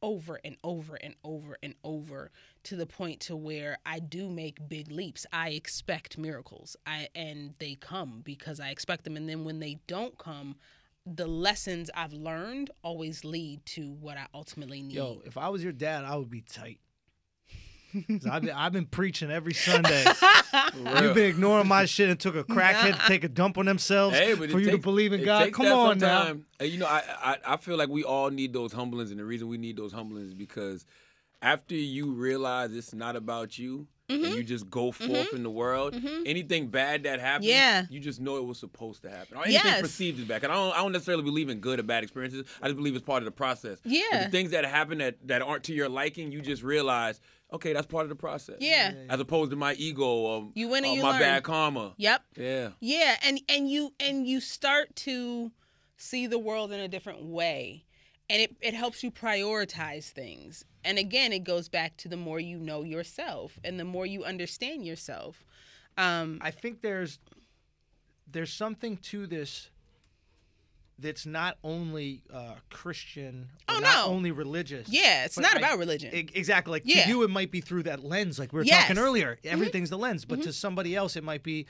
over and over and over and over, to the point to where I do make big leaps. I expect miracles, and they come because I expect them. And then when they don't come, the lessons I've learned always lead to what I ultimately need. Yo, if I was your dad, I would be tight. 'Cause I've been preaching every Sunday. You've been ignoring my shit and took a crackhead to take a dump on themselves but for it you to takes- believe in it God. takes Come that on now. sometime. And, you know, I feel like we all need those humblings, and the reason we need those humblings is because after you realize it's not about you, and you just go forth in the world, anything bad that happens, Yeah. you just know it was supposed to happen. Or anything Yes. perceived as bad. And I don't necessarily believe in good or bad experiences. I just believe it's part of the process. Yeah. But the things that happen that aren't to your liking, you just realize, okay, that's part of the process. Yeah. As opposed to my ego or, You win and or you my learn. bad karma. Yep. Yeah. Yeah, and you start to see the world in a different way, and it helps you prioritize things. And again, it goes back to the more you know yourself and the more you understand yourself. I think there's something to this that's not only Christian, or Oh, not no. only religious. Yeah, it's but not about religion. Exactly. Like Yeah. to you, it might be through that lens, like we were Yes. talking earlier. Everything's the lens, but to somebody else, it might be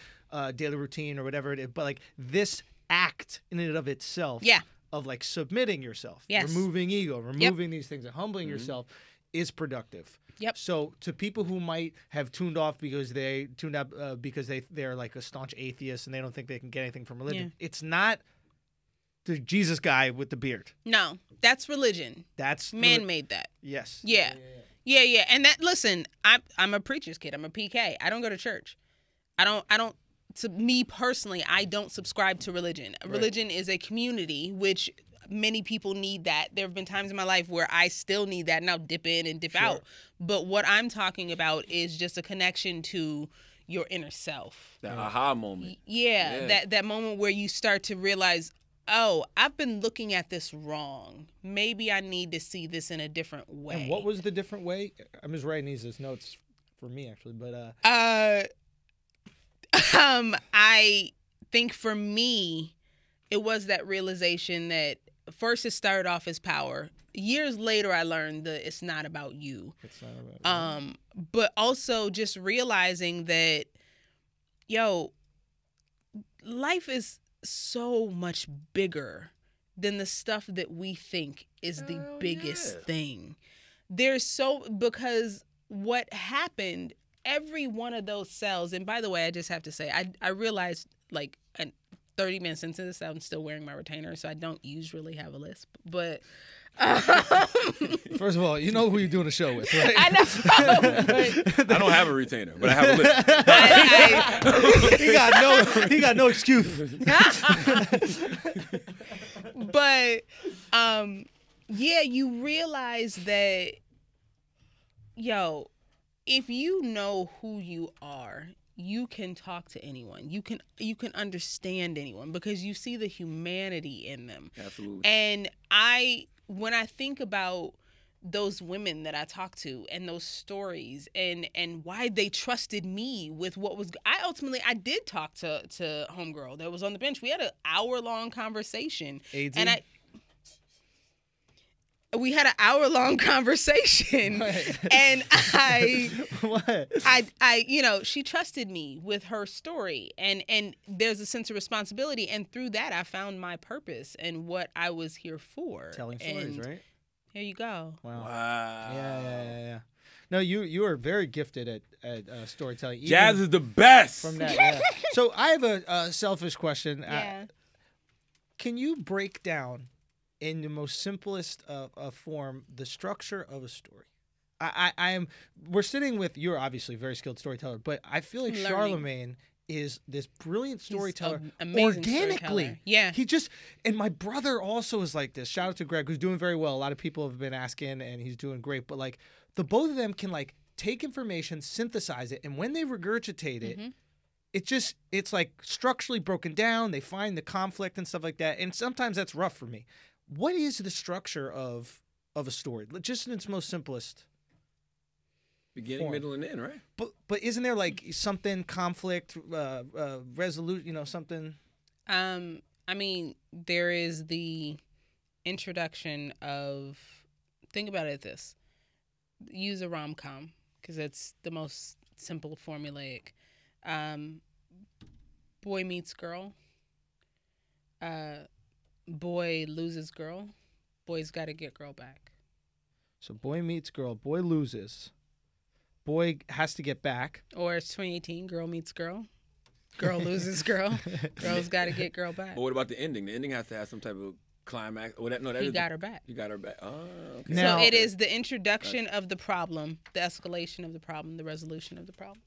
daily routine or whatever it is. But like this act in and of itself, Yeah. of like submitting yourself, Yes. removing ego, removing these things, and humbling yourself is productive. Yep. So to people who might have tuned off because they tuned up because they're like a staunch atheist and they don't think they can get anything from religion, it's not the Jesus guy with the beard. No, that's religion. That's Man made that. Yes. Yeah. And that, listen, I'm a preacher's kid. I'm a PK. I don't go to church. I don't. To me personally, I don't subscribe to religion. Religion is a community, which many people need that. There have been times in my life where I still need that, and I'll dip in and dip out. But what I'm talking about is just a connection to your inner self. That aha moment. Yeah. That moment where you start to realize, oh, I've been looking at this wrong. Maybe I need to see this in a different way. And what was the different way? I'm just writing these notes for me actually, but I think for me, it was that realization that first it started off as power. Years later, I learned that it's not about you. it's not about But also just realizing that, yo, life is so much bigger than the stuff that we think is the biggest thing. Because what happened, every one of those cells, and by the way, I just have to say, I realized like 30 minutes into this, I'm still wearing my retainer, so I don't usually have a lisp. But First of all, you know who you're doing a show with, right? I know. But I don't have a retainer, but I have a list. He got no excuse. But yeah, you realize that, yo, if you know who you are, you can talk to anyone. You can understand anyone because you see the humanity in them. Absolutely. And when I think about those women that I talked to and those stories and why they trusted me with what was, I did talk to homegirl that was on the bench. We had an hour-long conversation. AD? And we had an hour-long conversation. Right. And What? she trusted me with her story, and there's a sense of responsibility, and through that I found my purpose and what I was here for. Telling stories, right? Here you go. Wow. Wow. Yeah. No, you are very gifted at storytelling. Even Jas is the best. from that. Yeah. So I have a selfish question. Yeah. Can you break down in the most simplest form the structure of a story? We're sitting with, you're obviously a very skilled storyteller, but I feel like Learning. Charlamagne is this brilliant storyteller an amazing organically. storyteller. Yeah. He just, and my brother also is like this. Shout out to Greg, who's doing very well. A lot of people have been asking, and he's doing great. But like the both of them can like take information, synthesize it, and when they regurgitate it, it's like structurally broken down. They find the conflict and stuff like that. And sometimes that's rough for me. What is the structure of a story? Just in its most simplest. Beginning, form. middle, and end, right? But isn't there like something conflict, resolution, something? I mean, there is the introduction of, think about it this. Use a rom-com because it's the most simple, formulaic. Boy meets girl. Boy loses girl. Boy's got to get girl back. So boy meets girl, boy loses. Boy has to get back. Or it's 2018, girl meets girl. Girl loses girl. Girl's got to get girl back. But what about the ending? The ending has to have some type of climax. He got her back. You got her back. Oh, okay. Now- So it is the introduction of the problem, the escalation of the problem, the resolution of the problem.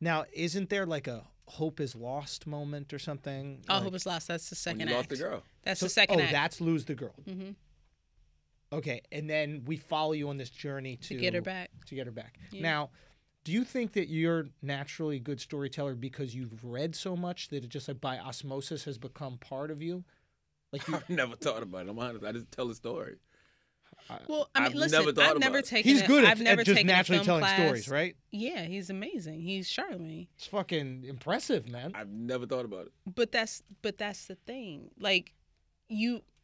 Now, isn't there like a hope is lost moment or something? All Like- hope is lost. That's the second When act. you lost the girl. That's So- the second act. that's lose the girl. Mm-hmm. Okay, and then we follow you on this journey To get her back. To get her back. Yeah. Now, do you think that you're naturally a good storyteller because you've read so much that it just like by osmosis has become part of you? Like you, I've never thought about it. I'm honest. I just tell a story. Well, I mean, I've listen, never thought I've never about it. taken. he's good I've never at just taken a naturally film telling class. stories, right? Yeah, he's amazing. He's Charlamagne. It's fucking impressive, man. I've never thought about it. But that's the thing. Like,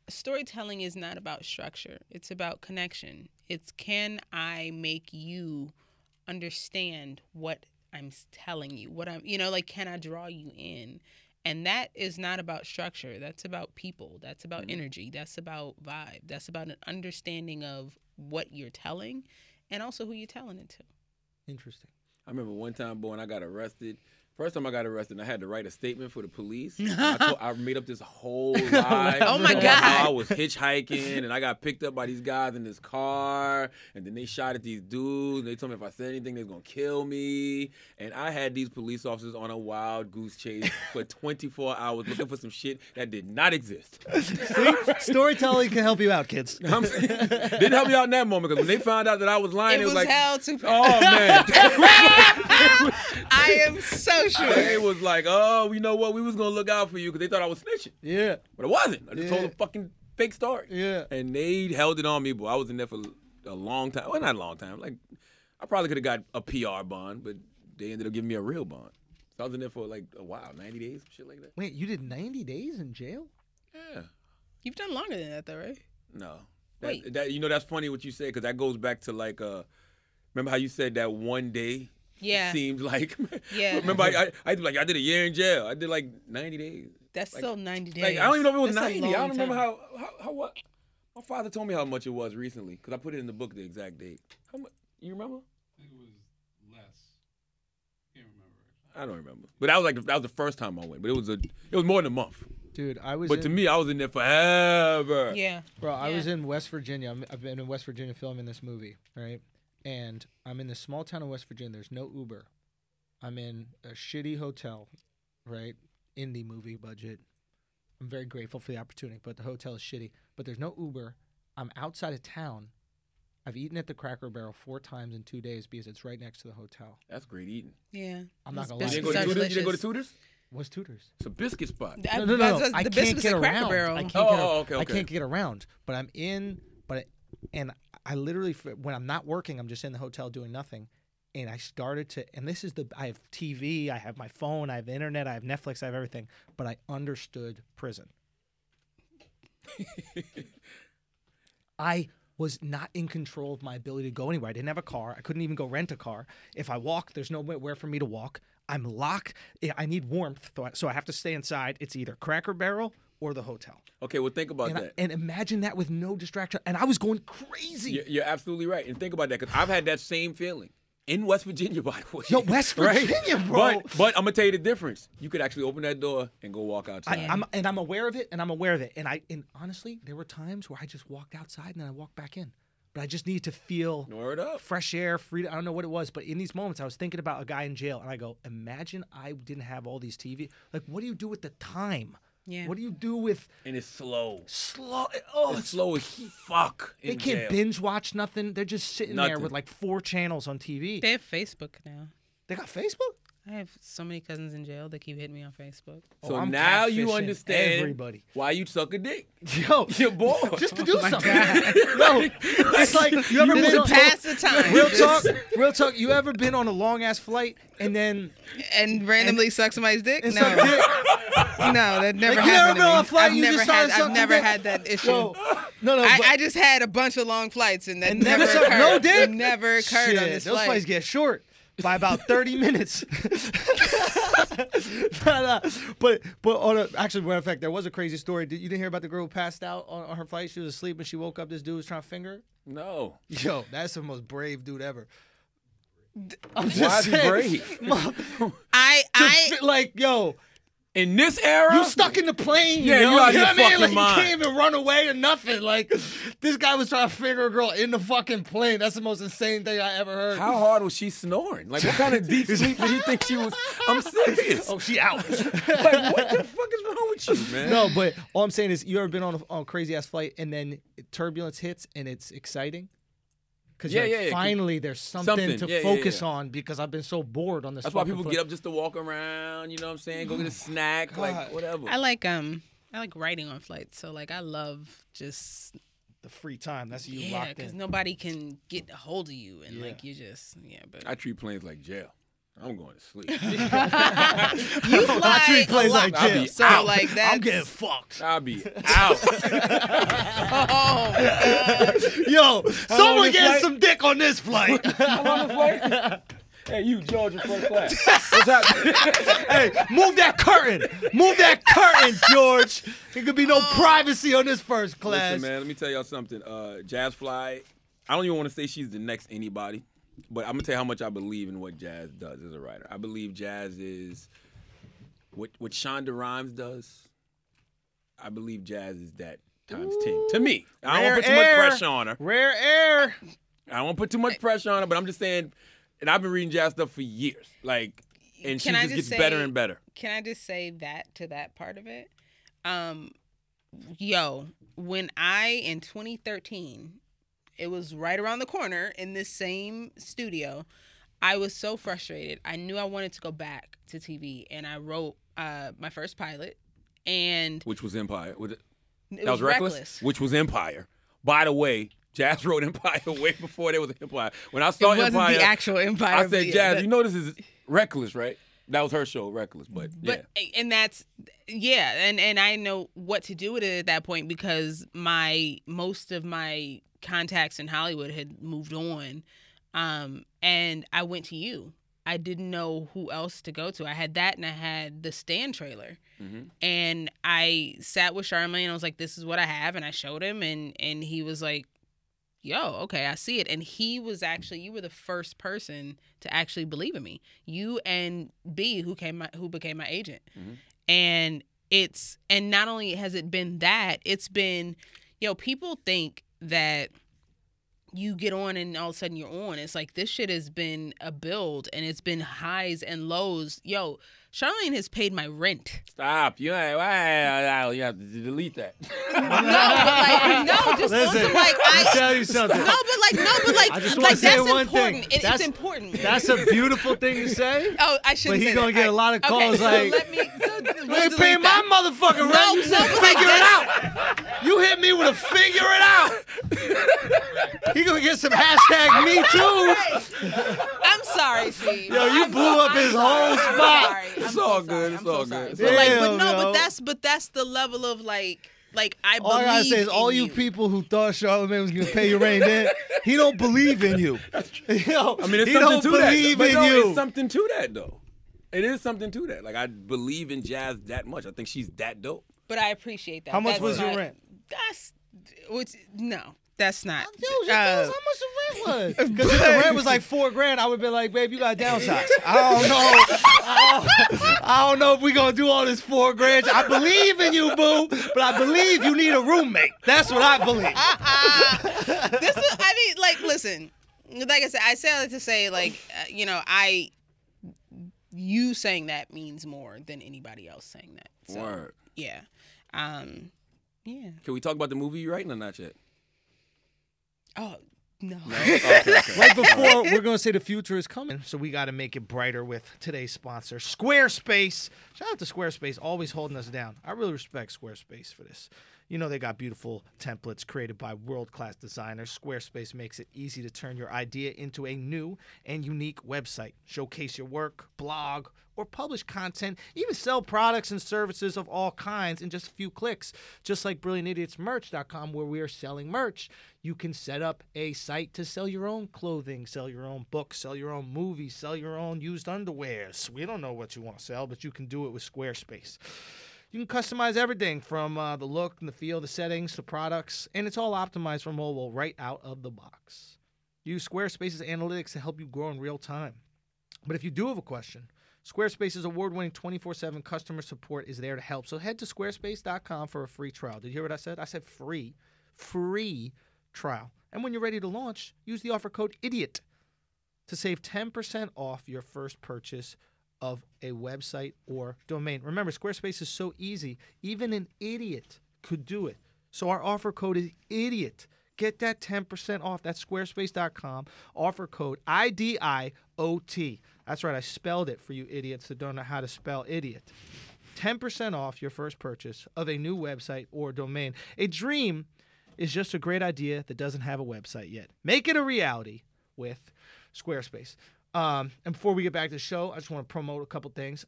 storytelling is not about structure. It's about connection. It's can I make you understand what I'm telling you? What I'm, like, can I draw you in? And that is not about structure. That's about people. That's about energy. That's about vibe. That's about an understanding of what you're telling and also who you're telling it to. Interesting. I remember one time, boy, when I got arrested. First time I got arrested, I had to write a statement for the police. I made up this whole lie. Oh, my about God. how I was hitchhiking, and I got picked up by these guys in this car, and then they shot at these dudes. And they told me if I said anything, they was going to kill me. And I had these police officers on a wild goose chase for 24 hours looking for some shit that did not exist. See, storytelling can help you out, kids. Didn't help me out in that moment, because when they found out that I was lying, It it was was like, hell to oh, man. I am so sure. It was like, oh, you know what? We was going to look out for you because they thought I was snitching. Yeah, But it wasn't. I just Yeah. told a fucking fake story. yeah. And they held it on me, boy. I was in there for a long time. Well, not a long time. Like, I probably could have got a PR bond, but they ended up giving me a real bond. So I was in there for like a while, 90 days, shit like that. Wait, you did 90 days in jail? Yeah. You've done longer than that, though, right? No. Wait. That's funny what you say, because that goes back to like, remember how you said that one day Yeah. seemed like, Yeah. remember I did a year in jail. I did like 90 days. That's still 90 days. Like, I don't even know if it was That's a 90. I don't long remember time. how what. My father told me how much it was recently, because I put it in the book, the exact date. How much? You remember? I think it was less. Can't remember. I don't remember. But that was the first time I went. But it was more than a month. Dude, I was. But to me, I was in there forever. Yeah. Bro, I Yeah. was in West Virginia. I've been in West Virginia filming this movie, right? And I'm in this small town of West Virginia. There's no Uber. I'm in a shitty hotel, right? Indie movie budget. I'm very grateful for the opportunity, but the hotel is shitty. But there's no Uber. I'm outside of town. I've eaten at the Cracker Barrel 4 times in 2 days because it's right next to the hotel. That's great eating. Yeah. I'm not Those gonna lie. You Biscuits didn't go to are Tutors? You didn't go to Tutors? What's Tutors? It's a biscuit spot. No. The I can't biscuits get at Cracker around. Barrel. I can't Oh, get okay. I can't get around. But I'm in. And I literally, when I'm not working, I'm just in the hotel doing nothing. And I started to, and this is I have TV, I have my phone, I have internet, I have Netflix, I have everything. But I understood prison. I was not in control of my ability to go anywhere. I didn't have a car. I couldn't even go rent a car. If I walk, there's nowhere for me to walk. I'm locked. I need warmth, so I have to stay inside. It's either Cracker Barrel or the hotel. Okay, well, think about And, that. and imagine that with no distraction. And I was going crazy. You're absolutely right. And think about that, because I've had that same feeling in West Virginia, by the way. Yo, West Virginia, bro. But I'm gonna tell you the difference. You could actually open that door and go walk outside. I'm aware of it, and And honestly, there were times where I just walked outside and then I walked back in. But I just needed to feel Word up. fresh air, freedom. I don't know what it was, but in these moments, I was thinking about a guy in jail, and I go, imagine I didn't have all these TV. Like, what do you do with the time? Yeah. What do you do with And it's slow. slow? Oh, It's slow as fuck. They in can't jail. binge watch nothing. They're just sitting there Nothing. with like 4 channels on TV. They have Facebook now. They got Facebook? I have so many cousins in jail that keep hitting me on Facebook. So I'm now you catfishing understand everybody. why you suck a dick. Yo, You're bored. just to do something. No, it's like you ever been on Pass the time. real talk. You ever been on a long ass flight and then And randomly suck somebody's dick? and No. suck dick? No, that never Like, you happened ever been on a to me. flight and you just started I've sucking never dick? had that issue. No, no. I just had a bunch of long flights and that and never suck- occurred. no dick. It never occurred Shit, on this those flight. flights get short by about 30 minutes. But actually, matter of fact, there was a crazy story. You didn't hear about the girl who passed out on her flight? She was asleep and she woke up. This dude was trying to finger her. No. Yo, that's the most brave dude ever. I'm Why just is he saying, brave? like, yo, In this era, you stuck in the plane. Yeah, you know? you out You know your what I mean? fucking Like, you mind. can't even run away or nothing. Like, this guy was trying to finger a girl in the fucking plane. That's the most insane thing I ever heard. How hard was she snoring? Like, what kind of deep sleep did he think she was? I'm serious. Oh, she out. Like, what the fuck is wrong with you, man? No, but all I'm saying is, you ever been on a crazy ass flight and then turbulence hits and it's exciting? Because Yeah. finally there's something to Yeah, focus yeah. on because I've been so bored on this. That's why fucking people flight. get up just to walk around. You know what I'm saying? Go get a snack, like God. whatever. I like writing on flights. So like I love just the free time. That's you locked because in. nobody can get a hold of you and Yeah. like you just But I treat planes like jail. I'm going to sleep. you I treat fly planes a lot. like I'll jail. be So out. like that's I'm getting fucked. I'll be out. oh Yo, someone this get flight? some dick on this flight. How long the flight? Hey, you, Georgia, first class. What's happening? Hey, move that curtain. Move that curtain, George. There could be no privacy on this first class. Listen, man, let me tell y'all something. JasFly, I don't even want to say she's the next anybody, but I'm going to tell you how much I believe in what Jas does as a writer. I believe Jas is what Shonda Rhimes does. I believe Jas is that times 10. To me. I don't want to put too much pressure on her. Rare air. I don't want to put too much pressure on her, but I'm just saying, and I've been reading Jas stuff for years. Like, and she Can I just just gets better say- and better. Can I just say that to that part of it? When in 2013, it was right around the corner in this same studio, I was so frustrated. I knew I wanted to go back to TV, and I wrote my first pilot, and Which was Empire. it That was Reckless? Which was Empire. By the way, Jas wrote Empire way before there was an Empire. When I It saw wasn't Empire, the actual Empire. I but said, yeah, Jas, that- you know this is Reckless, right? That was her show, Reckless. But and that's and I know what to do with it at that point because most of my contacts in Hollywood had moved on, and I went to you. I didn't know who else to go to. I had that, and I had the Stan trailer, and I sat with Charlamagne, and I was like, "This is what I have," and I showed him, and he was like, yo, okay, I see it. And you were the first person to actually believe in me. You and B, who became my agent. And and not only has it been that, it's been, people think that you get on and all of a sudden you're on. It's like, this shit has been a build, and it's been highs and lows. Yo, Charlamagne has paid my rent. Stop. You have to delete that. Just on some, like, I'll tell you something. No, but like, I just want to say that's one important. thing. It's important. That's a beautiful thing to say. Oh, I shouldn't. But say he's gonna that. get a lot of calls okay, like, so let me. "You ain't paying my motherfucking rent. You said figure it out. You hit me with a figure it out." He gonna get some hashtag me too. I'm sorry, Steve. Yo, you blew up his whole spot. It's all good. It's all good. But that's the level of like I believe. All I gotta say is, in all you people who thought Charlamagne was gonna pay your rent, then he don't believe in you. Yo, I mean, it's he something don't to believe that. in But you. It's something to that, though. It is something to that. Like, I believe in Jas that much. I think she's that dope. But I appreciate that. How much That's was your not- rent? That's not. Yo, how much the rent was? Because if the rent was like $4,000, I would be like, babe, you got downsize. I don't know if we gonna do all this $4,000. I believe in you, boo, but I believe you need a roommate. That's what I believe. Listen. Like I said, I say all that to say, you saying that means more than anybody else saying that. So, Word. yeah. Yeah. Can we talk about the movie you're writing or not yet? Oh, no. Okay. Right before we're going to say the future is coming, so we got to make it brighter with today's sponsor, Squarespace. Shout out to Squarespace, always holding us down. I really respect Squarespace for this. You know, they got beautiful templates created by world-class designers. Squarespace makes it easy to turn your idea into a new and unique website. Showcase your work, blog, or publish content, even sell products and services of all kinds in just a few clicks. Just like BrilliantIdiotsMerch.com, where we are selling merch. You can set up a site to sell your own clothing, sell your own books, sell your own movies, sell your own used underwears. We don't know what you want to sell, but you can do it with Squarespace. You can customize everything from the look and the feel, the settings, the products, and it's all optimized for mobile right out of the box. Use Squarespace's analytics to help you grow in real time. But if you do have a question, Squarespace's award-winning 24/7 customer support is there to help. So head to squarespace.com for a free trial. Did you hear what I said? I said free. Free trial. And when you're ready to launch, use the offer code IDIOT to save 10% off your first purchase of a website or domain. Remember, Squarespace is so easy, even an idiot could do it. So our offer code is IDIOT. Get that 10% off. That's squarespace.com. Offer code IDIOT. That's right, I spelled it for you idiots that don't know how to spell idiot. 10% off your first purchase of a new website or domain. A dream is just a great idea that doesn't have a website yet. Make it a reality with Squarespace. And before we get back to the show, I just want to promote a couple things.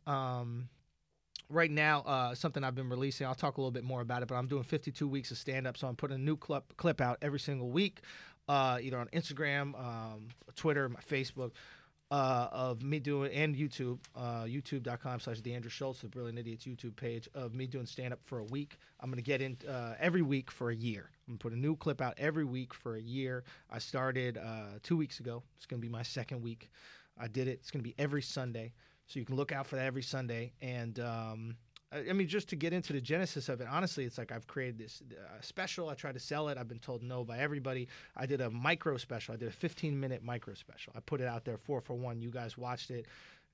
Right now, something I've been releasing, I'll talk a little bit more about it, but I'm doing 52 weeks of stand-up, so I'm putting a new clip out every single week, either on Instagram, Twitter, my Facebook, of me doing, and YouTube, youtube.com/The Andrew Schulz, the Brilliant Idiots YouTube page, of me doing stand-up for a week. I'm going to get in every week for a year. I'm going to put a new clip out every week for a year. I started 2 weeks ago. It's going to be my second week. I did it. It's going to be every Sunday. So you can look out for that every Sunday. And, I mean, just to get into the genesis of it, honestly, it's like I've created this special. I tried to sell it. I've been told no by everybody. I did a micro special. I did a 15-minute micro special. I put it out there 4 for 1. You guys watched it.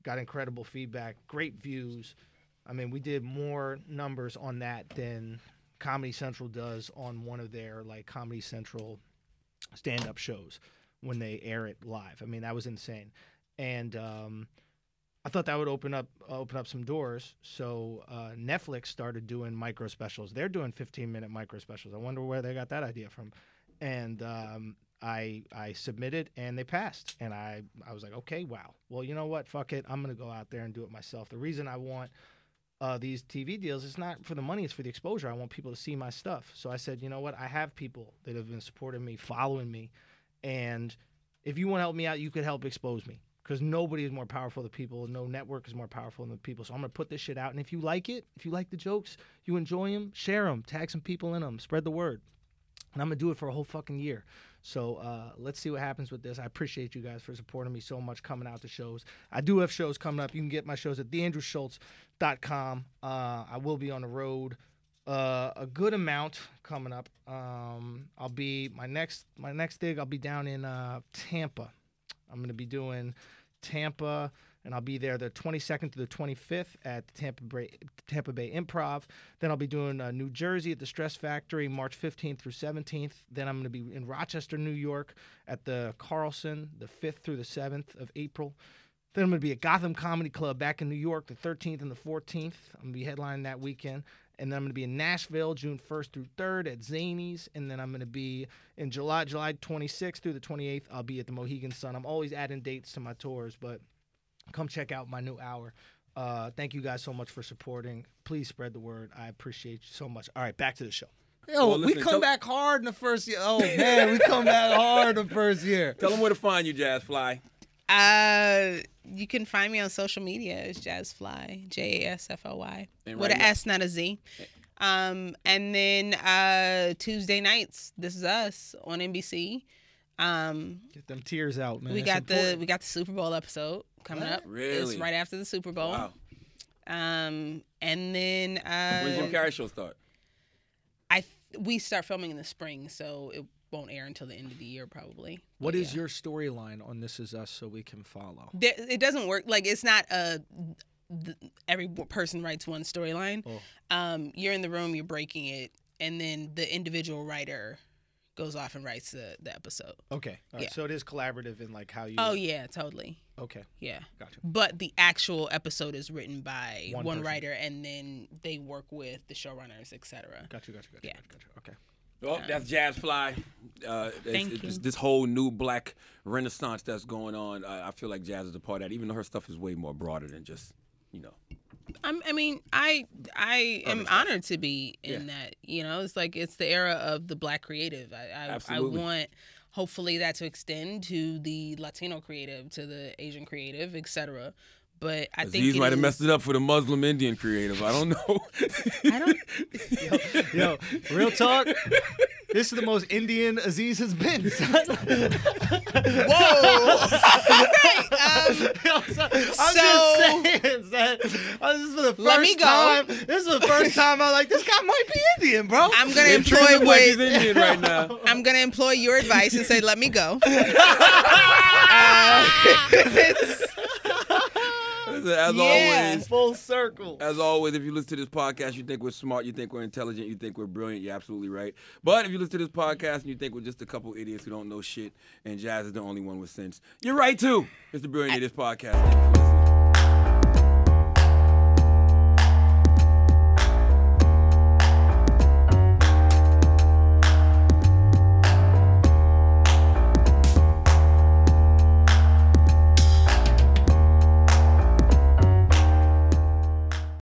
Got incredible feedback. Great views. I mean, we did more numbers on that than Comedy Central does on one of their, like, Comedy Central stand-up shows when they air it live. I mean, that was insane. And I thought that would open up some doors. So Netflix started doing micro specials. They're doing 15-minute micro specials. I wonder where they got that idea from. And I submitted, and they passed. And I was like, okay, wow. Well, you know what? Fuck it. I'm going to go out there and do it myself. The reason I want these TV deals is not for the money. It's for the exposure. I want people to see my stuff. So I said, you know what? I have people that have been supporting me, following me. And if you want to help me out, you could help expose me. Because nobody is more powerful than people. No network is more powerful than people. So I'm going to put this shit out. And if you like it, if you like the jokes, you enjoy them, share them, tag some people in them, spread the word. And I'm going to do it for a whole fucking year. So let's see what happens with this. I appreciate you guys for supporting me so much coming out to shows. I do have shows coming up. You can get my shows at theandrewschulz.com. I will be on the road a good amount coming up. I'll be my next gig. I'll be down in Tampa. I'm going to be doing Tampa, and I'll be there the 22nd to the 25th at the Tampa Bay Improv. Then I'll be doing New Jersey at the Stress Factory, March 15th through 17th. Then I'm going to be in Rochester, New York at the Carlson, the 5th through the 7th of April. Then I'm going to be at Gotham Comedy Club back in New York the 13th and the 14th. I'm going to be headlining that weekend. And then I'm going to be in Nashville June 1st through 3rd at Zany's. And then I'm going to be in July 26th through the 28th. I'll be at the Mohegan Sun. I'm always adding dates to my tours, but come check out my new hour. Thank you guys so much for supporting. Please spread the word. I appreciate you so much. All right, back to the show. Yo, Well, listen, we come back hard in the first year. Oh, man, we come back hard the first year. Tell them where to find you, JasFly. You can find me on social media as JasFly, JasFly, And with right an now- S, not a Z. And then Tuesday nights, This Is Us on NBC. Get them tears out, man. we It's got important. the Super Bowl episode coming up. Really? It's right after the Super Bowl. Wow. And then When's Jim Carrey show start? we start filming in the spring, so it won't air until the end of the year probably. What But is yeah. your storyline on This Is Us so we can follow? It doesn't work. Like, it's not every person writes one storyline. Oh. You're in the room, you're breaking it, and then the individual writer goes off and writes the episode. Okay. All right. Yeah. So it is collaborative in like how you. Oh yeah, totally. Okay. Yeah. Gotcha. But the actual episode is written by One one person. writer, and then they work with the showrunners, etc. Gotcha. Yeah. Okay. Well, that's JasFly. Thank you. This whole new black renaissance that's going on. I feel like Jazz is a part of that, even though her stuff is way more broader than just, I am honored to be in Yeah. that. It's like it's the era of the black creative. I Absolutely. want hopefully that to extend to the Latino creative, to the Asian creative, etc. But I think Aziz it might have is- messed it up for the Muslim Indian creative. I don't know. I don't. Yo, real talk. This is the most Indian Aziz has been. Whoa! I'm just saying that. This is for the Let me first go. time. This is the first time I'm like, this guy might be Indian, bro. I'm gonna It treats him employ like he's Indian right now. I'm gonna employ your advice and say, let me go. As Yeah. always, Full circle. As always, if you listen to this podcast, you think we're smart, you think we're intelligent, you think we're brilliant, you're absolutely right. But if you listen to this podcast and you think we're just a couple idiots who don't know shit, and Jazz is the only one with sense, you're right too. It's the Brilliant Idiots Podcast. Thank you for listening.